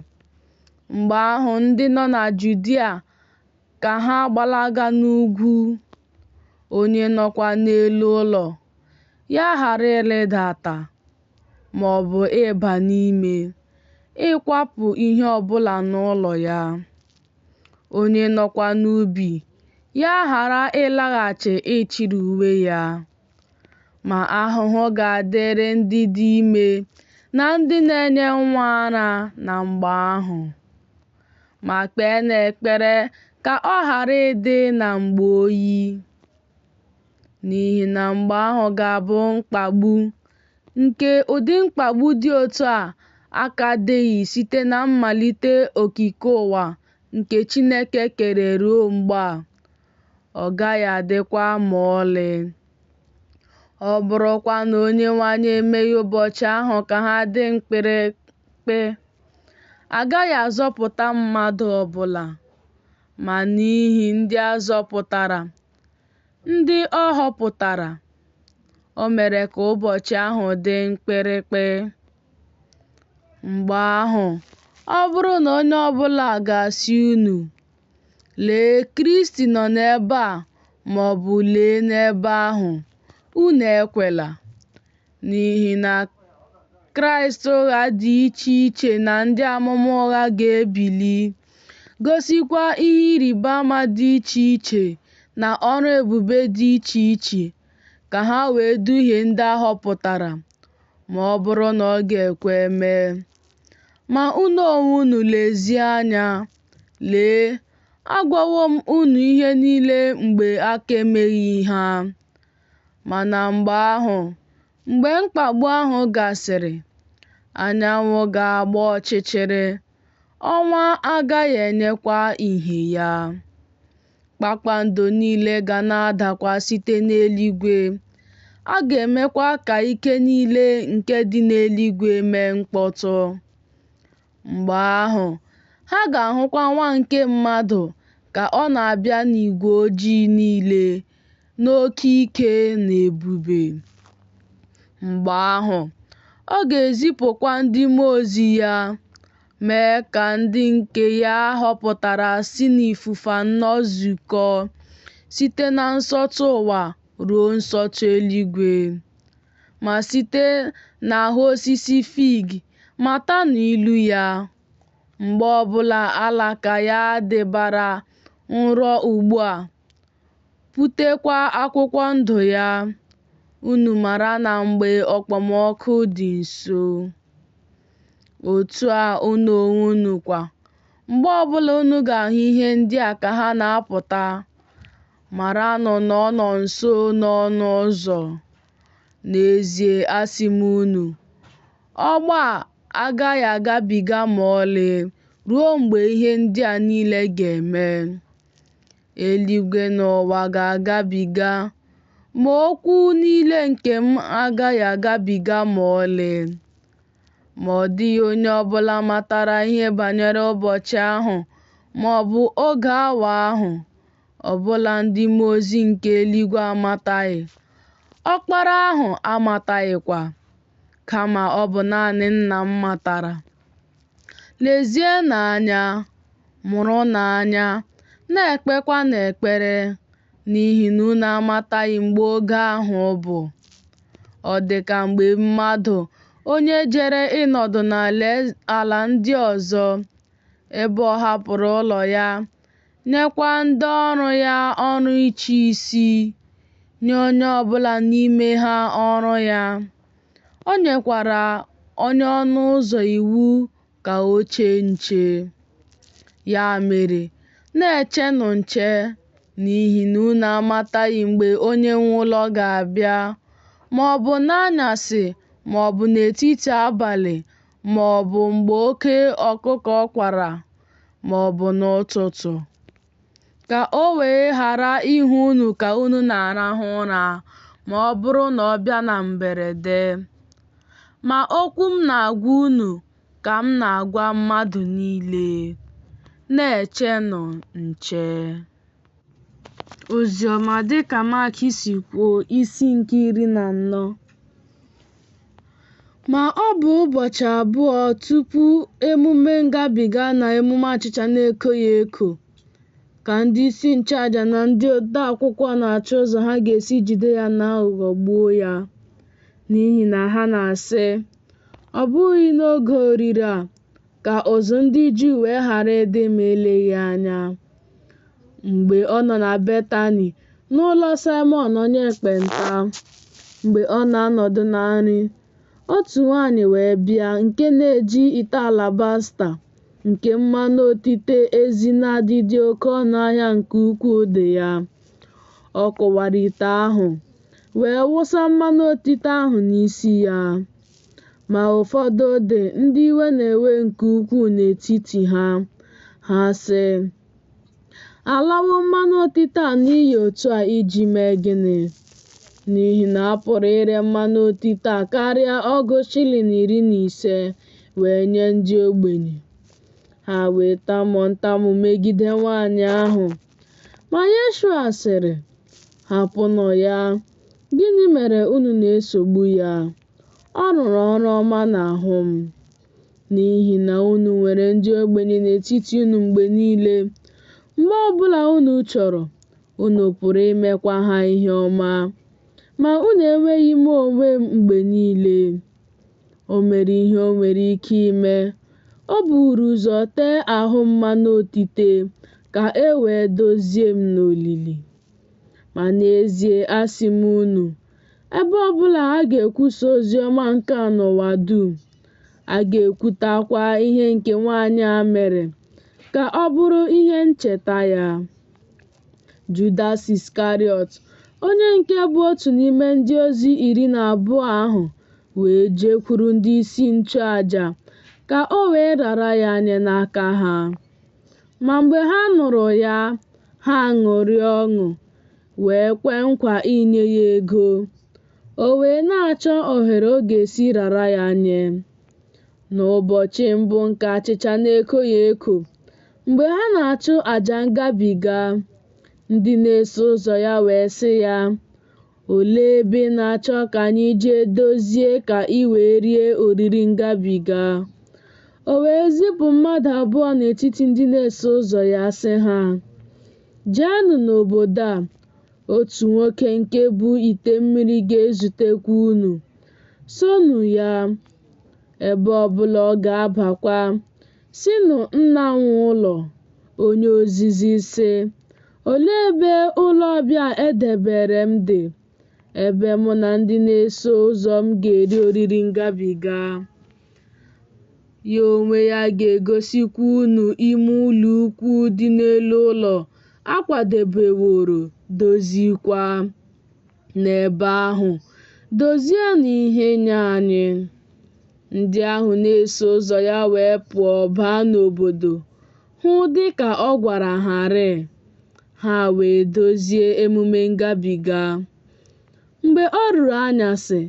Mgbe ahụ ndị nọ na Judia ka ha gbalaga n'ugwu. Onye nọkwa n'elu ụlọ ya ghara ịrịdata, ma ọ bụ ịba n'ime, ịkwapụ ihe ọbụla n'ụlọ ya. Onye nọkwa n'ubi ya ghara ịlaghachi ịchịrị uwe ya. Ma ahụhụ ga-adịrị ndị dị ime na ndị na-enye nwa ara na mgbe ahụ. Ma kpeenụ ekpere ka ọ ghara ịdị na mgbe oyi. N'ihi na mgbe ahụ ga-abụ mkpagbu, nke ụdị mkpagbu dị otu a aka dịghị site na mmalite okike ụwa nke Chineke kere ruo mgbe a. Ọ gaghị adịkwa ma ọlị. Ọ bụrụkwa na Onyenwe anyị emeghị ụbọchị ahụ ka ha dị mkpirikpi, a gaghị azọpụta mmadụ ọbụla. Ma n'ihi ndị a zọpụtara, ndị ọ họpụtara, o mere ka ụbọchị ahụ dị mkpirikpi. Mgbe ahụ, ọ bụrụ na onye ọbụla ga-asị unu, "Lee, Kristi nọ n'ebe a," ma ọ bụ "Lee n'ebe ahụ," unu ekwela. N'ihi na Kraịst ụgha dị iche iche na ndị amụma ụgha ga-ebili, gosikwa ihe ịrịba ama dị iche iche na ọrụ ebube dị iche iche, ka ha wee duhie ndị a họpụtara, ma ọ bụrụ na ọ ga-ekwe mee. Ma unu onwe unu lezie anya, lee, agwawo m unu ihe niile mgbe aka emeghị ha. Mana mgbe mkpagbu ahụ gasịrị, anyanwụ ga-agba ọchịchịrị, ọnwa agaghị enyekwa ìhè ya. Kpakpando niile ga na-adakwa site n'eluigwe. A ga-emekwa ka ike niile nke dị n'eluigwe mee mkpọtụ. Mgbe ahụ, ha ga-ahụkwa Nwa nke Mmadụ ka ọ na-abịa n'igwe ojii niile n'oke ike na ebube. Mgbe ahụ, ọ ga-ezipụkwa ndị mmụọ ozi ya, mee ka ndị nke ya họpụtara si n'ifufe anọ zukọọ, site na nsọtụ ụwa ruo nsọtụ eluigwe. Ma site n'ahụ osisi fig matanụ ilu ya. Mgbe ọbụla alaka ya dịbara nrọ ugbu a, putekwa akwụkwọ ndụ ya, unu mara na mgbe okpomọkụ dị nso. Otu a unu onwe unu kwa, mgbe ọbụla unu ga-ahụ ihe ndị a ka ha na-apụta, maranụ na ọ nọ nso n'ọnụ ụzọ. N'ezie asị m unu, ọgbọ a agaghị agabiga ma ọlị ruo mgbe ihe ndị a niile ga-eme. Eluigwe na ụwa ga-agabiga, ma okwu niile nke m agaghị agabiga ma ọlị. Ma ọ dịghị onye ọbụla matara ihe banyere ụbọchị ahụ ma ọ bụ oge awa ahụ, ọbụla ndị mmụọ ozi nke eluigwe amataghị, Ọkpara ahụ amataghịkwa, kama ọ bụ naanị Nna m matara. Lezienụ anya, mụrụnụ anya, na-ekpekwa n'ekpere, n'ihi na unu amataghị mgbe oge ahụ bụ. Ọ dị ka mgbe mmadụ onye jere ịnọdụ n'ala ndị ọzọ, ebe ọ hapụrụ ụlọ ya, nyekwa ndị ọrụ ya ọrụ ịchị isi, nye onye ọbụla n'ime ha ọrụ ya. O nyekwara onye ọnụ ụzọ iwu ka o chee nche. Ya mere, na-echenụ nche, n'ihi na unu amataghị mgbe onye nwe ụlọ ga-abịa, ma ọ bụ n'anyasị, ma ọ bụ n'etiti abalị, ma ọ bụ mgbe oke ọkụkọ kwara, ma ọ bụ n'ụtụtụ, ka o wee ghara ịhụ unu ka unu na-arahụ ụra, ma ọ bụrụ na ọ bịa na mberede. Ma okwu m na-agwa unu ka m na-agwa mmadụ niile: na-echenụ nche. Oziọma dịka Mak si kwuo, isi nke 14. Ma ọ bụ ụbọchị abụọ tupu emume ngabiga na emume achịcha na-ekoghị eko, ka ndị isi nchụaja na ndị ode akwụkwọ na-achọ ụzọ ha ga-esi jide ya n'aghụghọ gbuo ya. N'ihi na ha na-asị, ọ bụghị n'oge oriri a ka ụzụ ndị Juu wee ghara ịdị ma eleghị anya. Mgbe ọ nọ na Betani, n'ụlọ Simon onye ekpenta, mgbe ọ na-anọdụ na nri, otu nwanyị wee bịa nke na-eji ite alabasta nke mmanụ otite ezi na-adịdị oke ọnụ ahịa nke ukwuu dị ya. Ọ kụwara ite ahụ, wee wụsa mmanụ otite ahụ n'isi ya. Ma ụfọdụ ode ndị iwe na-ewe nke ukwuu n'etiti ha, ha sị, alawo mmanụ otite a n'iyi otu a iji mee gịnị? N'ihi na a pụrụ ire mmanụ otite a karịa ọgụ shilling 15 wee nye ndị ogbenye. Ha wee tamuo ntamu megide nwanyị ahụ. Ma Yeshua sịrị, hapụnụ ya, gịnị mere unu na-esogbu ya? Ọ rụrụ ọrụ ọma n'ahụ m. N'ihi na unu nwere ndị ogbenye n'etiti unu mgbe niile. Mgbe ọbụla unu chọrọ, unu pụrụ imekwa ha ihe ọma. Ma unu enweghị m onwe m mgbe niile. O mere ihe o nwere ike ime. O buru ụzọ tee ahụ mmanụ otite ka e wee dozie m n'olili. Ma n'ezie asị m unu, ebe ọbụla a ga-ekwusa oziọma nke a n'ụwa dum, a ga-ekwutakwa ihe nke nwanyị a mere, ka ọ bụrụ ihe ncheta ya. Judas Iskariot, onye nke bụ otu n'ime ndị ozi 12 ahụ, wee jekwuru ndị isi nchụaja ka o wee rara ya nye n'aka ha. Ma mgbe ha nụrụ ya, ha ṅụrịa ọṅụ, wee kwee nkwa inye ya ego. O wee na-achọ ohere ọ ga-esi rara ya nye. N'ụbọchị mbụ nke achịcha na-ekoghị eko, mgbe ha na-achụ àjà ngabiga, ndị na-eso ụzọ ya wee sị ya, "Olee ebe ị na-achọ ka anyị jee dozie ka ị wee rie oriri ngabiga?" O wee zipụ mmadụ 2 n'etiti ndị na-eso ụzọ ya sị ha, "Jeenụ n'obodo a, otu nwoke nke bu ite mmiri ga-ezutekwa unu. Sonụ ya. Ebe ọbụla ọ ga-abakwa, sịnụ nna nwe ụlọ, onye ozizi sị, olee ebe ụlọ ọbịa edebere m dị, ebe mụ na ndị na-eso ụzọ m ga-eri oriri ngabiga. Ya onwe ya ga-egosikwa unu ime ụlọ ukwu dị n'elu ụlọ akwadebeworo, dozikwa. N'ebe ahụ, dozienụ ihe nye anyị." Ndị ahụ na-eso ụzọ ya wee pụọ baa n'obodo, hụ dịka ọ gwara ha rịị. Ha wee dozie emume ngabiga. Mgbe o ruru anyasị,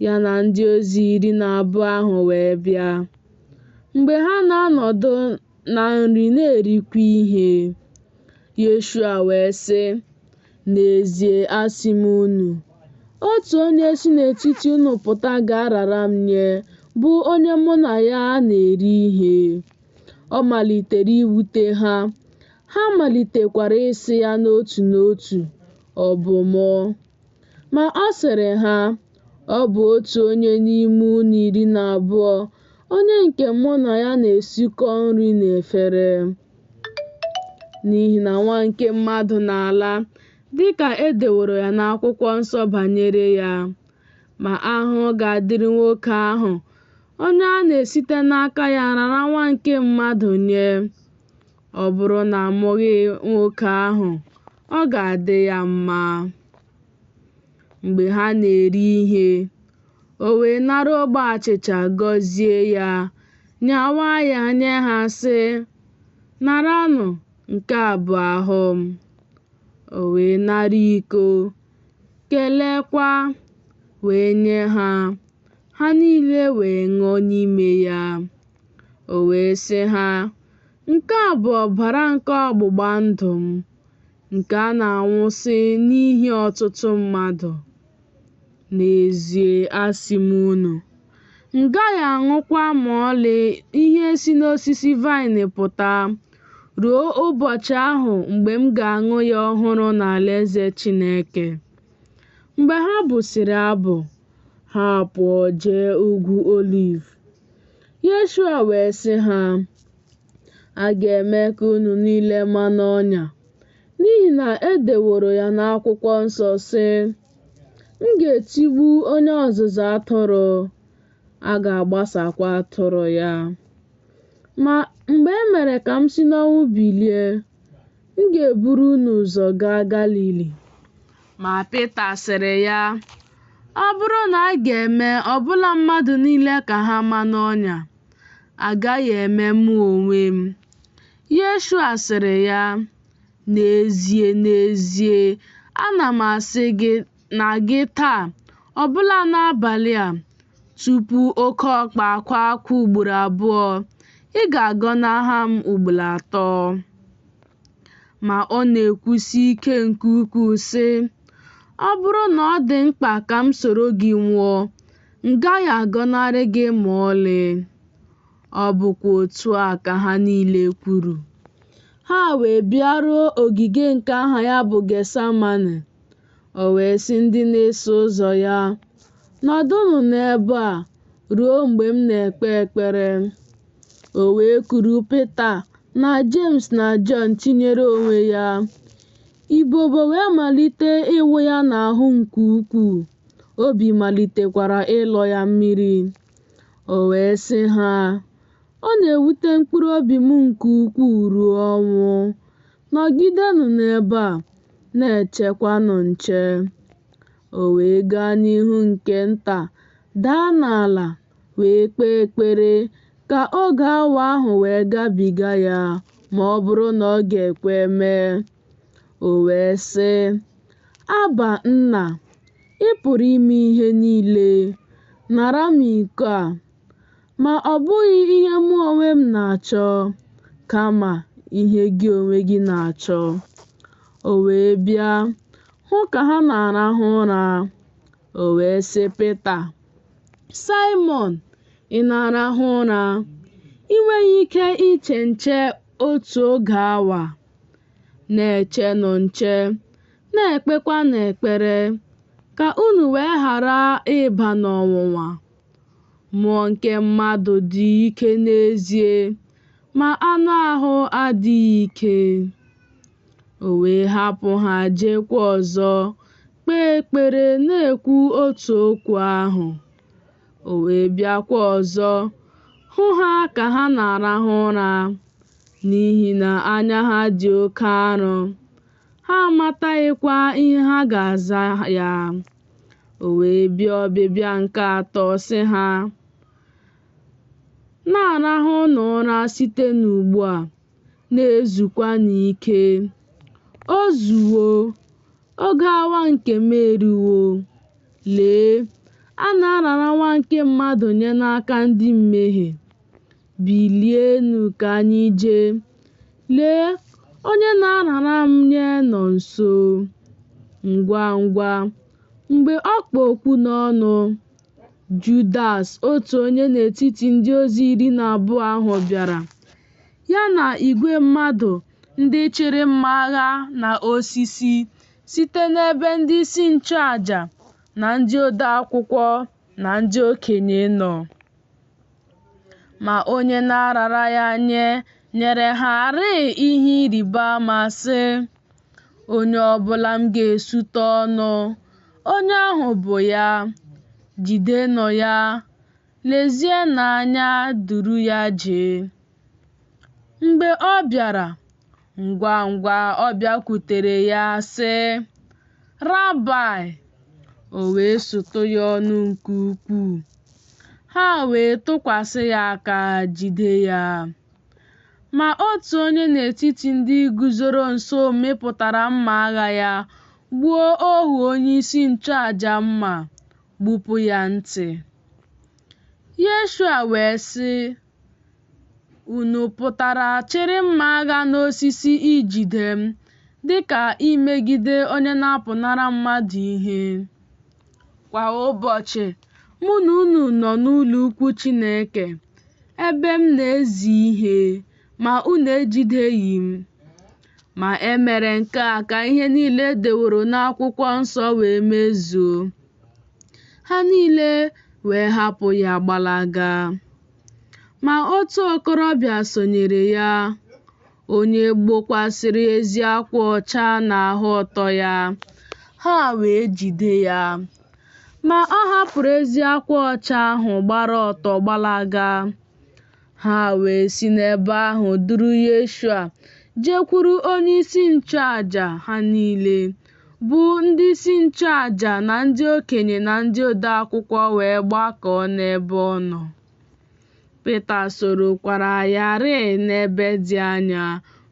ya na ndị ozi 12 ahụ wee bịa. Mgbe ha na-anọdụ na nri na-erikwa ihe, Yeshua wee sị, "N'ezie asị m unu, otu onye si n'etiti unu pụta ga-arara m nye, bụ onye mụ na ya na-eri ihe." Ọ malitere iwute ha. Ha malitekwara ịsị ya n'otu n'otu, "Ọ bụ mụ?" Ma ọ sịrị ha, "Ọ bụ otu onye n'ime unu 12, onye nke mụ na ya na-esikọ nri n'efere. N'ihi na Nwa nke Mmadụ na-ala dịka e deworo ya n'akwụkwọ nsọ banyere ya. Ma ahụhụ ga-adịrị nwoke ahụ onye a na-esite n'aka ya rara Nwa nke Mmadụ nye. Ọ bụrụ na amụghị nwoke ahụ, ọ ga-adị ya mma." Mgbe ha na-eri ihe, o wee nara ogbe achịcha, gọzie ya, nyawa ya nye ha sị, "Naranụ, nke a bụ ahụ m." O wee nara iko, keleekwa, wee nye ha. Ha niile wee ṅụọ n'ime ya. O wee sị ha, "Nke a bụ ọbara nke ọgbụgba ndụ m, nke a na-awụsị n'ihi ọtụtụ mmadụ. N'ezie asị m unu, m gaghị aṅụkwa ma ọlị ihe si n'osisi vaịnị pụta, ruo ụbọchị ahụ mgbe m ga-aṅụ ya ọhụrụ n'alaeze Chineke." Mgbe ha bụsịrị abụ, ha pụọ jee ugwu Oliv. Yeshua wee sị ha, "A ga-eme ka unu niile ma n'ọnya, n'ihi na e deworo ya n'akwụkwọ nsọ sị, m ga-etigbu onye ọzụzụ atụrụ, a ga-agbasakwa atụrụ ya. Ma mgbe e mere ka m si n'ọnwụ bilie, m ga-eburu unu ụzọ gaa Galili." Ma Pita sịrị ya, "Ọ bụrụ na a ga-eme ọbụla mmadụ niile ka ha ma n'ọnya, agaghị eme mụ onwe m." Yeshua sịrị ya, "N'ezie, n'ezie, ana m asị gị na gị taa, ọbụla n'abalị a, tupu oke ọkpa akwa akwa ugboro 2, ị ga-agọnahụ m ugboro 3. Ma ọ na-ekwusi ike nke ukwuu sị, "Ọ bụrụ na ọ dị mkpa ka m soro gị nwụọ, m gaghị agọnarị gị ma ọlị." Ọ bụkwa otu a ka ha niile kwuru. Ha wee bịaruo ogige nke aha ya bụ Getsamani. O wee sị ndị na-eso ụzọ ya, "Nọdụnụ n'ebe a ruo mgbe m na-ekpe ekpere." O wee kuru Pita na Jems na Jọn tinyere onwe ya. Ibobo wee malite ịwụ ya n'ahụ nke ukwuu. Obi malitekwara ịlọ ya mmiri. O wee sị ha, ọ na-ewute mkpụrụ obi m nke ukwuu ruo ọnwụ. Nọgidenụ n'ebe a, na-echekwanụ nche. O wee gaa n'ihu nke nta, daa n'ala, wee kpee ekpere ka oge awa ahụ wee gabiga ya ma ọ bụrụ na ọ ga-ekwe mee. O wee sị, Aba Nna, ị pụrụ ime ihe niile, nara m iko a, ma ọ bụghị ihe mụ onwe m na-achọ, kama ihe gị onwe gị na-achọ. O wee bịa hụ ka ha na-arahụ ụra. O wee sị Pita, Simon, ị na-arahụ ụra? Ị nweghị ike iche nche otu oge awa? Na-echenụ nche, na-ekpekwanụ ekpere, ka unu wee ghara ịba n'ọnwụnwa. Mmụọ nke mmadụ dị ike n'ezie, ma anụ ahụ adịghị ike. O wee hapụ ha jeekwa ọzọ, kpee ekpere na-ekwu otu okwu ahụ. O wee bịakwa ọzọ hụ ha ka ha na-arahụ ụra, n'ihi na anya ha dị oke arọ. Ha amataghịkwa ihe ha ga-aza ya. O wee bịa ọbịbịa nke atọ sị ha, na-arahụnụ ụra site n'ugbu a, na-ezukwanụ ike. O zuwo, oge awa nke m eruwo. Lee, a na-arara Nwa nke Mmadụ nye n'aka ndị mmehie. Bilienụ ka anyị jee. Lee, onye na-arara m nye nọ nso. Ngwa ngwa, mgbe ọ kpụ okwu n'ọnụ, Judas, otu onye n'etiti ndị ozi 12 ahụ bịara, ya na igwe mmadụ ndị chịrị mma agha na osisi site n'ebe ndị isi nchụaja na ndị ode akwụkwọ na ndị okenye nọ. Ma onye na-arara ya nyere ha ihe ịrịba ama sị, onye ọbụla m ga-esute ọnụ, onye ahụ bụ ya. Jidenụ ya, lezienụ anya, duru ya jee. Mgbe ọ bịara, ngwa ngwa ọ bịakwutere ya sị, Rabai! O wee sụtụ ya ọnụ nke ukwuu. Ha wee tụkwasị ya aka, jide ya. Ma otu onye n'etiti ndị guzoro nso mịpụtara mma agha ya, gbuo ohu onyeisi nchụaja mma, gbupụ ya ntị. Yeshua wee sị, unu pụtara chịrị mma agha n'osisi ijide m, dịka imegide onye na-apụnara mmadụ ihe. Kwa ụbọchị, mụ na unu nọ n'ụlọ ukwu Chineke, ebe m na-ezi ihe, ma unu ejideghị m. Ma e mere nke a ka ihe niile e deworo n'akwụkwọ nsọ wee mezuo. Ha niile wee hapụ ya gbalaga. Ma otu okorobịa sonyere ya, onye gbokwasịrị ezi akwa ọcha n'ahụ ọtọ ya. Ha wee jide ya. Ma ọ hapụrụ ezi akwa ọcha ahụ gbara ọtọ gbalaga. Ha wee si n'ebe ahụ duru Yeshua jekwuru onyeisi nchụaja ha niile, bụ ndị isi nchụaja na ndị okenye na ndị ode akwụkwọ wee gbakọọ n'ebe ọ nọ. Pita sorokwara ya n'ebe dị anya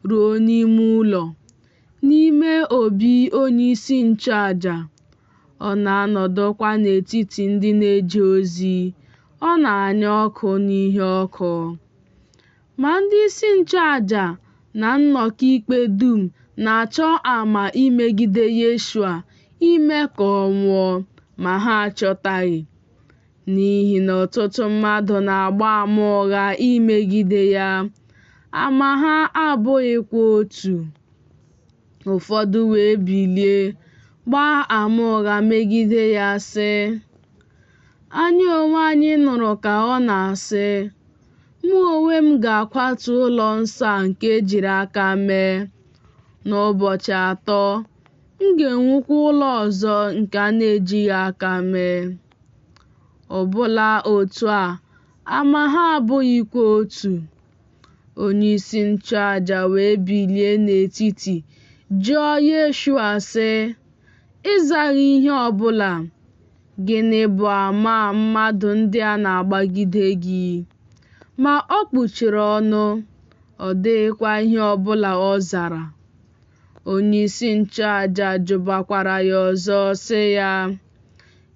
ruo n'ime ụlọ, n'ime obi onyeisi nchụaja. Ọ na-anọdụkwa n'etiti ndị na-eje ozi, ọ na-anya ọkụ n'ihe ọkụ. Ma ndị isi nchụaja na nnọkọ ikpe dum na-achọ ama imegide Yeshua, ime ka ọ nwụọ, ma ha achọtaghị, n'ihi na ọtụtụ mmadụ na-agba ama ụgha imegide ya, ama ha abụghịkwa otu. Ụfọdụ wee bilie gbaa ama ụgha megide ya sị, anyị onwe anyị nụrụ ka ọ na-asị, mụ onwe m ga-akwatu ụlọ nsọ a nke ejiri aka mee. N'ụbọchị 3, m ga-ewukwa ụlọ ọzọ nke a na-ejighị aka mee. Ọbụla otu a, ama ha abụghịkwa otu. Onyeisi nchụaja wee bilie n'etiti jụọ Yeshua sị, ị zaghị ihe ọbụla? Gịnị bụ ama mmadụ ndị a na-agbagide gị? Ma ọ kpuchiri ọnụ, ọ dịghịkwa ihe ọbụla ọ zara. Onyeisi nchụaja jụbakwara ya ọzọ sị ya,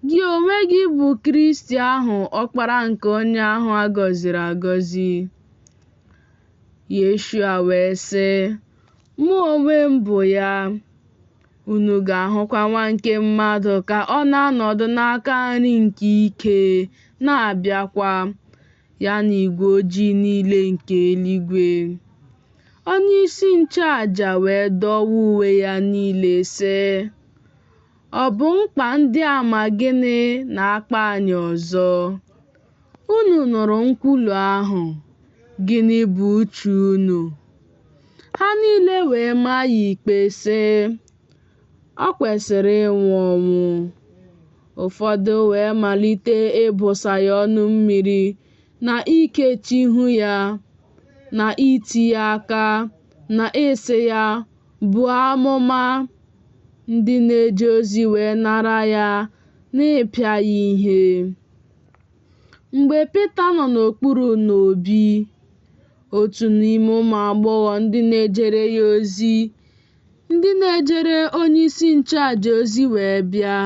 gị onwe gị bụ Kristi ahụ, ọkpara nke onye ahụ a gọziri agọzi? Yeshua wee sị, mụ onwe m bụ ya. Unu ga-ahụkwa Nwa nke Mmadụ ka ọ na-anọdụ n'aka nri nke ike, na-abịakwa ya na igwe ojii niile nke eluigwe. Onyeisi nchụaja wee dọwa uwe ya niile sị, ọ bụ mkpa ndị a ma gịnị na-akpa anyị ọzọ? Unu nụrụ nkwulu ahụ, gịnị bụ uche unu? Ha niile wee maa ya ikpe sị, ọ kwesịrị ịnwụ ọnwụ. Ụfọdụ wee malite ịbụsa ya ọnụ mmiri na ikechi ihu ya na iti ya aka na ịsị ya, buo amụma. Ndị na-eje ozi wee nara ya na ịpịa ya ihe. Mgbe Pita nọ n'okpuru n'obi, otu n'ime ụmụ agbọghọ ndị na-ejere ya ozi, ndị na-ejere onyeisi nchụaja ozi wee bịa.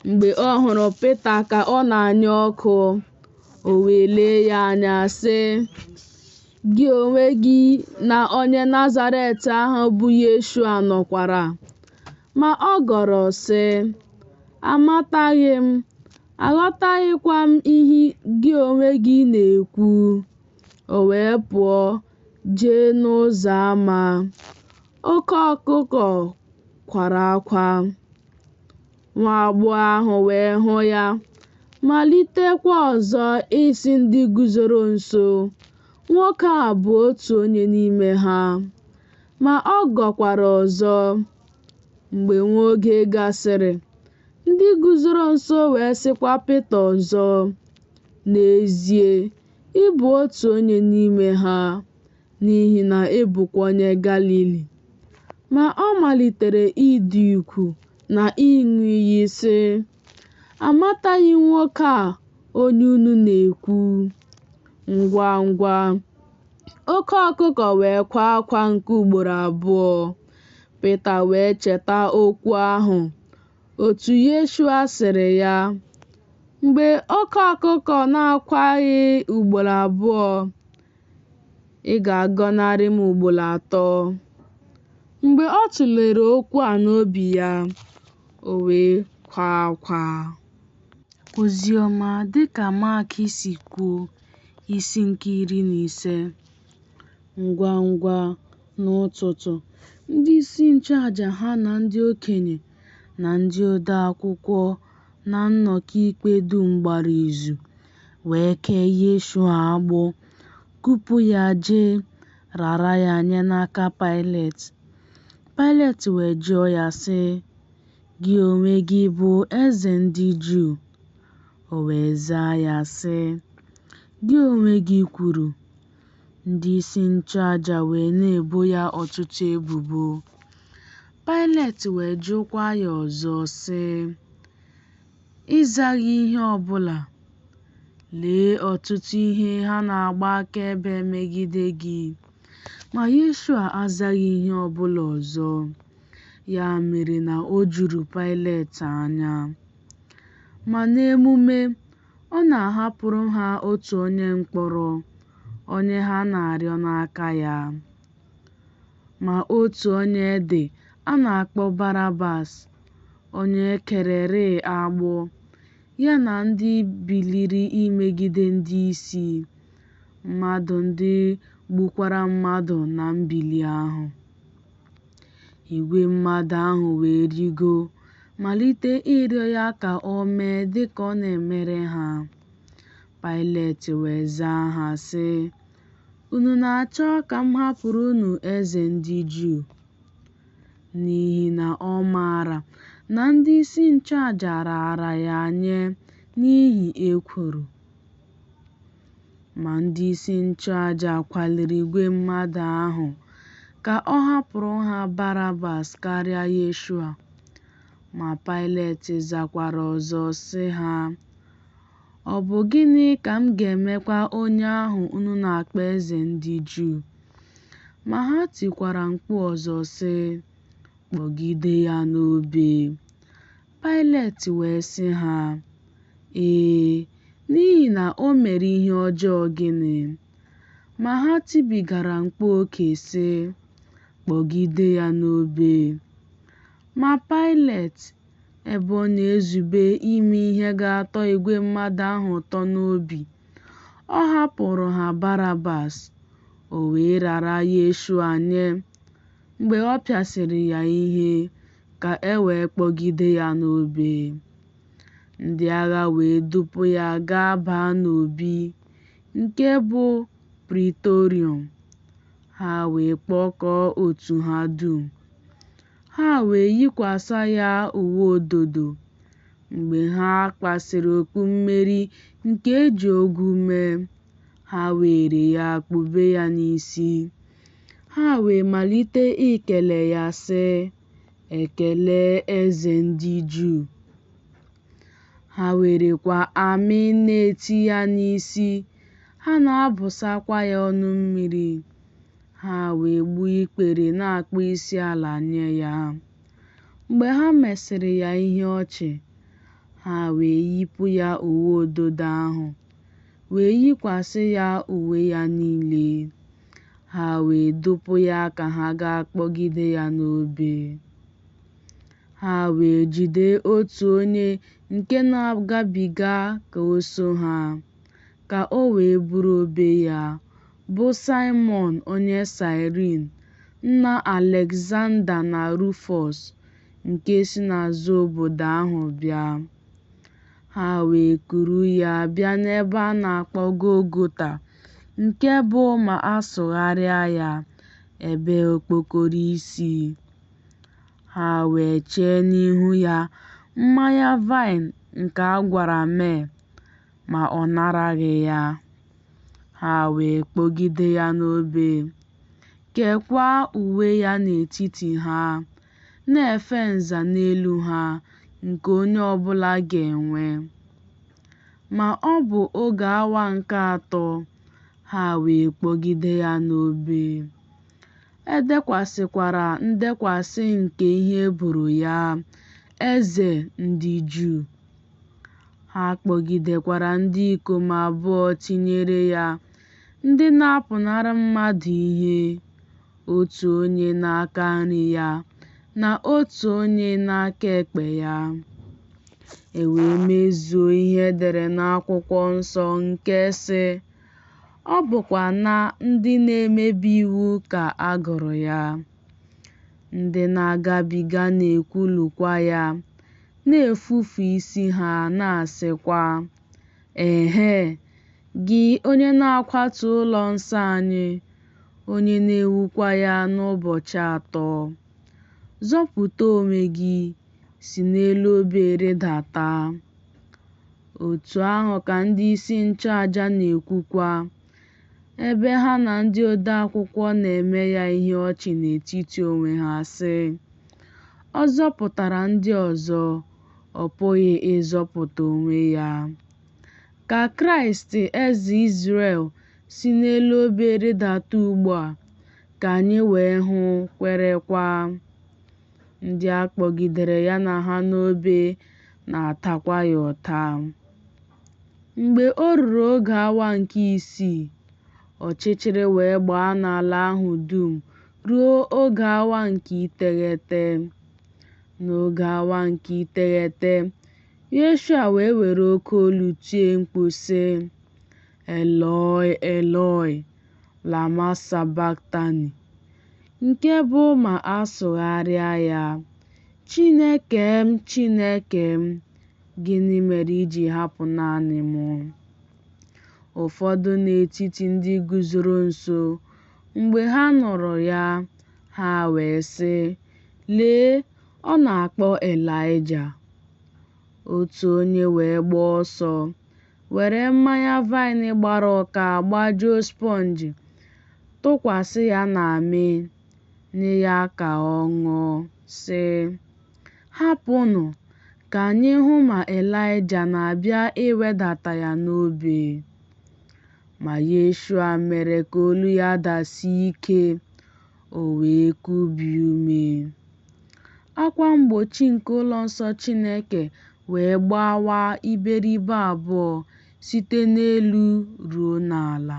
Mgbe ọ hụrụ Pita ka ọ na-anya ọkụ, o wee lee ya anya sị, gị onwe gị na onye Nazaret ahụ bụ Yeshua nọkwara. Ma ọ gọrọ sị, amataghị m, aghọtaghịkwa m ihe gị onwe gị na-ekwu. O wee pụọ jee n'ụzọ ama. Oke ọkụkọ kwara akwa. Nwa agbọghọ ahụ wee hụ ya, malitekwa ọzọ ịsị ndị guzoro nso, nwoke a bụ otu onye n'ime ha. Ma ọ gọkwara ọzọ. Mgbe nwa oge gasịrị, ndị guzoro nso wee sịkwa Pita ọzọ, n'ezie, ị bụ otu onye n'ime ha, n'ihi na ị bụkwa onye Galili. Ma ọ malitere ịdị ukwu na ịṅụ iyi sị, amataghị nwoke a onye unu na-ekwu. Ngwa ngwa, oke ọkụkọ wee kwaa akwa nke ugboro abụọ. Pita wee cheta okwu ahụ, otu Yeshua sịrị ya, mgbe oke ọkụkọ na-akwaghị ugboro abụọ, ị ga-agọnarị m ugboro atọ. Mgbe ọ tụlere okwu a n'obi ya, o wee kwaa akwa. Oziọma dịka Mak si kwuo, isi nke 15. Ngwa ngwa n'ụtụtụ, ndị isi nchụaja ha na ndị okenye na ndị ode akwụkwọ na nnọkọ ikpe dum gbara izu wee kee Yeshua agbụ, kupu ya jee rara ya nye n'aka Pailet. Pailet wee jụọ ya sị, gị onwe gị bụ eze ndị Juu? O wee zaa ya sị, gị onwe gị kwuru. Ndị isi nchụaja wee na-ebo ya ọtụtụ ebubo. Pailet wee jụkwa ya ọzọ sị, ị zaghị ihe ọbụla? Lee ọtụtụ ihe ha na-agba akaebe megide gị. Ma Yeshua azaghị ihe ọbụla ọzọ. Ya mere na o juru Pailet anya. Ma n'emume, ọ na-ahapụrụ ha otu onye mkpọrọ, onye ha na-arịọ n'aka ya. Ma otu onye dị a na-akpọ Barabas, onye ekererị agbụ, ya na ndị biliri imegide ndị isi, mmadụ ndị gbukwara mmadụ na mbili ahụ. Igwe mmadụ ahụ wee rigo, malite ịrịọ ya ka o mee dịka ọ na-emere ha. Pailet wee zaa ha sị, unu na-achọ ka m hapụrụ unu eze ndị Juu? N'ihi na ọ maara na ndị isi nchụaja raara ya nye n'ihi ekworo. ma ndị isi nchụaja kwaliri igwe mmadụ ahụ ka ọ hapụrụ ha Barabas karịa Yeshua. Ma Pilet zakwara ọzọ sị ha, "Ọ bụ gịnị ka m ga-emekwa onye ahụ unu na-akpọ eze ndị Juu?" Ma ha tikwara mkpu ọzọ sị, "Kpọgide ya n'obe." Pilet wee sị ha, n'ihi na o mere ihe ọjọọ gịnị?" Ma ha tibigara mkpu oke sị, "Kpọgide ya n'obe." Ma Pilet, ebe ọ na-ezube ime ihe ga-atọ igwe mmadụ ahụ ụtọ n'obi, ọ hapụrụ ha Barabas, o wee rara Yeshua nye. Mgbe ọ pịasịrị ya ihe, ka e wee kpọgide ya n'obe. Ndị agha wee dupu ya gaa baa n'obi, nke bụ Pritorium. Ha wee kpọkọọ otu ha dum. Ha wee yikwasị ya uwe ododo. Mgbe ha kpasịrị okpu mmeri nke e ji ogwu mee, ha were ya kpube ya n'isi. Ha wee malite ikele ya sị, "Ekele eze ndị Juu." Ha werekwa amị na-eti ya n'isi. Ha na-abụsakwa ya ọnụ mmiri. Ha wee gbuo ikpere na-akpọ isi ala nye ya. Mgbe ha mesịrị ya ihe ọchị, ha wee yipụ ya uwe ododo ahụ, wee yikwasị ya uwe ya niile. Ha wee dupu ya ka ha gaa kpọgide ya n'obe. Ha wee jide otu onye nke na-agabiga ka o so ha, ka o wee buru obe ya, bụ Simon onye Sirin, nna Alexander na Rufus, nke si n'azụ obodo ahụ bịa. Ha wee kuru ya bịa n'ebe a na-akpọ Golgota, nke bụ ma a sụgharịa ya, ebe okpokoro isi. Ha wee chee n'ihu ya mmanya vaịn nke a gwara mee, ma ọ naraghị ya. Ha wee kpọgide ya n'obe, kekwaa uwe ya n'etiti ha, na-efe nza n'elu ha nke onye ọbụla ga-enwe. Ma ọ bụ oge awa nke atọ, ha wee kpọgide ya n'obe. E dekwasịkwara ndekwasị nke ihe e boro ya, Eze ndị Juu. Ha kpọgidekwara ndị ikom abụọ tinyere ya, ndị na-apụnara mmadụ ihe, otu onye n'aka nri ya na otu onye n'aka ekpe ya. E wee mezuo ihe edere n'akwụkwọ nsọ nke sị, "Ọ bụkwa na ndị na-emebi iwu ka a gụrụ ya." Ndị na-agabiga na-ekwulukwa ya, na-efufu isi ha na-asịkwa, gị onye na-akwatu ụlọ nsọ anyị, onye na-ewukwa ya n'ụbọchị atọ, zọpụta onwe gị, si n'elu obe rịdata." Otu ahụ ka ndị isi nchụaja na-ekwukwa, ebe ha na ndị ode akwụkwọ na-eme ya ihe ọchị n'etiti onwe ha sị, "Ọ zọpụtara ndị ọzọ, ọ pụghị ịzọpụta onwe ya." Ka Kraịst eze Izrel si n'elu obe rịdata ugbu a, ka anyị wee hụ, kwerekwa. Ndị a kpọgidere ya na ha n'obe na-atakwa ya ụta. Mgbe o ruru oge awa nke 6, ọchịchịrị wee gbaa n'ala ahụ dum ruo oge awa nke 9. N'oge awa nke 9, Yeshua wee were oke olu tie mkpu sị, "Eloi, Eloi, lama sabachthani," nke bụ ma a sụgharịa ya, "Chineke m, Chineke m, gịnị mere i ji hapụ naanị m?" Ụfọdụ n'etiti ndị guzoro nso, mgbe ha nụrụ ya, ha wee sị, "Lee, ọ na-akpọ Elaịja." Otu onye wee gbaa ọsọ, were mmanya vaịn gbara ụka gbajuo sponji, tụkwasị ya n'amị, nye ya ka ọ ṅụọ, sị, "Hapụnụ ka anyị hụ ma Ịlaịja na-abịa iwedata ya n'obe." Ma Yeshua mere ka olu ya dasie ike, o wee kubie ume. Akwa mgbochi nke ụlọ nsọ Chineke wee gbawa iberibe abụọ site n'elu ruo n'ala.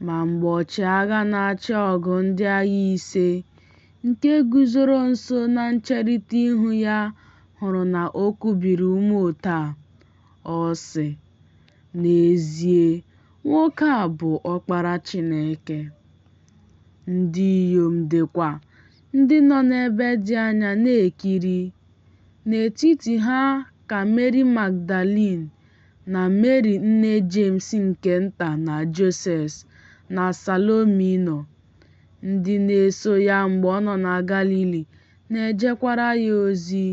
Ma mgbe ọchịagha na-achị ọgụ ndị agha ise, nke guzoro nso na ncherịta ihu ya, hụrụ na o kubiri ume otu a, ọ sị, "N'ezie, nwoke a bụ Ọkpara Chineke." Ndị inyom dịkwa ndị nọ n'ebe dị anya na-ekiri. N'etiti ha ka Meri Magdalin na Meri nne Jems nke nta na Joses na Salomi nọ. Ndị na-eso ya mgbe ọ nọ na Galili na-ejekwara ya ozi,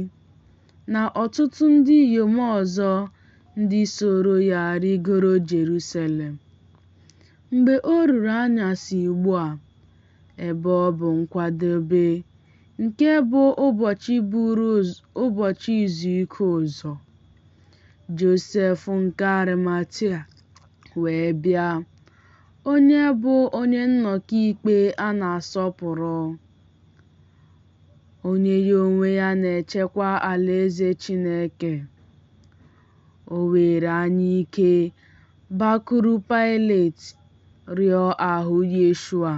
na ọtụtụ ndị inyom ọzọ ndị soro ya rigoro Jerusalem. Mgbe o ruru anyasị ugbu a, ebe ọ bụ nkwadebe, nke bụ ụbọchị buru ụbọchị izu ike ụzọ, Josef nke Arimatia wee bịa, onye bụ onye nnọkọ ikpe a na-asọpụrụ, onye ya onwe ya na-echekwa alaeze Chineke. O were anya ike bakuru Pailet rịọ ahụ Yeshua.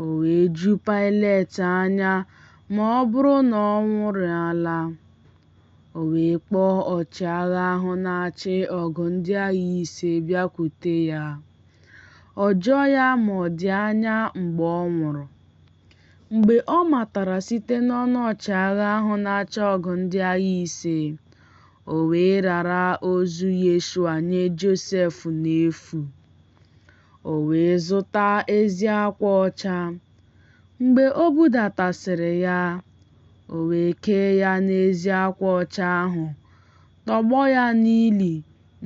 O wee ju Pailet anya ma ọ bụrụ na ọ nwụrụla. O wee kpọọ ọchịagha ahụ na-achị ọgụ ndị agha ise bịakwute ya. Ọ jụọ ya ma ọ dị anya mgbe ọ nwụrụ. Mgbe ọ matara site n'ọnụ ọchịagha ahụ na-achị ọgụ ndị agha ise, o wee rara ozu Yeshua nye Josef n'efu. O wee zụta ezi akwa ọcha. Mgbe o budatasịrị ya, o wee kee ya n'ezi akwa ọcha ahụ, tọgbọ ya n'ili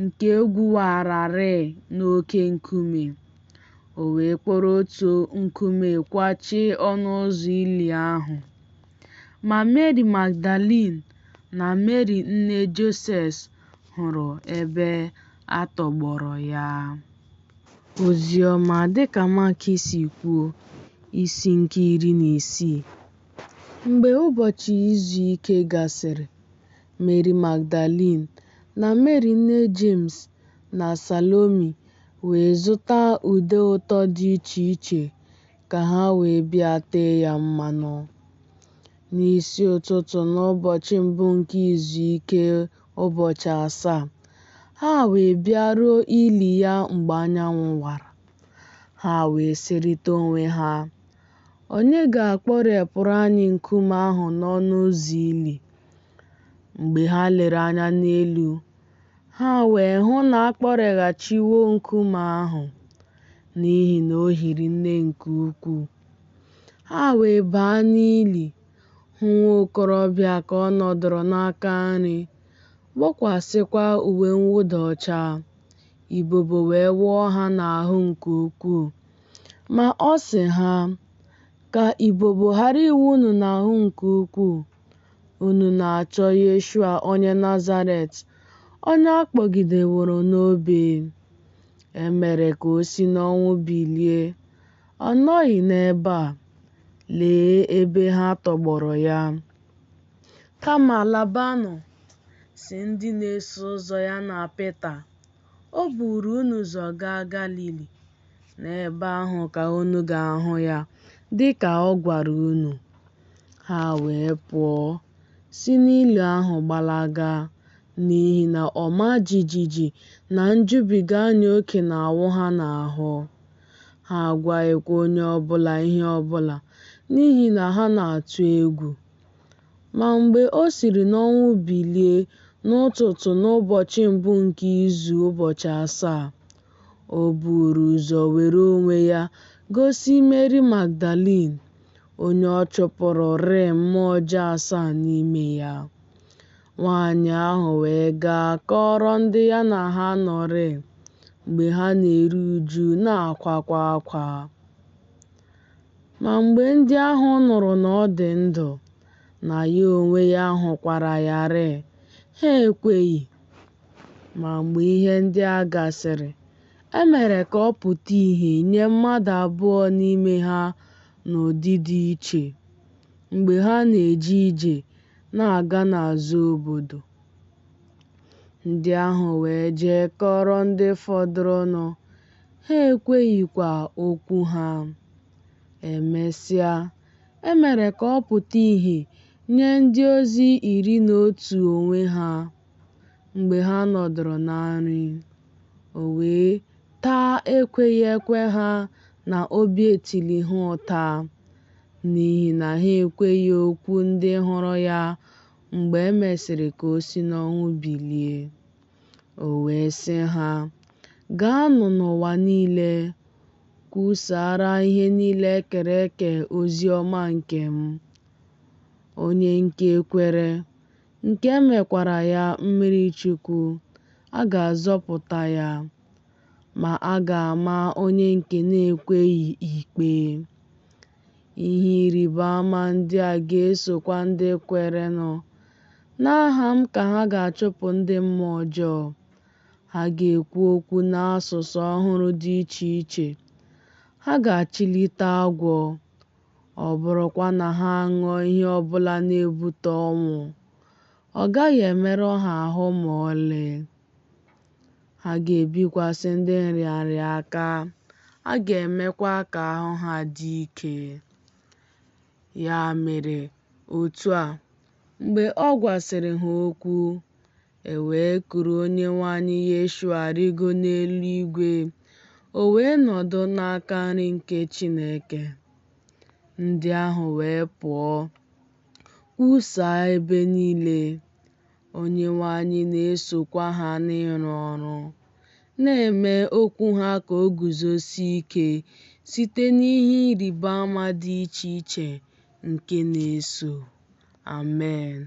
nke egwuwararị n'oke nkume. O wee kpọrọ otu nkume kwachie ọnụ ụzọ ili ahụ. Ma Meri Magdalin na Meri nne Joses hụrụ ebe a tọgbọrọ ya. Oziọma dịka Mak si kwuo, isi nke 16. Mgbe ụbọchị izu ike gasịrị, Meri Magdalin na Meri nne Jems na Salomi wee zụta ude ụtọ dị iche iche ka ha wee bịa tee ya mmanụ. N'isi ụtụtụ n'ụbọchị mbụ nke izu ike ụbọchị 7, ha wee bịaruo ili ya mgbe anyanwụ wara. Ha wee sịrịta onwe ha, "Onye ga-akpọrepụrụ anyị nkume ahụ n'ọnụ ụzọ ili?" Mgbe ha lere anya n'elu, ha wee hụ na a kpọreghachiwo nkume ahụ, n'ihi na o hiri nne nke ukwuu. Ha wee baa n'ili, hụ nwa okorobịa ka ọ nọdụrụ n'aka nri, gbokwasịkwa uwe mwụda ọcha. Ibobo wee wụọ ha n'ahụ nke ukwuu. Ma ọ sị ha, "Ka ibobo ghara iwu unu n'ahụ nke ukwuu. Unu na-achọ Yeshua onye Nazaret, onye a kpọgideworo n'obe. E mere ka o si n'ọnwụ bilie. Ọ nọghị n'ebe a. Lee ebe ha tọgbọrọ ya. Kama labanụ, sị ndị na-eso ụzọ ya na Pita, o buru unu ụzọ gaa Galili. N'ebe ahụ ka unu ga-ahụ ya, dị ka ọ gwara unu." Ha wee pụọ, si n'ili ahụ gbalaga, n'ihi na ọma jijiji na njubiga anya oke na-awụ ha n'ahụ. Ha agwaghịkwa onye ọbụla ihe ọbụla, n'ihi na ha na-atụ egwu. Ma mgbe o siri n'ọnwụ bilie n'ụtụtụ n'ụbọchị mbụ nke izu ụbọchị 7, o buru ụzọ were onwe ya gosi Meri Magdalin, onye ọ chụpụrụrị mmụọ ọjọọ 7 n'ime ya. Nwaanyị ahụ wee gaa kọọrọ ndị ya na ha nọrị mgbe ha na-eru uju na-akwakwa akwa. Ma mgbe ndị ahụ nụrụ na ọ dị ndụ, na ya onwe ya hụkwara ya rịị, ha ekweghị. Ma mgbe ihe ndị a gasịrị, e mere ka ọ pụta ìhè nye mmadụ abụọ n'ime ha n'ụdị dị iche, mgbe ha na-eje ije na-aga n'azụ obodo. Ndị ahụ wee jee kọọrọ ndị fọdụrụnụ, ha ekweghịkwa okwu ha. Emesịa, e mere ka ọ pụta ìhè nye ndị ozi 11 onwe ha, mgbe ha nọdụrụ na nri. O wee taa ekweghị ekwe ha na obi etili ha ụta, n'ihi na ha ekweghị okwu ndị hụrụ ya mgbe e mesịrị ka o si n'ọnwụ bilie. O wee sị ha, gaanụ n'ụwa niile kwusaara ihe niile e kere eke ozi ọma nke m. Onye nke kwere, nke mekwara ya mmiri Chukwu, a ga-azọpụta ya, ma a ga-ama onye nke na-ekweghị ikpe. Ihe ịrịba ama ndị a ga-esokwa ndị kwerenụ. N'aha m ka ha ga-achụpụ ndị mmụọ ọjọọ. Ha ga-ekwu okwu n'asụsụ ọhụrụ dị iche iche. Ha ga-achịlite agwọ. Ọ bụrụkwa na ha aṅụọ ihe ọbụla na-ebute ọnwụ, ọ gaghị emerụ ha ahụ ma ọlị. Ha ga-ebikwasị ndị nrịanrịa aka. A ga-emekwa ka ahụ ha dị ike. Ya mere, otu a, mgbe ọ gwasịrị ha okwu, e wee kuru Onyenwe anyị Yeshua rigo n'eluigwe. O wee nọdụ n'aka nri nke Chineke. Ndị ahụ wee pụọ, kwusaa ebe niile. Onyenwe anyị na-esokwa ha n'ịrụ ọrụ, na-eme okwu ha ka o guzosie ike site n'ihe ịrịba ama dị iche iche nke na-eso. Amen.